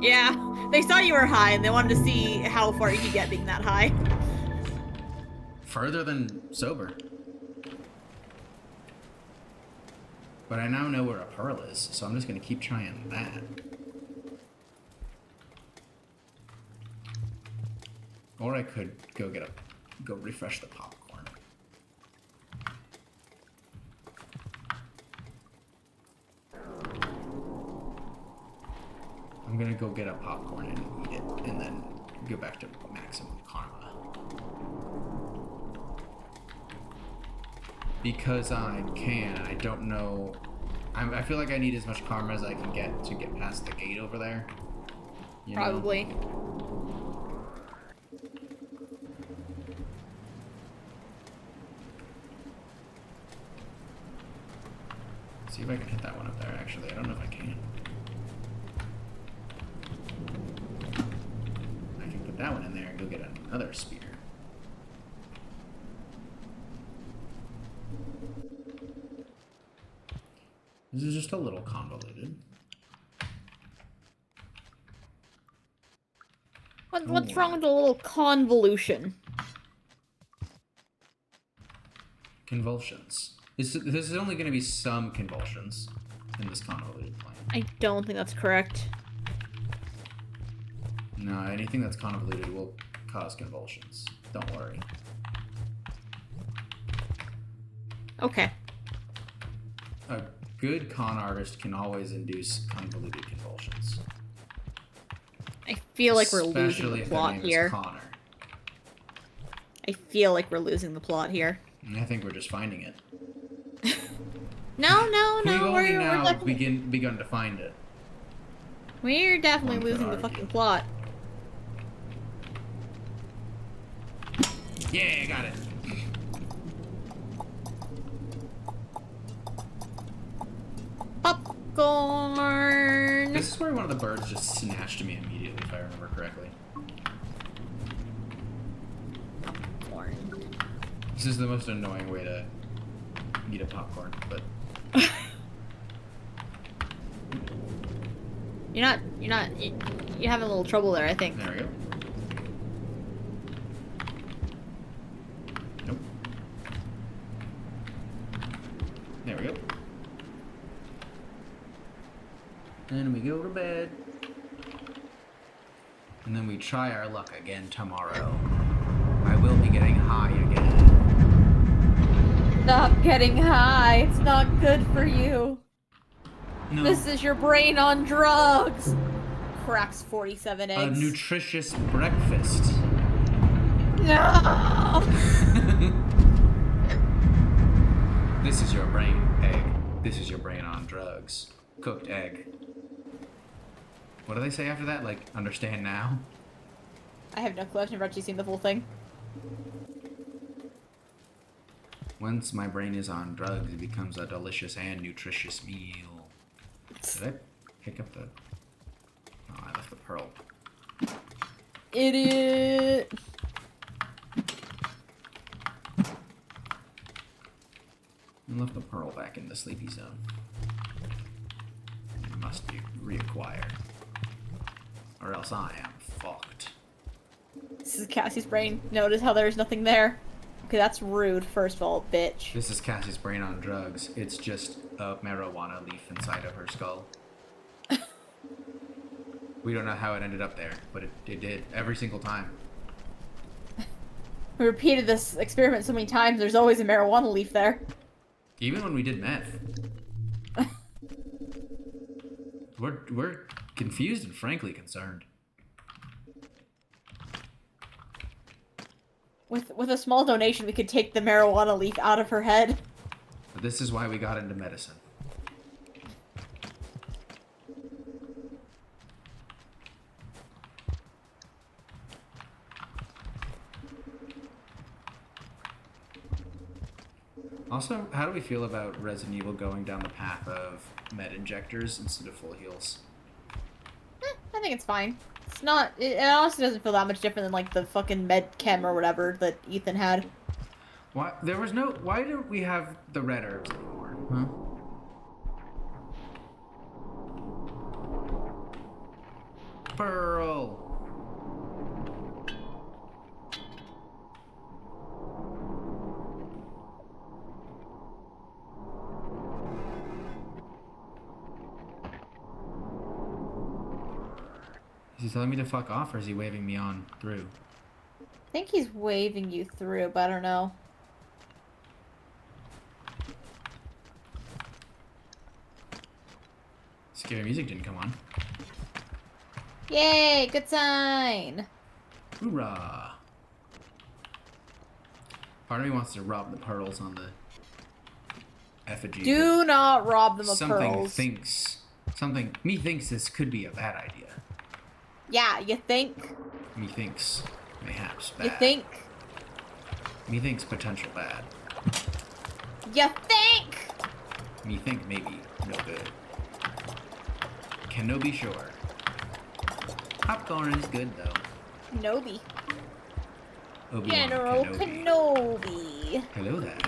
Yeah, they saw you were high and they wanted to see how far you could get being that high. Further than sober. But I now know where a pearl is, so I'm just gonna keep trying that. Or I could go refresh the popcorn. I'm gonna go get a popcorn and eat it, and then go back to maximum karma. Because I can. I don't know. I feel like I need as much karma as I can get to get past the gate over there. You know? Probably. See if I can hit that one up there, actually. I don't know if I can. I can put that one in there and go get another spear. This is just a little convoluted. What's wrong with a little convolution? Convulsions. This is only going to be some convulsions in this convoluted plan. I don't think that's correct. No, anything that's convoluted will cause convulsions. Don't worry. Okay. A good con artist can always induce convoluted convulsions. I feel like we're losing Especially the if plot their name here. is Connor. I feel like we're losing the plot here. And I think we're just finding it. No, We've only we're now definitely... begun to find it. We're definitely One could losing the argue. fucking plot. Yeah, got it. Popcorn! This is where one of the birds just snatched me immediately, if I remember correctly. Popcorn. This is the most annoying way to eat a popcorn, but You're having a little trouble there, I think. there we go. Nope. There we go. And we go to bed. And then we try our luck again tomorrow. I will be getting high again. Stop getting high. It's not good for you. No. This is your brain on drugs. cracks 47 eggs. A nutritious breakfast. No! This is your brain egg. This is your brain on drugs. Cooked egg. What do they say after that? Like, understand now? I have no clue. I've never actually seen the full thing. Once my brain is on drugs, it becomes a delicious and nutritious meal. Did I pick up the... Oh, I left the pearl. Idiot! I left the pearl back in the sleepy zone. It must be reacquired. Or else I am fucked. This is Cassie's brain. Notice how there's nothing there. Okay, that's rude, first of all, bitch. This is Cassie's brain on drugs. It's just a marijuana leaf inside of her skull. We don't know how it ended up there, but it did every single time. We repeated this experiment so many times, there's always a marijuana leaf there. Even when we did meth. We're confused and frankly concerned. With a small donation, we could take the marijuana leaf out of her head. But this is why we got into medicine. Also, how do we feel about Resident Evil going down the path of med injectors instead of full heals? I think it's fine. It's not. It honestly doesn't feel that much different than like the fucking med chem or whatever that Ethan had. Why there was no? Why don't we have the red herbs anymore? Huh? Pearl. Is he telling me to fuck off, or is he waving me on through? I think he's waving you through, but I don't know. Scary music didn't come on. Yay! Good sign! Hoorah! Part of me wants to rob the pearls on the effigy. Do not rob them of pearls. Me thinks this could be a bad idea. Yeah, you think? Methinks, mayhaps bad. You think? Methinks potential bad. You think? Methink maybe no good. Can no be sure. Popcorn is good though. Kenobi. Obi-Wan General Kenobi. Kenobi. Hello there.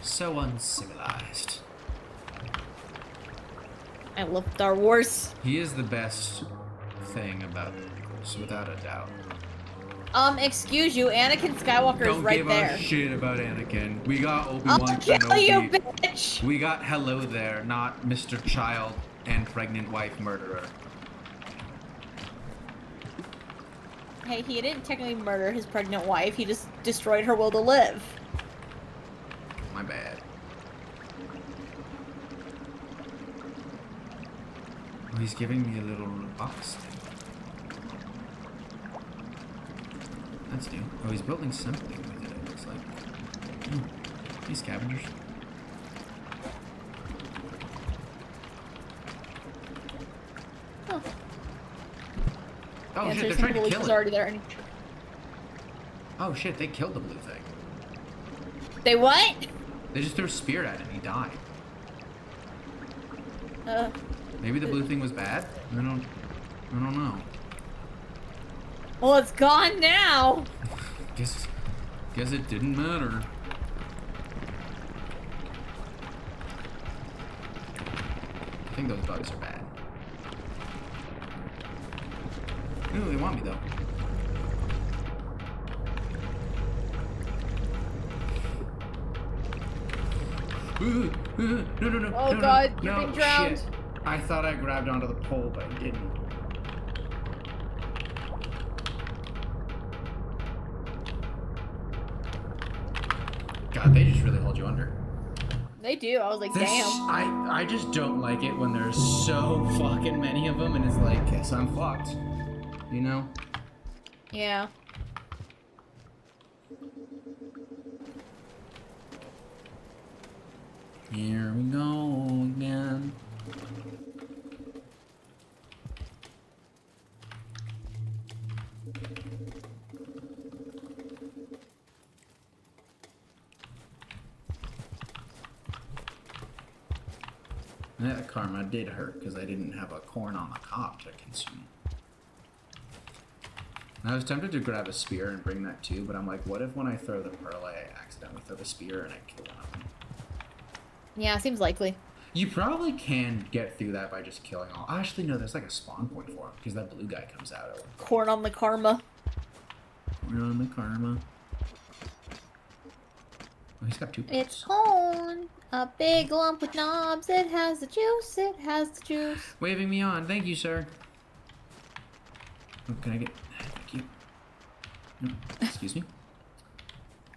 So uncivilized. I love Star Wars. He is the best thing about the prequels, without a doubt. Excuse you, Anakin Skywalker is right there. Don't give a shit about Anakin. We got Obi-Wan Kenobi. I'll kill you, bitch! We got hello there, not Mr. Child and pregnant wife murderer. Hey, he didn't technically murder his pregnant wife, he just destroyed her will to live. My bad. Oh, he's giving me a little box thing. That's new. Oh, he's building something with it, it looks like. These scavengers. Huh. Oh Yeah, shit, they're trying to kill it. Already there. Oh shit, they killed the blue thing. They what? They just threw a spear at him, he died. Maybe the blue thing was bad? I don't know. Well, it's gone now. Guess it didn't matter. I think those bugs are bad. Ooh, they want me though. No. Oh no, god, no, you're being drowned. Shit. I thought I grabbed onto the pole, but I didn't. God, they just really hold you under. They do. I was like, damn. I just don't like it when there's so fucking many of them, and it's like, so I'm fucked. You know? Yeah. Here we go again. That karma did hurt because I didn't have a corn on the cob to consume. I was tempted to grab a spear and bring that too, but I'm like, what if when I throw the pearl, I accidentally throw the spear and I kill one of them? Yeah, seems likely. You probably can get through that by just killing all. Actually, no, there's like a spawn point for him because that blue guy comes out. Corn on the karma. Corn on the karma. Oh, he's got 2 points. It's corn. A big lump with knobs. It has the juice. It has the juice. Waving me on. Thank you, sir. Oh, can I get... Thank you. No, excuse me?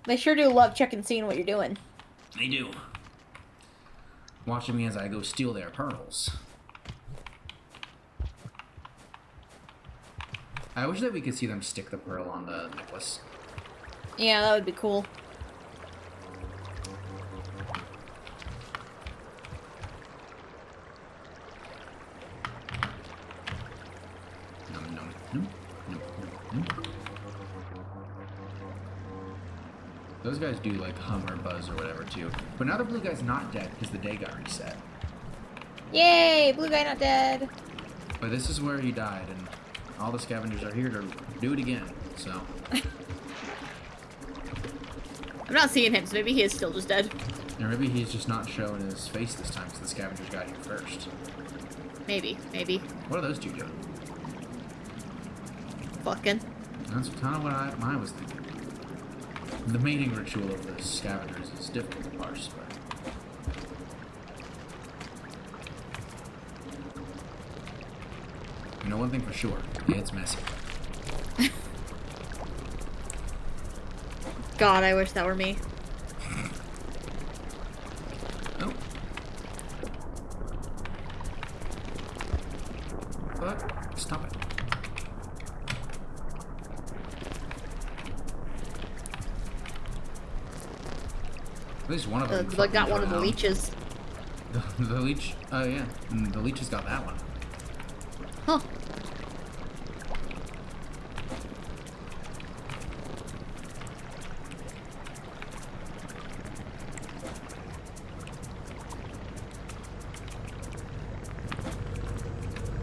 They sure do love checking seeing what you're doing. They do. Watching me as I go steal their pearls. I wish that we could see them stick the pearl on the necklace. Yeah, that would be cool. Those guys do like hum or buzz or whatever too. But now the blue guy's not dead because the day got reset. Yay! Blue guy not dead. But this is where he died, and all the scavengers are here to do it again, so. I'm not seeing him, so maybe he is still just dead. Or maybe he's just not showing his face this time because the scavengers got here first. Maybe, maybe. What are those two doing? Fucking. That's kind of what I was thinking. The mating ritual of the scavengers is difficult to parse, but... You know one thing for sure, it's messy. God, I wish that were me. Oh. But, stop it. At least one of them. I got one of the leeches. The leech? Oh, yeah. And the leech has got that one. Huh.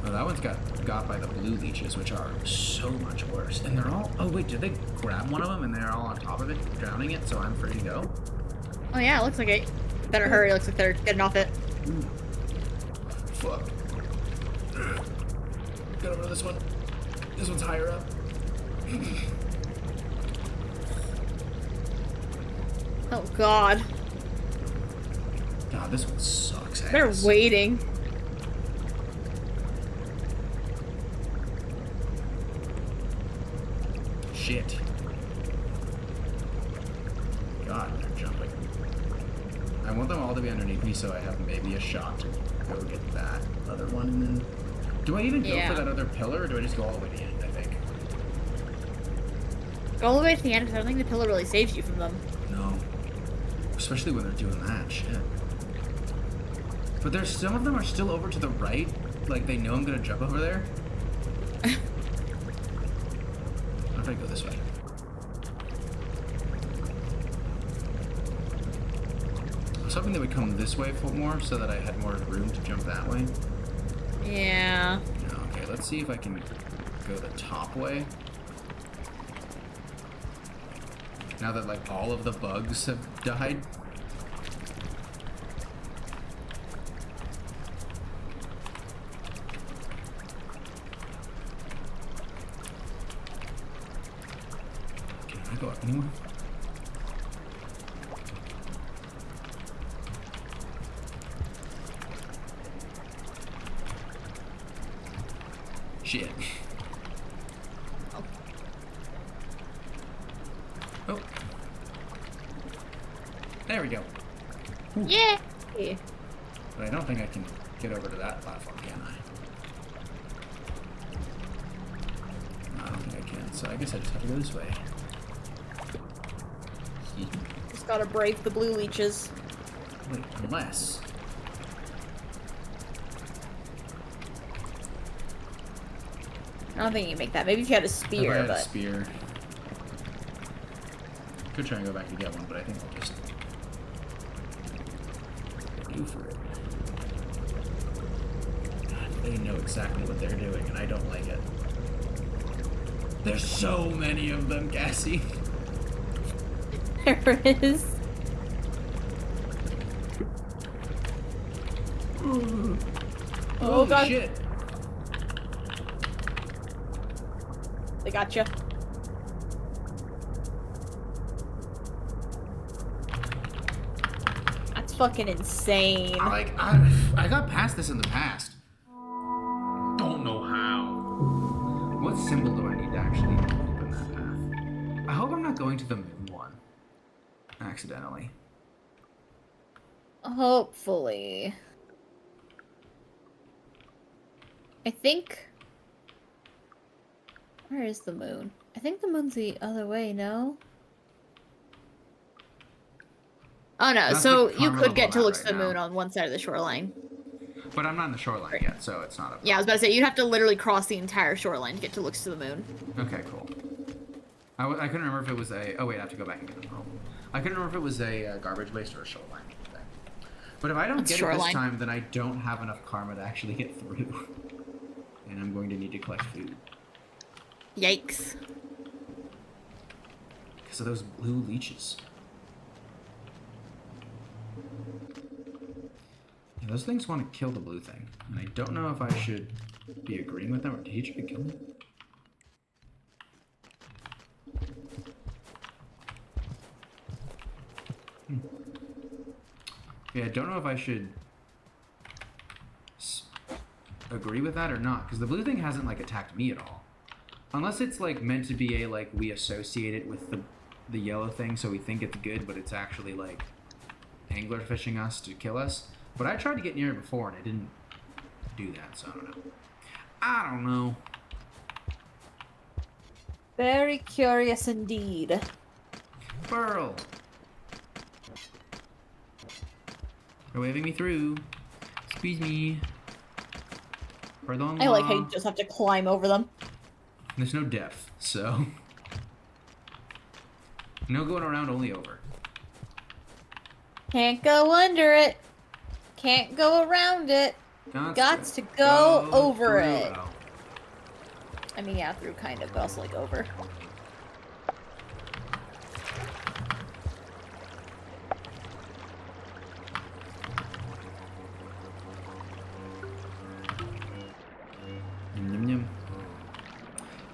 Oh, that one's got by the blue leeches, which are so much worse. And they're all... Oh, wait, did they grab one of them and they're all on top of it, drowning it, so I'm free to go? Oh, yeah, it looks like it. Better hurry, it looks like they're getting off it. Ooh. Fuck. Got over this one. This one's higher up. Oh, God. God, this one sucks ass. They're waiting. Shit. God, they're jumping. I want them all to be underneath me so I have maybe a shot to go get that other one and then... Do I even go for that other pillar or do I just go all the way to the end, I think? Go all the way to the end because I don't think the pillar really saves you from them. No. Especially when they're doing that, shit. But there's some of them are still over to the right. Like they know I'm gonna jump over there. What if I go this way? I was hoping they would come this way for more so that I had more room to jump that way. Yeah. Okay, let's see if I can go the top way. Now that like all of the bugs have died. Can I go up anymore? Shit. Oh. There we go. Ooh. Yeah. Yeah. But I don't think I can get over to that platform, can I? No, I don't think I can, so I guess I just have to go this way. Just gotta brave the blue leeches. Wait, unless... I don't think you can make that. Maybe if you had a spear, if I had but... a spear. Could try and go back to get one, but I think I'll just... do for it. God, they know exactly what they're doing, and I don't like it. There's so many of them, Cassie. There is. Oh god. Shit. They got you. That's fucking insane. I got past this in the past. Don't know how. What symbol do I need to actually open that path? I hope I'm not going to the moon one. Accidentally. Hopefully. I think... Where is the moon? I think the moon's the other way, no? Oh no, so you could get to look at the moon on one side of the shoreline. But I'm not in the shoreline yet, so it's not a... Yeah, I was about to say, you'd have to literally cross the entire shoreline to get to looks to the moon. Okay, cool. I couldn't remember if it was a... Oh wait, I have to go back and get the pearl. I couldn't remember if it was a garbage waste or a shoreline thing. But if I don't get it this time, then I don't have enough karma to actually get through. And I'm going to need to collect food. Yikes. Because of those blue leeches. Yeah, those things want to kill the blue thing. And I don't know if I should be agreeing with them or did he try to kill me? Yeah, I don't know if I should agree with that or not, because the blue thing hasn't like attacked me at all. Unless it's like meant to be a like we associate it with the yellow thing, so we think it's good, but it's actually like angler fishing us to kill us. But I tried to get near it before and it didn't do that, so I don't know. I don't know. Very curious indeed. Pearl. They're waving me through. Squeeze me. Pardon. I like how you just have to climb over them. There's no depth, so... No going around, only over. Can't go under it. Can't go around it. Gots to go over it. Oh. I mean, yeah, through kind of, but also like over. Yum yum.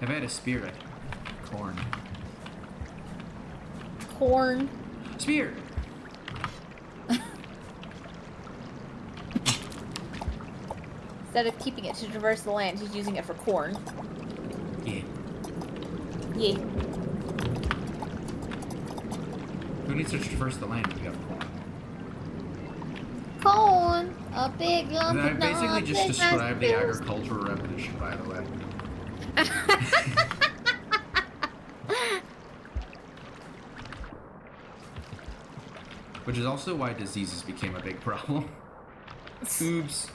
If I had a spear, I could... Corn. Corn. Spear! Instead of keeping it to traverse the land, he's using it for corn. Yeah. Yeah. Who needs to traverse the land if you have corn? Corn! A big lump I of basically just described the bills. agricultural revolution, by the way. Which is also why diseases became a big problem. Oops.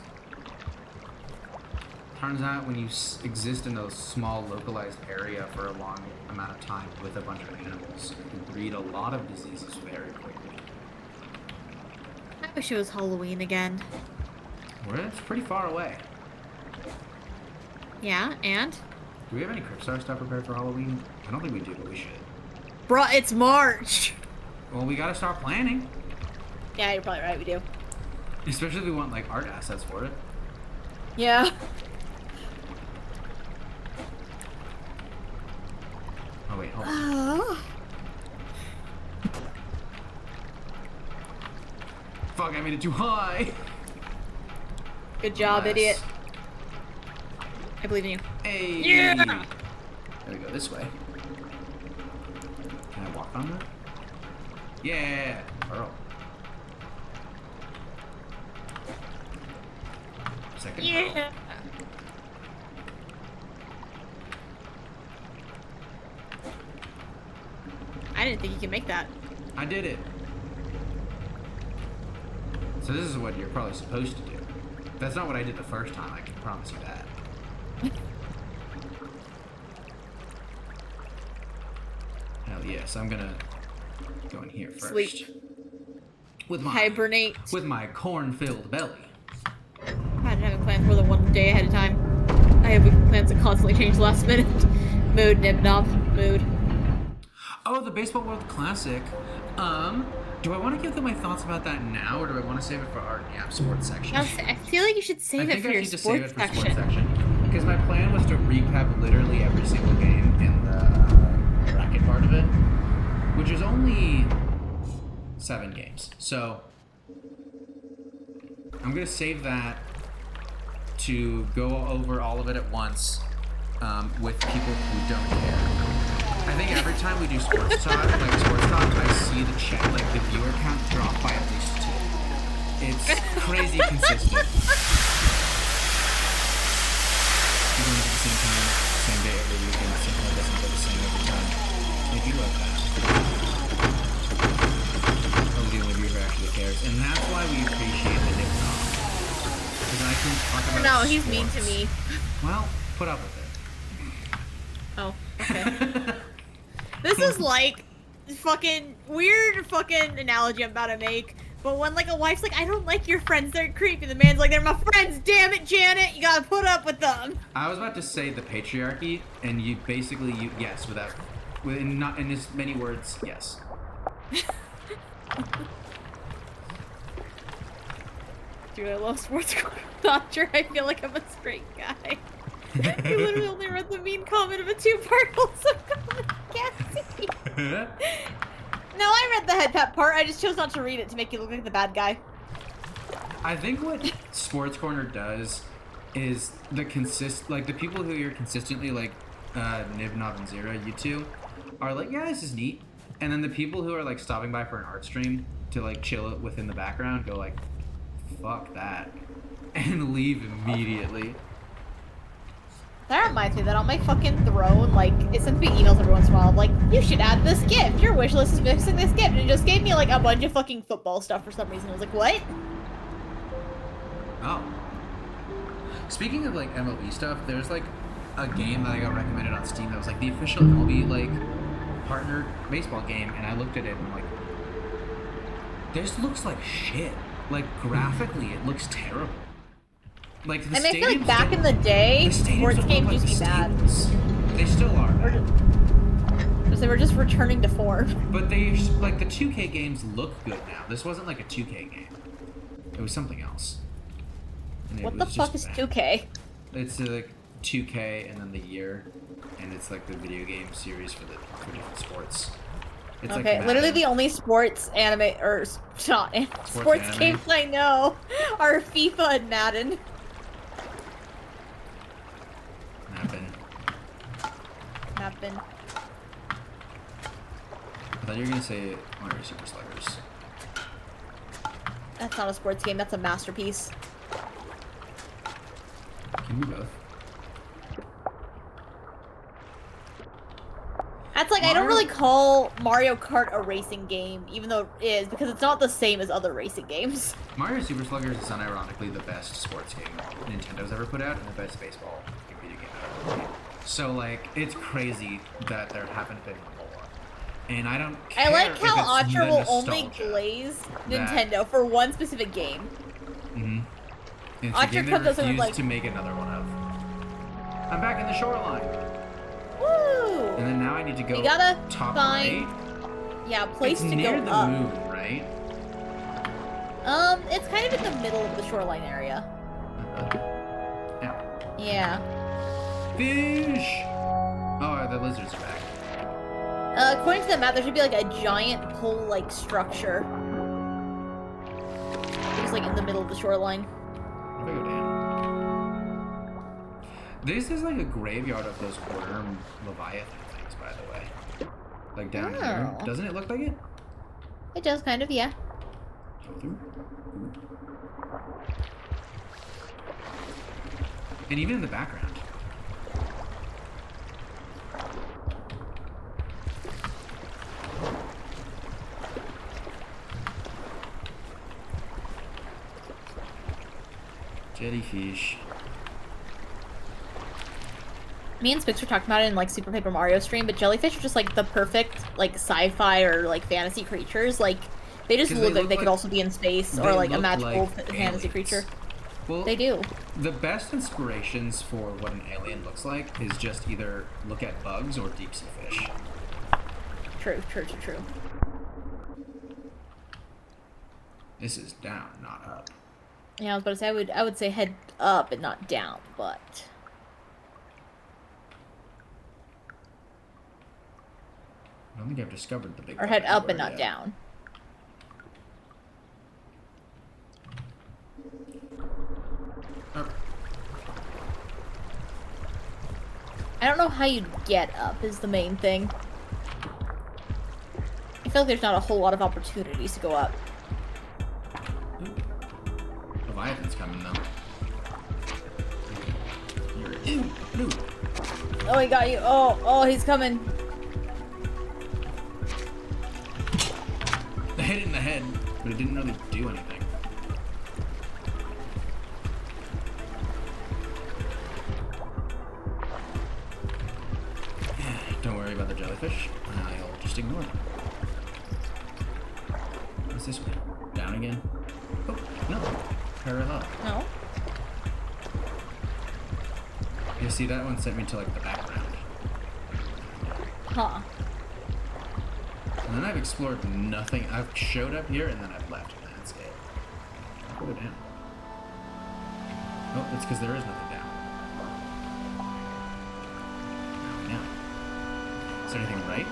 Turns out when you exist in a small localized area for a long amount of time with a bunch of animals, you can breed a lot of diseases very quickly. I wish it was Halloween again. Well, it's pretty far away. Yeah, and? Do we have any Cryptstar stuff prepared for Halloween? I don't think we do, but we should. Bruh, it's March! Well, we gotta start planning. Yeah, you're probably right, we do. Especially if we want, like, art assets for it. Yeah. Oh, wait, hold on. Oh. Fuck, I made it too high! Good job, Unless- idiot. I believe in you. Hey! Yeah! Gotta go this way. Can I walk on that? Yeah! Pearl. second. Yeah. I didn't think you could make that. I did it. So this is what you're probably supposed to do. That's not what I did the first time, I can promise you that. Hell yes, I'm gonna go in here first. Sleep. With my Hibernate. With my corn-filled belly. I didn't have a plan more than one day ahead of time. I have plans that constantly change last minute. Mood, nib knob, mood. Oh, the Baseball World Classic. Do I want to give them my thoughts about that now, or do I want to save it for our sports section? I feel like you should save it for your sports section. Because my plan was to recap literally every single game in the bracket part of it, which is only 7 games. So I'm going to save that to go over all of it at once with people who don't care. I think every time we do sports talk, I see the chat, like the viewer count drop by at least 2. It's crazy consistent. You go into the same time, same day every weekend, something that doesn't go the same every time. I do love that. Oh, the only viewer who actually cares. And that's why we appreciate the nip knob. Because I can talk about No, he's mean to me. Well, put up with it. Oh, okay. This is like fucking weird fucking analogy I'm about to make. But when like a wife's like, I don't like your friends, they're creepy. The man's like, they're my friends, damn it, Janet, you gotta put up with them. I was about to say the patriarchy, and you basically yes, not in as many words, yes. Dude, I love sports culture. I feel like I'm a straight guy. You literally only read the mean comment of a 2-part wholesome comment. Cassie. No, I read the head pat part. I just chose not to read it to make you look like the bad guy. I think what Sports Corner does is the people who you're consistently like Nib, Knob, and Zero, you two, are like, yeah, this is neat. And then the people who are like stopping by for an art stream to like chill it within the background go like, fuck that, and leave immediately. That reminds me that on my fucking throne, like, it sends me emails every once in a while, like, you should add this gift, your wish list is missing this gift, and it just gave me, like, a bunch of fucking football stuff for some reason. I was like, what? Oh. Speaking of, like, MLB stuff, there's, like, a game that I got recommended on Steam that was, like, the official MLB, like, partnered baseball game, and I looked at it and I'm like, this looks like shit. Like, graphically, it looks terrible. Like, the I feel like back in the day, sports games used to be bad. They still are. They were just returning to form. But they, like, the 2K games look good now. This wasn't like a 2K game. It was something else. What the fuck is 2K? It's like 2K and then the year, and it's like the video game series for different sports. It's okay, like literally the only sports anime, or not, sports games I know are FIFA and Madden. Nappin. I thought you were gonna say Mario Super Sluggers. That's not a sports game, that's a masterpiece. Can we both? That's like, I don't really call Mario Kart a racing game, even though it is, because it's not the same as other racing games. Mario Super Sluggers is unironically the best sports game Nintendo's ever put out, and the best baseball video game ever put out. So, like, it's crazy that there haven't been more. And I don't care. I like how Acer will only glaze Nintendo for one specific game. Mm-hmm. And it's a game they refused to make another one of. I'm back in the Shoreline. Woo! And then now I need to go top find, right. Yeah, place to go up. It's near the moon, right? It's kind of in the middle of the Shoreline area. Yeah. Yeah. Fish! Oh, the lizards are back. According to the map, there should be like a giant pool-like structure. It's like in the middle of the shoreline. If I go down. This is like a graveyard of those worm leviathan things, by the way. Like down here. Doesn't it look like it? It does, kind of, yeah. Go through. And even in the background. Jellyfish. Me and Spix were talking about it in like Super Paper Mario stream, but jellyfish are just like the perfect like sci-fi or like fantasy creatures. Like they just look like they could also be in space or like a magical fantasy creature. Well, they do. The best inspirations for what an alien looks like is just either look at bugs or deep sea fish. True. This is down, not up. Yeah, I was about to say I would say head up and not down, but I don't think I've discovered the big. Or head up and not down. Oh. I don't know how you'd get up is the main thing. I feel like there's not a whole lot of opportunities to go up. Leviathan's coming though. You're Oh, he got you. Oh, he's coming. I hit it in the head, but it didn't really do anything. Don't worry about the jellyfish. I'll just ignore them. What's this way? Down again? Oh, no. Parallel. No. You see, that one sent me to, like, the background. Huh. And then I've explored nothing. I've showed up here, and then I've left, and that's it. I'll go down. Oh, it's because there is nothing down. Now. Is there anything right?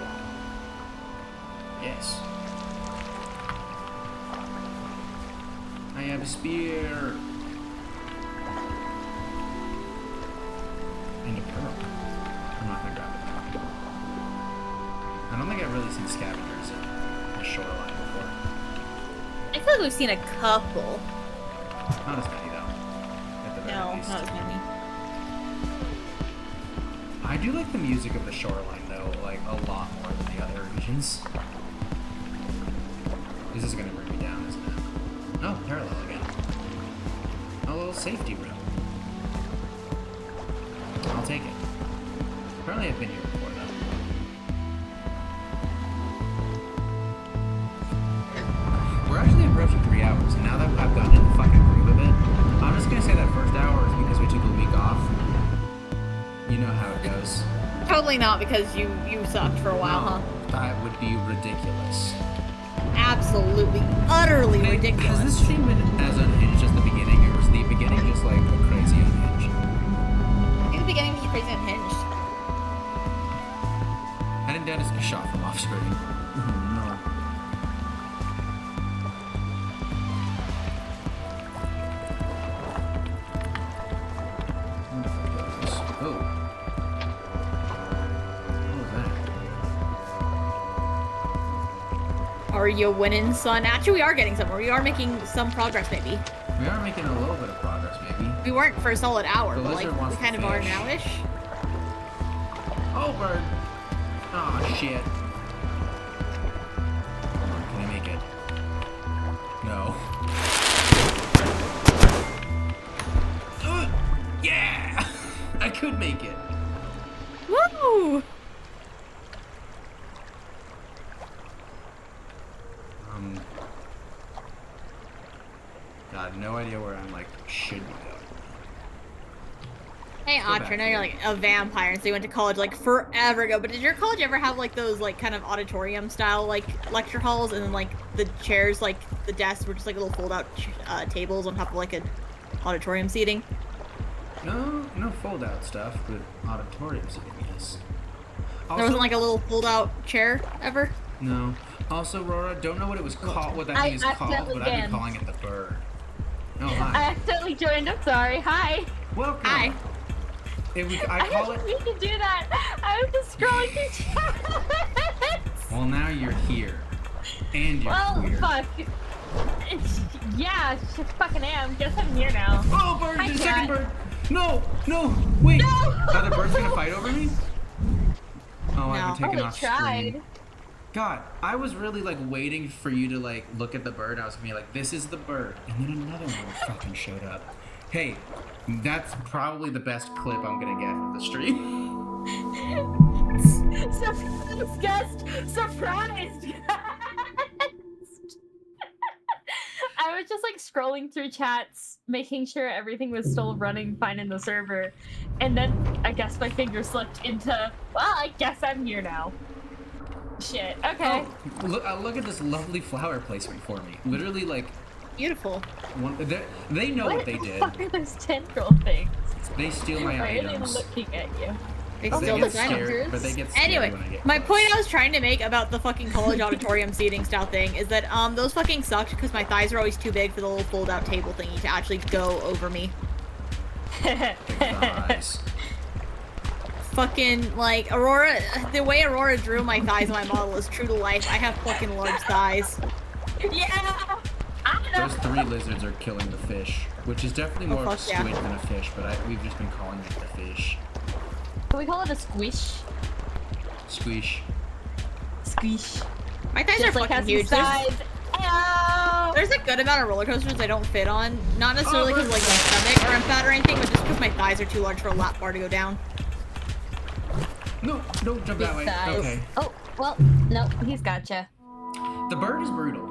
Yes. I have a spear. And a pearl. I'm not gonna grab it. I don't think I've really seen scavengers in the shoreline before. I feel like we've seen a couple. Not as many though. At the very least. Not as many. I do like the music of the shoreline though, like a lot more than the other regions. This is gonna bring me down, isn't it? Oh, parallel again. A little safety room. I'll take it. Apparently I've been here before though. We're actually approaching 3 hours, and now that I've gotten in the fucking groove of it, I'm just gonna say that first hour is because we took a week off. You know how it goes. Totally not, because you sucked for a while, huh? That would be ridiculous. Absolutely, utterly ridiculous. Has this stream been as unhinged as the beginning, or was the beginning just like a crazy unhinged? I think the beginning was crazy unhinged. I didn't Dennis get shot from off screen. No. Oh. What was that? Are you winning, son? Actually, we are getting somewhere. We are making some progress, maybe. We are making a little bit of progress, maybe. We weren't for a solid hour, The but like lizard wants we kind to of are fish. now-ish. Oh, bird. Oh, shit. Can I make it? No. Yeah! I could make it. Woo! God, no idea where I'm like should be going. Hey, back Atra, I know here. you're like a vampire, so you went to college like forever ago. But did your college ever have like those like kind of auditorium style like lecture halls, and then like the chairs, like the desks were just like little fold out tables on top of like a auditorium seating? No fold out stuff, but auditorium seating, yes. There wasn't like a little fold out chair ever? No. Also, Rora, don't know what it was called, what that thing is called, but I've been calling it the bird. Oh, hi. I accidentally joined. I'm sorry. Hi. Welcome. Hi. I call didn't it. mean to do that. I was just scrolling through chats. Well, now you're here, and you're Well, queer. fuck. Yeah, just fucking am. Guess I'm here now. Oh, bird! Hi, The Cat. second bird. No! No! Wait! No! Are the birds gonna fight over me? Oh, I've been Oh, taken they off tried. screen. God, I was really like waiting for you to like look at the bird. I was gonna be like, this is the bird. And then another one fucking showed up. Hey, that's probably the best clip I'm gonna get of the stream. Surprise guest! Surprise guest! I was just like scrolling through chats, making sure everything was still running fine in the server, and then I guess my finger slipped into, well, I guess I'm here now. Shit, okay. Oh, look at this lovely flower placement for me. Literally, like, Beautiful. they know what they the did. fuck are those tendril things? They steal my Why are they items. looking at you? They Oh, still They get the design them. scared, but they get scared Anyway, when I get my close. point I was trying to make about the fucking college auditorium seating style thing is that those fucking sucked because my thighs are always too big for the little fold out table thingy to actually go over me. Big thighs. Fucking like Aurora, the way Aurora drew my thighs in my model is true to life. I have fucking large thighs. Yeah! I know. Those 3 lizards are killing the fish, which is definitely more of a fuck yeah. squid than a fish, but we've just been calling it the fish. Can we call it a squish? Squish. Squish. My thighs Just are like fucking has huge. sides. Ow! There's a good amount of roller coasters I don't fit on. Not necessarily because like my stomach or I'm fat or anything, but just because my thighs are too large for a lap bar to go down. No, don't jump that way. Size. Okay. Oh, well, no, he's gotcha. The bird is brutal.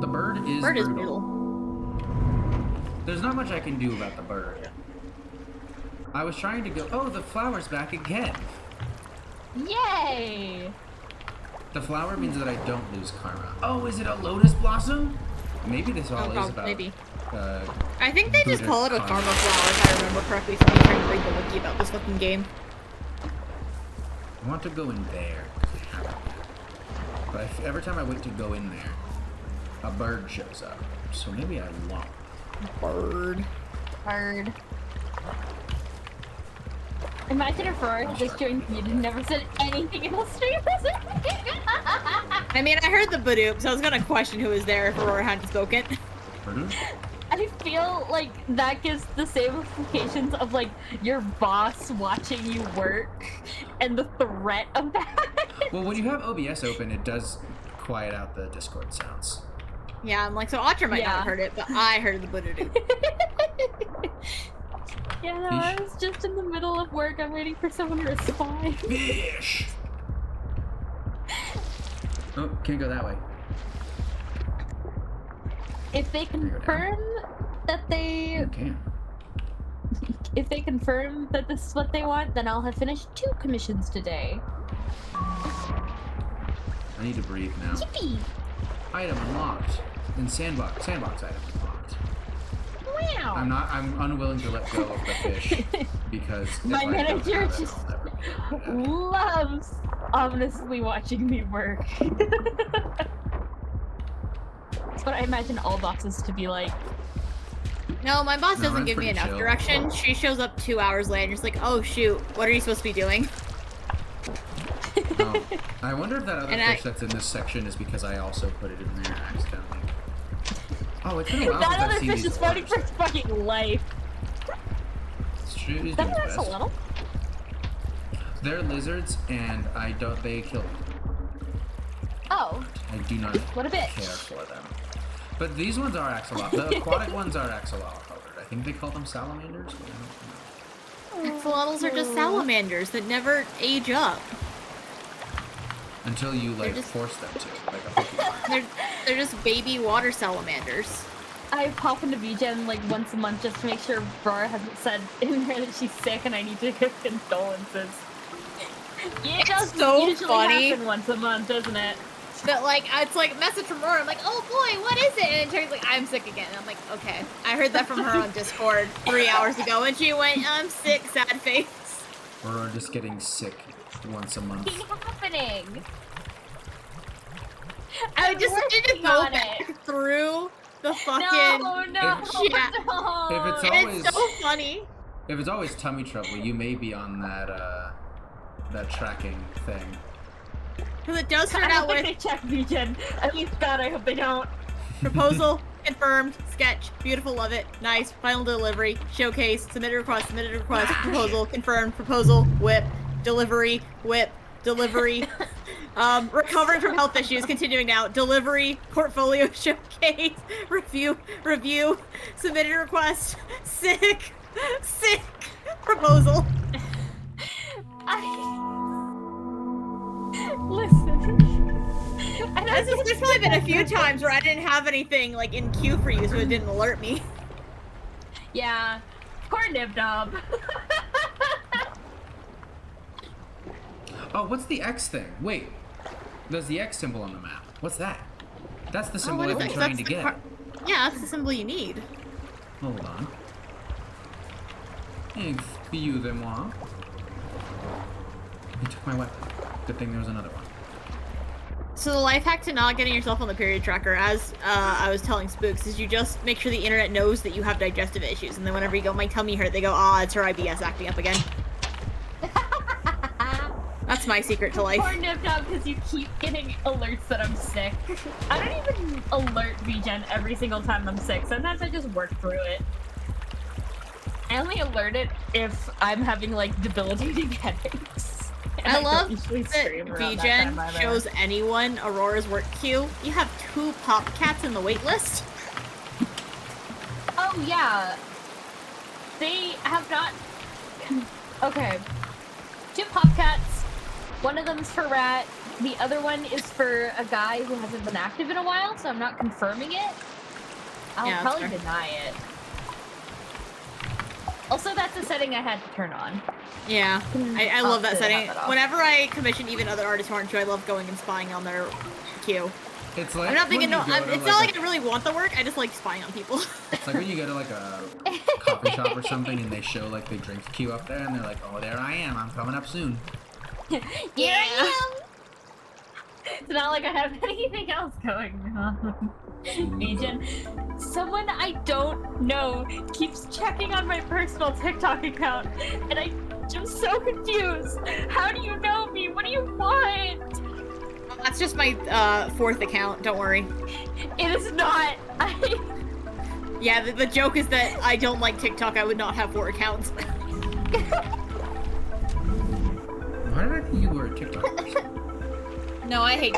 The bird is Bird is brutal. brutal. There's not much I can do about the bird. I was trying to go. Oh, the flower's back again. Yay! The flower means that I don't lose karma. Oh, is it a lotus blossom? Maybe this all is about. Maybe. Uh, I think they just Buddha call it a karma. karma flower if I remember correctly. So I'm trying to read the wiki about this fucking game. I want to go in there. But every time I wait to go in there, a bird shows up. So maybe I won't. Bird. Bird. Imagine if Rory had just joined you and never said anything in the stream. I mean, I heard the BIDØ, so I was gonna question who was there if Aurora hadn't spoken. Bird? I feel like that gives the same implications of like your boss watching you work and the threat of that. Well, when you have OBS open, it does quiet out the Discord sounds. Yeah, I'm like, so Acer might not Yeah. have heard it, but I heard the BIDØ. Yeah, no, I was just in the middle of work. I'm waiting for someone to respond. Fish! Oh, can't go that way. If they confirm that they, You can. if they confirm that this is what they want, then I'll have finished 2 commissions today. I need to breathe now. Yippee! Item unlocked. In sandbox. Sandbox item unlocked. Wow! I'm unwilling to let go of the fish because if My I don't manager have it, just I'll never be able to do it. loves ominously watching me work. That's what I imagine all bosses to be like. No, my boss No, doesn't mine's give me pretty enough chill. direction. She shows up 2 hours late and just like, oh shoot, what are you supposed to be doing? Oh, I wonder if that other And fish that's in this section is because I also put it in there accidentally. Oh, it's been a while That since I've other seen fish these is fighting for orbs. its fucking life. It's true, he's That doing his hurts a best. little. They're lizards, and they kill me. Oh, I do not what a bitch. care for them. But these ones are axolotl. The aquatic ones are axolotl colored. I think they call them salamanders. I don't know. Axolotls are just salamanders that never age up. Until you like just- force them to, like a Pokemon. They're just baby water salamanders. I pop into VGen like once a month just to make sure Aurora hasn't said in there that she's sick and I need to give condolences. It does so usually funny. happen once a month, doesn't it? But like, it's like message from Aurora. I'm like, oh boy, what is it? And Terry's like, I'm sick again. And I'm like, okay. I heard that from her on Discord 3 hours ago, and she went, I'm sick, sad face. Or just getting sick once a month. What's happening? I just We're need to working go on back it. through the fucking. No, Yeah. no. If it's And it's so funny. If it's always tummy trouble, you may be on that that tracking thing. Because it does start I out don't think with they check VGen. At least God, I hope they don't. proposal, confirmed, sketch, beautiful, love it, nice, final delivery, showcase, submitted request, proposal, confirmed, proposal, whip, delivery, recovering from health issues, continuing now, delivery, portfolio showcase, review, submitted request, sick, proposal. Listen. There's probably been a few times where I didn't have anything like in queue for you, so it didn't alert me. Yeah, poor Nibnob. Oh, what's the X thing? Wait, there's the X symbol on the map. What's that? That's the symbol I've been trying to get. Yeah, that's the symbol you need. Hold on. Excusez-moi. He took my weapon. Good thing there was another one. So the life hack to not getting yourself on the period tracker, as I was telling Spooks, is you just make sure the internet knows that you have digestive issues, and then whenever you go, my tummy hurt, they go, it's her IBS acting up again. That's my secret to life. Poor Nibnob, because you keep getting alerts that I'm sick. I don't even alert VGen every single time I'm sick. Sometimes I just work through it. I only alert it if I'm having, like, debilitating headaches. I love that VGen shows anyone Aurora's work queue. You have 2 pop cats in the wait list. Oh, yeah. They have not... Okay. 2 pop cats. One of them's for Rat. The other one is for a guy who hasn't been active in a while, so I'm not confirming it. I'll probably deny it. Also, that's a setting I had to turn on. Yeah, I love that setting. Whenever I commission even other artists who aren't too, I love going and spying on their queue. It's like I'm not thinking, it's not like I really want the work, I just like spying on people. It's like when you go to like a coffee shop or something and they show like the drink queue up there and they're like, oh, there I am, I'm coming up soon. Here I am! It's not like I have anything else going on. Agent, someone I don't know keeps checking on my personal TikTok account, and I'm so confused. How do you know me? What do you want? That's just my 4th account, don't worry. It is not. Yeah, the joke is that I don't like TikTok, I would not have 4 accounts. Why did I think you were a TikTok person? No, I hate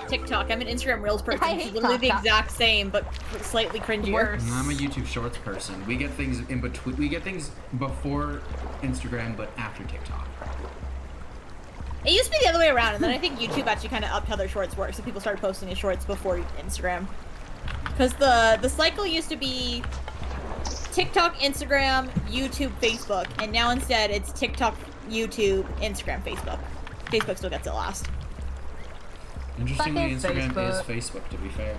TikTok. I'm an Instagram Reels person. It's literally the exact same, but slightly cringier. Worse. I'm a YouTube Shorts person. We get things in between. We get things before Instagram, but after TikTok. It used to be the other way around, and then I think YouTube actually kind of upped how their shorts work, so people started posting the shorts before Instagram. Because the cycle used to be TikTok, Instagram, YouTube, Facebook, and now instead it's TikTok, YouTube, Instagram, Facebook. Facebook still gets it last. Interestingly, Instagram is Facebook, to be fair.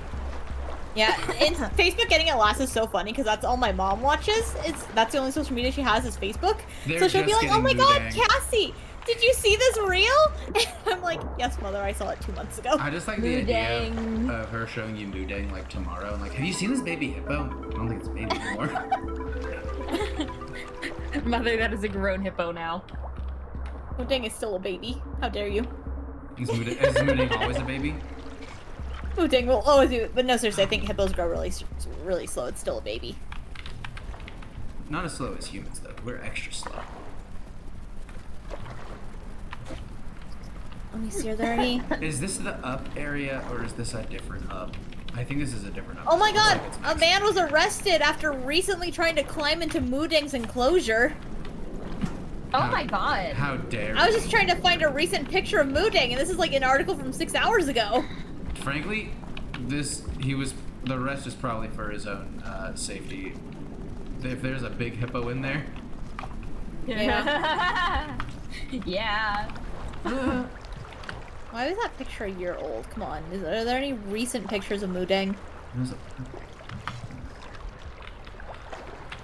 Yeah, Facebook getting it last is so funny because that's all my mom watches. That's the only social media she has is Facebook. So she'll be like, "Oh my God, Cassie, did you see this reel?" And I'm like, "Yes, mother, I saw it 2 months ago." I just like the idea of her showing you Moodang like tomorrow. And like, have you seen this baby hippo? I don't think it's a baby anymore. Mother, that is a grown hippo now. Moodang is still a baby. How dare you? Is Moodang always a baby? Moodang will always do, but no, seriously, I think hippos grow really slow. It's still a baby. Not as slow as humans, though. We're extra slow. Let me see, are there any? Is this the up area, or is this a different up? I think this is a different up. Oh my God! A man was arrested after recently trying to climb into Moodang's enclosure. Oh my God. How dare I was just trying to find a recent picture of Moodang, and this is like an article from 6 hours ago. Frankly, the rest is probably for his own safety. If there's a big hippo in there. Yeah. Yeah. Why was that picture a year old? Come on. Are there any recent pictures of Moodang?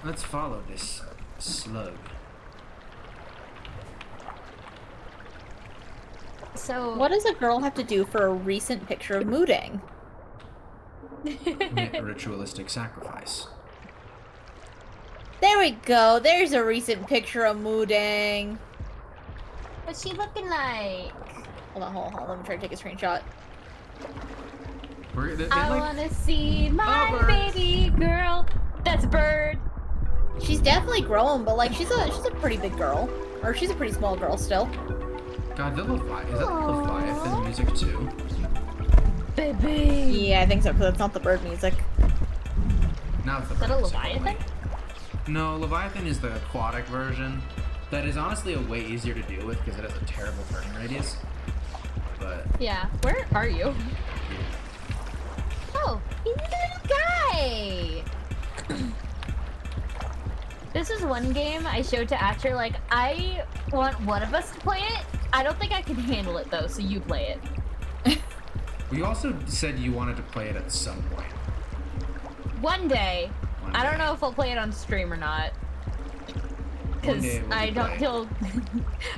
Let's follow this slug. So what does a girl have to do for a recent picture of Moodang? Ritualistic sacrifice. There we go. There's a recent picture of Moodang. What's she looking like? Hold on. Let me try to take a screenshot. I like, wanna see my bird. baby girl. That's a bird. She's definitely grown, but like she's a pretty big girl, or she's a pretty small girl still. God, is that the Leviathan music too? Baby. Yeah, I think so, because it's not the bird music. Now it's the Is that a bird music Leviathan? only. No, Leviathan is the aquatic version. That is honestly a way easier to deal with because it has a terrible turning radius. But Yeah. Where are you? Oh, he's a little guy. This is one game I showed to Acer, like, I want one of us to play it. I don't think I can handle it, though, so you play it. you also said you wanted to play it at some point. One day. One I don't day. know if I'll play it on stream or not. Because day will I you don't play? deal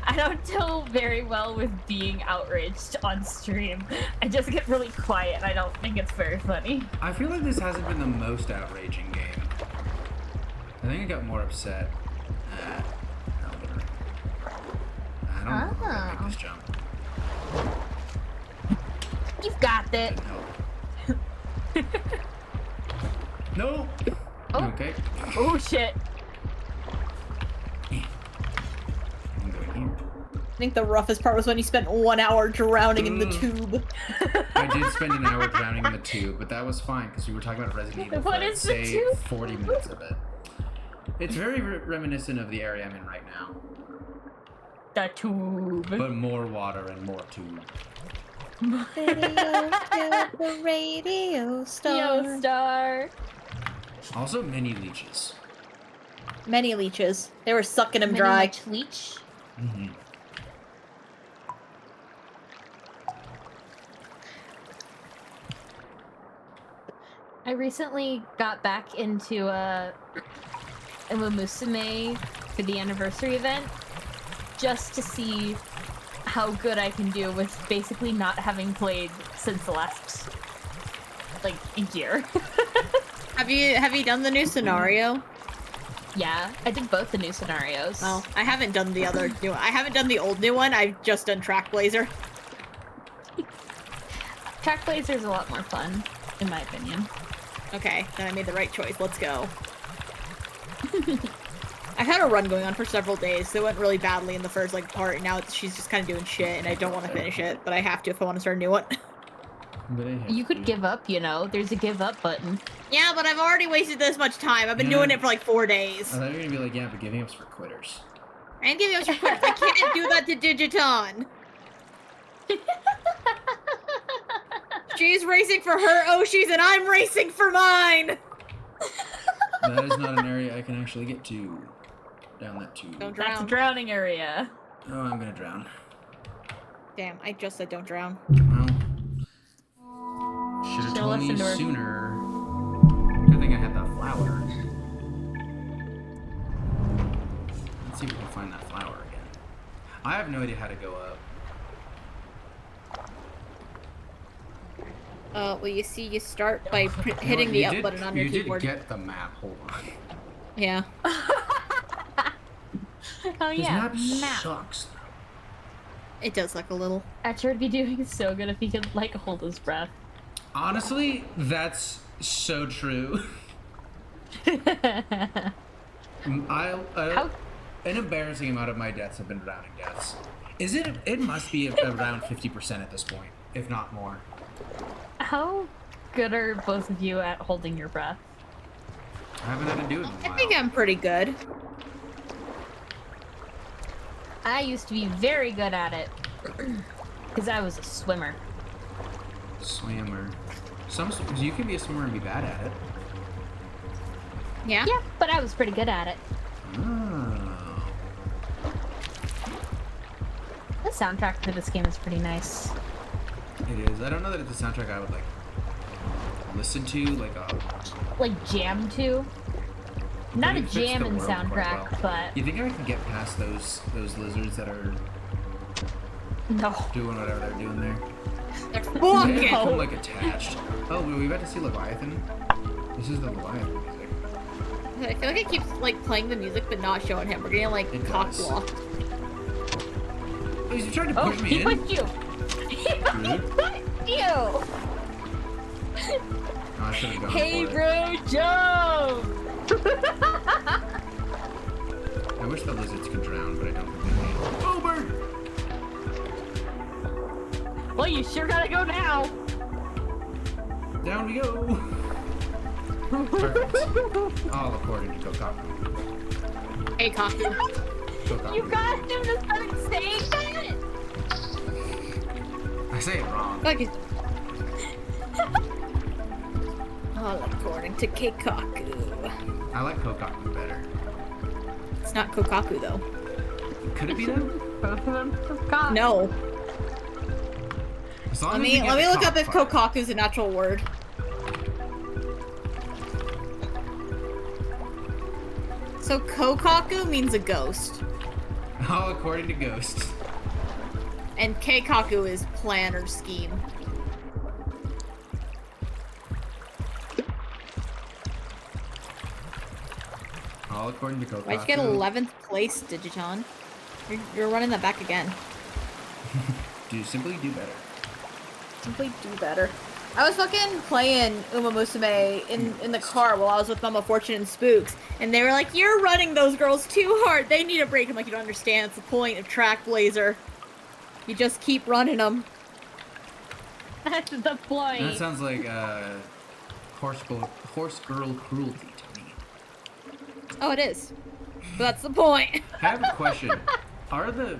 I don't deal very well with being outraged on stream. I just get really quiet and I don't think it's very funny. I feel like this hasn't been the most outraging game. I think I got more upset at Elder. I don't know if I'm gonna make this jump. You've got it. Didn't help. No! Oh. Okay. Oh shit. I'm going here. I think the roughest part was when you spent 1 hour drowning in the tube. I did spend an hour drowning in the tube, but that was fine because we were talking about Resident Evil for, What I'd is the say, tube? 40 minutes of it. It's very reminiscent of the area I'm in right now, The tube. but more water and more tube. The radio star. Yo, star. Also, many leeches. Many leeches. They were sucking him Mini dry. much leech. Mm-hmm. I recently got back into Iwamusume for the anniversary event, just to see how good I can do with basically not having played since the last, like, year. Have you done the new scenario? Yeah, I did both the new scenarios. Well, I haven't done the other new one. I haven't done the old new one. I've just done Track Blazer. Track Blazer is a lot more fun, in my opinion. Okay, then I made the right choice. Let's go. I've had a run going on for several days, so it went really badly in the first like part, and now she's just kind of doing shit, and I don't want to finish it, but I have to if I want to start a new one. You could give up, you know. There's a give up button. Yeah, but I've already wasted this much time. I've been doing it for like 4 days. I thought you were gonna be like, yeah, but giving up's for quitters. I ain't giving up your quits. I can't do that to Digiton. She's racing for her Oshis, and I'm racing for mine. That is not an area I can actually get to. Down that tube. Don't That's a drown. drowning area. Oh, I'm gonna drown. Damn, I just said don't drown. Well, should have Should've told me listened to her. sooner. Good thing I had that flower. Let's see if we can find that flower again. I have no idea how to go up. Well, you see, you start by hitting No, the you up did- button on your keyboard. You did get the map. Hold on. Yeah. Oh This yeah, map map. sucks. It does suck a little. Acer would be doing so good if he could, like, hold his breath. Honestly, that's so true. How- An embarrassing amount of my deaths have been drowning deaths. Is it? It must be around 50% at this point, if not more. How good are both of you at holding your breath? I haven't had to do it in a while. I think I'm pretty good. I used to be very good at it. Because I was a swimmer. Swimmer. You can be a swimmer and be bad at it. Yeah? Yeah, but I was pretty good at it. Oh. The soundtrack for this game is pretty nice. It is. I don't know that it's a soundtrack I would like listen to, like a. Like jam to. Not a It fits the jam and world quite soundtrack, well. but You think I can get past those lizards that are no. doing whatever they're doing there? They're They fucking. become like attached. Oh, were we about to see Leviathan? This is the Leviathan music. I feel like it keeps like playing the music but not showing him. We're getting like It cock does. blocked. Oh, he's trying to Oh, push me he in. pushed you. He Rude. pushed you. I should have gone Hey, for bro, Joe! it. I wish the lizards could drown, but I don't think they can. Oh, bird! Well, you sure gotta go now. Down we go! Perfect. All according to Kokaku. Hey, Kaku. Kokaku. You got him to start saying that? I say it wrong. Like it- All according to Keikaku. I like Kokaku better. It's not Kokaku though. Could it be though? Both of them forgot. No. As long Let as we me get the look up if cockfight. Kokaku's a natural word. So Kokaku means a ghost, All according to Ghost. and Keikaku is plan or scheme. All according to Kokaku. Why'd you get 11th place, Digiton? You're running that back again. Simply do better. Simply do better. I was fucking playing Uma Musume in the car while I was with Mama Fortune and Spooks, and they were like, "You're running those girls too hard. They need a break." I'm like, "You don't understand. It's the point of Track Blazer. You just keep running them." That's the point. That sounds like horse girl cruelty to me. Oh, it is. But that's the point. I have a question. Are the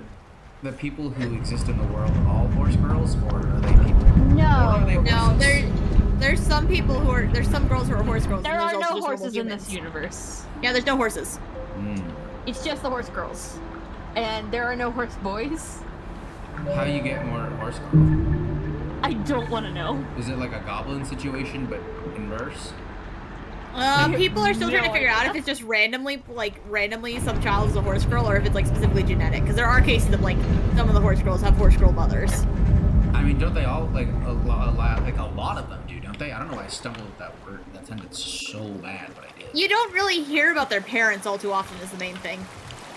people who exist in the world all horse girls, or are they people? No. Or are they No, horses? there's some people who are there's some girls who are horse girls. There and are there's also no just normal horses in humans. this universe. Yeah, there's no horses. Mm. It's just the horse girls. And there are no horse boys. How you get more horse girls? I don't want to know. Is it like a goblin situation, but inverse? People are still trying to figure out if it's just randomly some child is a horse girl or if it's like specifically genetic. Because there are cases of like some of the horse girls have horse girl mothers. I mean, don't they all like a lot of them do, don't they? I don't know why I stumbled with that word. That sounded so bad, but I did. You don't really hear about their parents all too often is the main thing.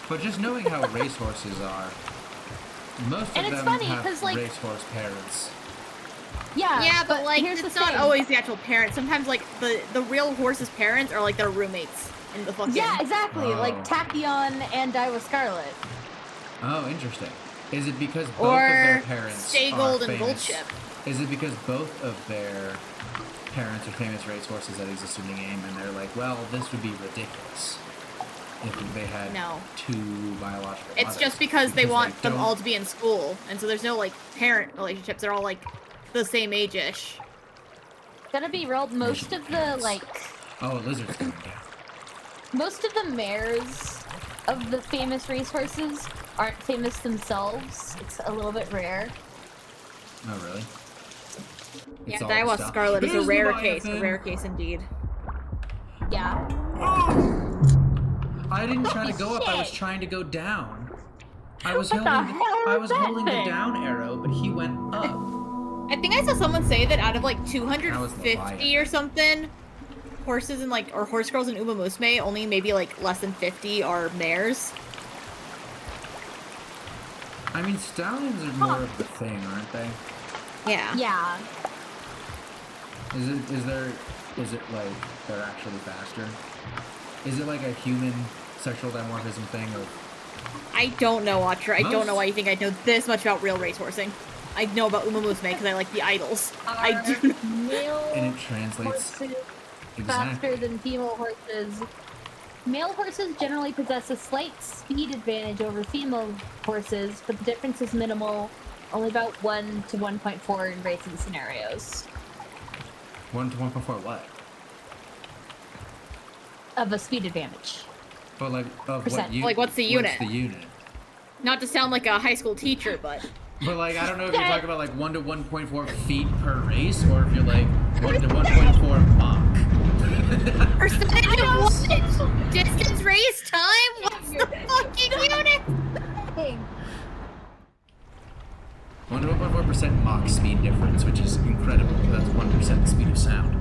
But just knowing how racehorses are, most And of it's them funny, have 'cause, like- racehorse parents. Yeah, but like here's it's the not thing. always the actual parents. Sometimes like the real horse's parents are like their roommates in the fucking. Yeah, exactly. Oh. Like Tachyon and Daiwa Scarlet. Oh, interesting. Is it because both Or of their parents Stay are Gold and famous? Goldship. Is it because both of their parents are famous racehorses that exist in the game, and they're like, well, this would be ridiculous if they had No. two biological It's mothers, just because they want them don't- all to be in school, and so there's no like parent relationships. They're all like the same age-ish. Gonna be real, most of the Oh, a lizard's coming down. most of the mares of the famous racehorses aren't famous themselves. It's a little bit rare. Oh, really? Yeah, It's all Daiwa stuff. Scarlet is a There's rare Leviathan. case. A rare case indeed. Yeah. Oh! I didn't try to go up. I was Shit. trying to go down. I was What the holding. hell I was was that holding the thing? down arrow, but he went up. I think I saw someone say that out of like That was 250 Leviathan. or something horses and like or horse girls in Uma Musume, only maybe like less than 50 are mares. I mean, stallions are more of the thing, aren't they? Yeah. Yeah. Is it like they're actually faster? Is it like a human sexual dimorphism thing of I don't know, Watcher. I don't Most- know why you think I know this much about real racehorsing. I know about Uma Musume because I like the idols. I do know. Male and it translates horses exactly. faster than female horses. Male horses generally possess a slight speed advantage over female horses, but the difference is minimal, only about 1 to 1.4 in racing scenarios 1 to 1.4 what? of a speed advantage. But like of Percent. what unit? Like, what's the unit? What's the unit? Not to sound like a high school teacher, but But like I don't know if you're Yeah. talking about like 1 to 1.4 feet per race, or if you're like 1 to 1.4 Mach. percentage of what? Distance race time? What's the fucking unit? 1 to 1.4% Mach speed difference, which is incredible. That's 1% speed of sound.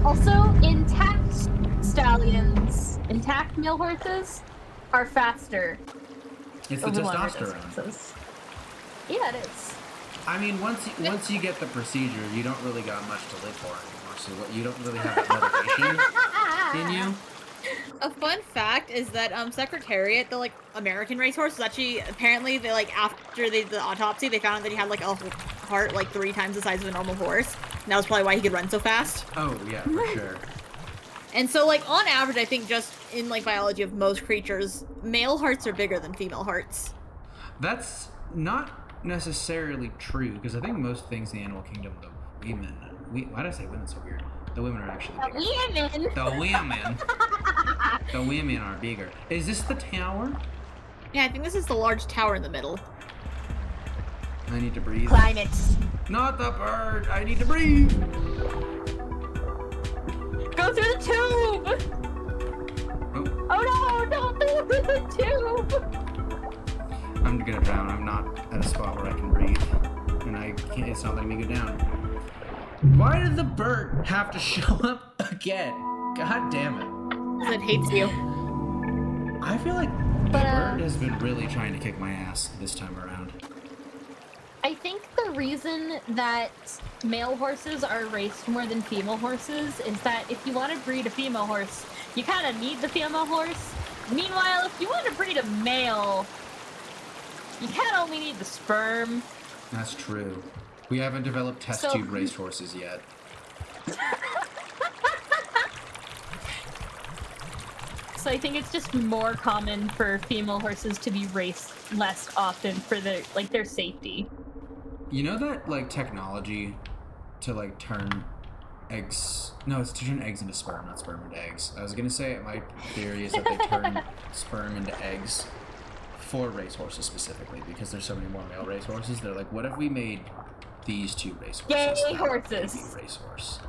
Also, intact stallions, intact male horses, are faster. It's the over longer testosterone. distances. Yeah, it is. I mean, once you get the procedure, you don't really got much to live for anymore. so you don't really have that motivation in you. A fun fact is that Secretariat, the like American racehorse, was actually apparently they like after they did the autopsy, they found that he had like a heart like 3 times the size of a normal horse. And that was probably why he could run so fast. Oh yeah, for sure. And so like on average, I think just in like biology of most creatures, male hearts are bigger than female hearts. That's not necessarily true because I think most things in the animal kingdom, the women. Why did I say women so weird? The women are actually bigger. The women are bigger. Is this the tower? Yeah, I think this is the large tower in the middle. I need to breathe. Climb it. Not the bird. I need to breathe. Go through the tube. Oh no! Don't go through the tube. I'm gonna drown. I'm not at a spot where I can breathe, and I can't. It's not letting me go down. Why did the bird have to show up again? God damn it. Because it hates you. I feel like the bird has been really trying to kick my ass this time around. I think the reason that male horses are raced more than female horses is that if you want to breed a female horse, you kind of need the female horse. Meanwhile, if you want to breed a male, you kind of only need the sperm. That's true. We haven't developed test tube racehorses yet. So I think it's just more common for female horses to be raced less often for their safety. You know that like technology to like turn eggs? No, it's to turn eggs into sperm, not sperm into eggs. I was gonna say my theory is that they turn sperm into eggs for racehorses specifically because there's so many more male racehorses. They're like, what if we made these 2 racehorses? Yay, horses! Racehorse.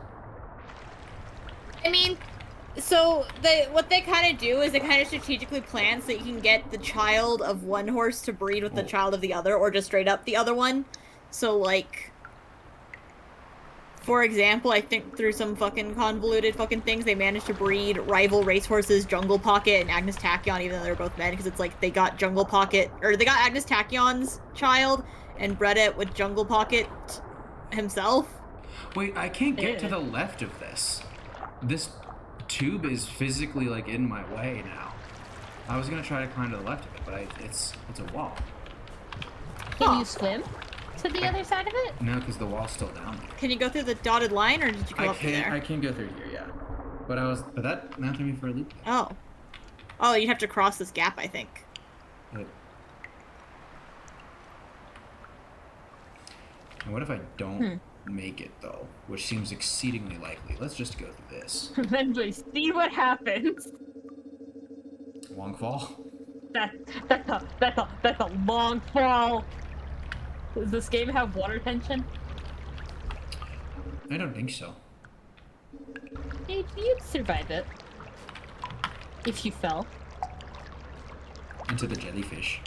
I mean, so what they kind of do is they kind of strategically plan so you can get the child of one horse to breed with the child of the other, or just straight up the other one. So like, for example, I think through some fucking convoluted fucking things, they managed to breed rival racehorses Jungle Pocket and Agnes Tachyon, even though they're both men, because it's like they got Jungle Pocket, or they got Agnes Tachyon's child and bred it with Jungle Pocket himself. Wait, I can't get to the left of this. This tube is physically like in my way now. I was gonna try to climb to the left of it, but it's a wall. Can you swim to the other side of it? No, because the wall's still down there. Can you go through the dotted line, or did you go up through there? I can go through here, yeah. But that threw me for a loop. Oh, you'd have to cross this gap, I think. And what if I don't make it, though? Which seems exceedingly likely. Let's just go through this. Then we see what happens. Long fall? That's a long fall. Does this game have water tension? I don't think so. You'd survive it. If you fell. Into the jellyfish.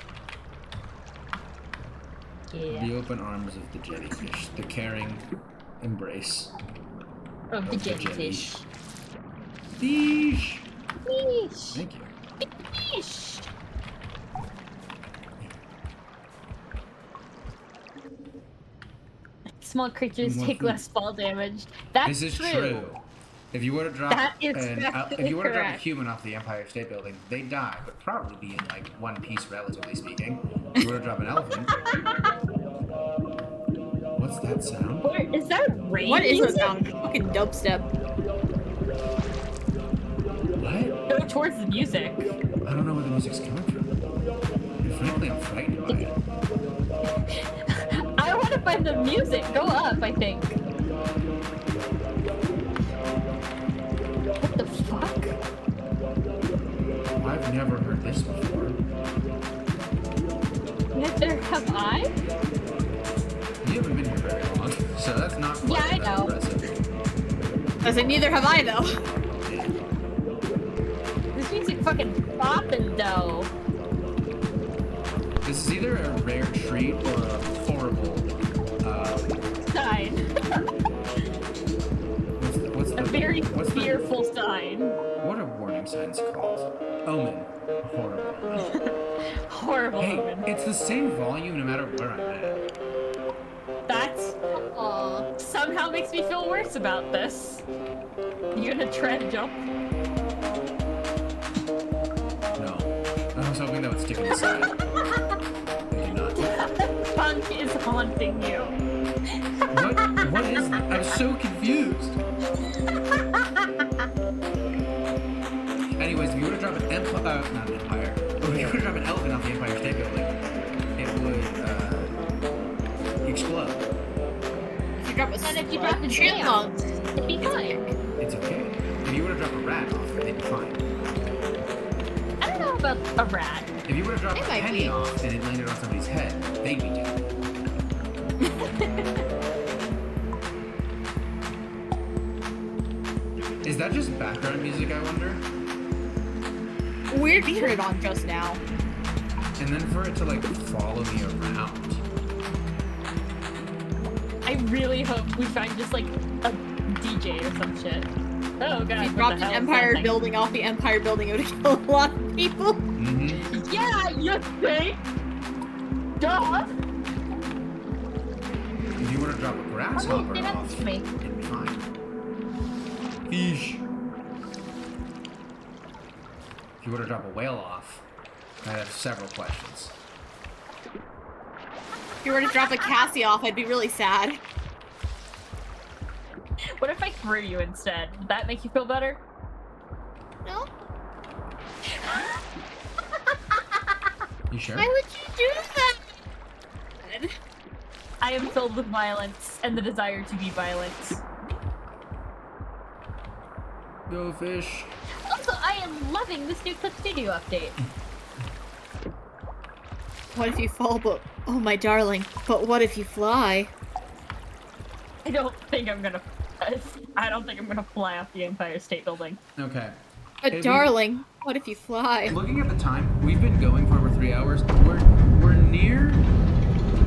Yeah. The open arms of the jellyfish. The caring embrace of the jellyfish. Fish! Fish! Thank you. Fish! Small creatures take less fall damage. This is true. If you were to drop a human off the Empire State Building, they'd die, but probably be in like one piece, relatively speaking. If you were to drop an elephant, what's that sound? Is that rain? What is that sound? Fucking dubstep. What? Go towards the music. I don't know where the music's coming from. And frankly, I'm frightened by it. I want to find the music. Go up, I think. What the fuck? I've never heard this before. Neither have I. You haven't been here very long, so that's not quite that impressive. I said, neither have I, though. This music fucking bopping, though. This is either a rare treat or a horrible sign. What's a very fearful sign. What are warning signs called? Omen. Horrible omen. Horrible omen. It's the same volume no matter where I'm at. That's somehow makes me feel worse about this. You gonna tread jump? No. I was hoping that would stick in the side. Maybe not. Punk is haunting you. What is that? I'm so confused. Anyways, if you were to drop an empire, not an empire, but if you were to drop an elephant off the Empire State Building, it would explode. If you drop a And if you drop a chipmunk, it'd be fine. It's okay. If you were to drop a rat off, they'd be fine. I don't know about a rat. If you were to drop They a might penny be. off and it landed on somebody's head, they'd be dead. Is that just background music, I wonder? weird turned it on just now. And then for it to like follow me around. I really hope we find just like a DJ or some shit. Oh god. If you what dropped the an hell is Empire that thing? building off the Empire building, it would kill a lot of people. Mm-hmm. Yeah, you think? Duh. If you were to drop a grasshopper Say that off, to me. it'd be fine. Fish. If you were to drop a whale off, I'd have several questions. If you were to drop a Cassie off, I'd be really sad. What if I threw you instead? Would that make you feel better? No? You sure? Why would you do that? I am filled with violence and the desire to be violent. Go fish. Also, I am loving this new Clip Studio update. What if you fall, but... Oh, my darling. But what if you fly? I don't think I'm gonna fly off the Empire State Building. Okay. But Hey, darling, what if you fly? Looking at the time, we've been going for over 3 hours. We're near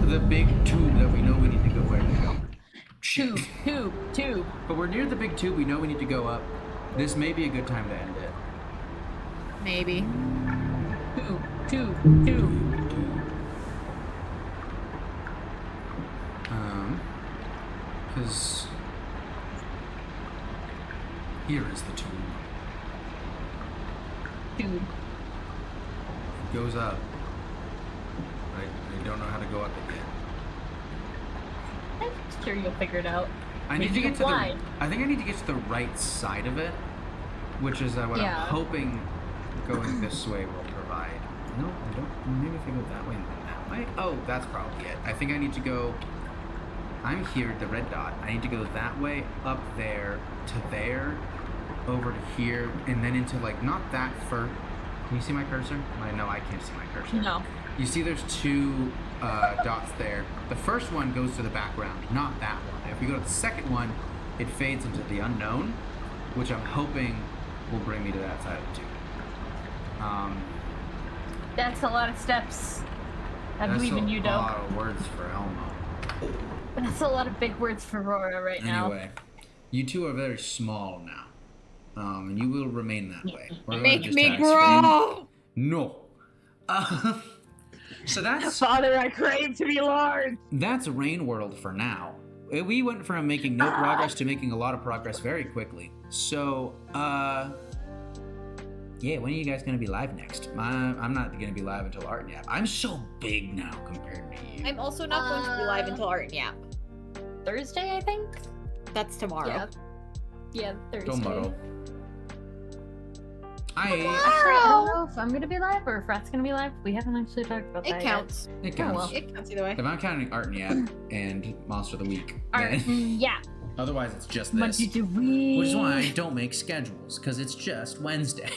the big tube that we know we need to go where to go. Tube. But we're near the big tube we know we need to go up. This may be a good time to end it. Maybe. Tube. Because here is the tube. Tube. It goes up. I don't know how to go up it yet. I'm sure you'll figure it out. I need Maybe to you get to fly. the. I think I need to get to the right side of it, which is what Yeah. I'm hoping going this way will provide. No, I don't. Maybe if I go that way and then that way. Oh, that's probably it. I think I need to go. I'm here at the red dot. I need to go that way, up there, to there, over to here, and then into like not that far. Can you see my cursor? No, I can't see my cursor. No. You see there's two dots there. The first one goes to the background, not that one. If we go to the second one, it fades into the unknown, which I'm hoping will bring me to that side of the tube. That's a lot of steps. I believe in you, That's a Doe. lot of words for Elmo. That's a lot of big words for Rora right now. Anyway, you two are very small now. And you will remain that way. We're gonna Make just me have grow! No. So that's Father, I crave to be large. that's Rain World for now. We went from making no progress to making a lot of progress very quickly. So, yeah, when are you guys gonna be live next? I'm not gonna be live until Art Nap. I'm so big now compared to you. I'm also not going to be live until Art Nap. Thursday, I think. That's tomorrow. Yeah, Thursday. Tomorrow. Actually, I don't know if I'm gonna be live or if Rat's gonna be live. We haven't actually talked about that It counts. It Oh, counts. well. It counts either way. If I'm counting Art Nap and Monster of the Week, yet. then- Yeah. otherwise it's just this. Monday to week. Which is why I don't make schedules, because it's just Wednesday.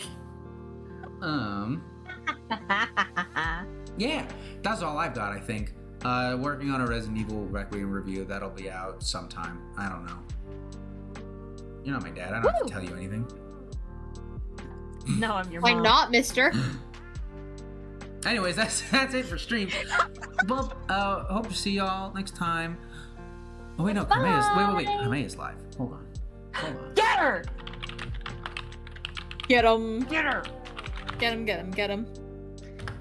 Yeah, that's all I've got, I think. Working on a Resident Evil Requiem review, that'll be out sometime. I don't know. You're not my dad, I don't have to tell you anything. No, I'm your Why mom. not, mister? Anyways, that's it for stream. Well, hope to see y'all next time. Oh wait, no, wait, Kameya's live. Hold on. Get her! Get him. Get her! Get him, get him, get him.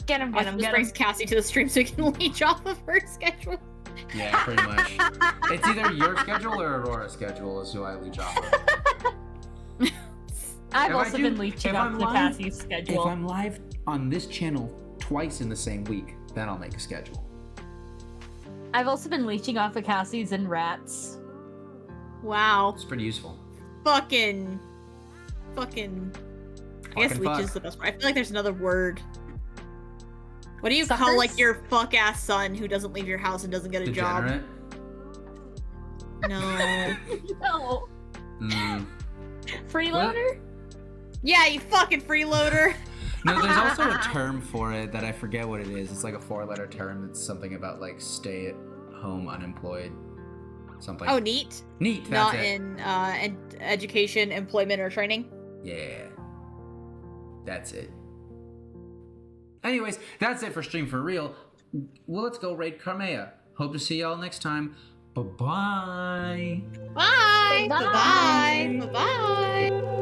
Get him, Watch, this brings Cassie to the stream so we can leech off of her schedule. Yeah, pretty much. It's either your schedule or Aurora's schedule is who I leech off of. I've also been leeching off the Cassie's schedule. If I'm live on this channel twice in the same week, then I'll make a schedule. I've also been leeching off of Cassie's and Rats. Wow. It's pretty useful. Fucking. I guess leech is the best word. I feel like there's another word. What do you call like your fuck ass son who doesn't leave your house and doesn't get a Degenerate? job? No. No. Mm. Freeloader? Yeah, you fucking freeloader. No, there's also a term for it that I forget what it is. It's like a 4-letter term that's something about like stay at home unemployed. Something. Oh, neat. Neat, that's Not it. in education, employment, or training. Yeah. That's it. Anyways, that's it for Stream for Real. Well, let's go raid Carmea. Hope to see y'all next time. Bye-bye. Bye. Bye. Bye. Bye. Bye.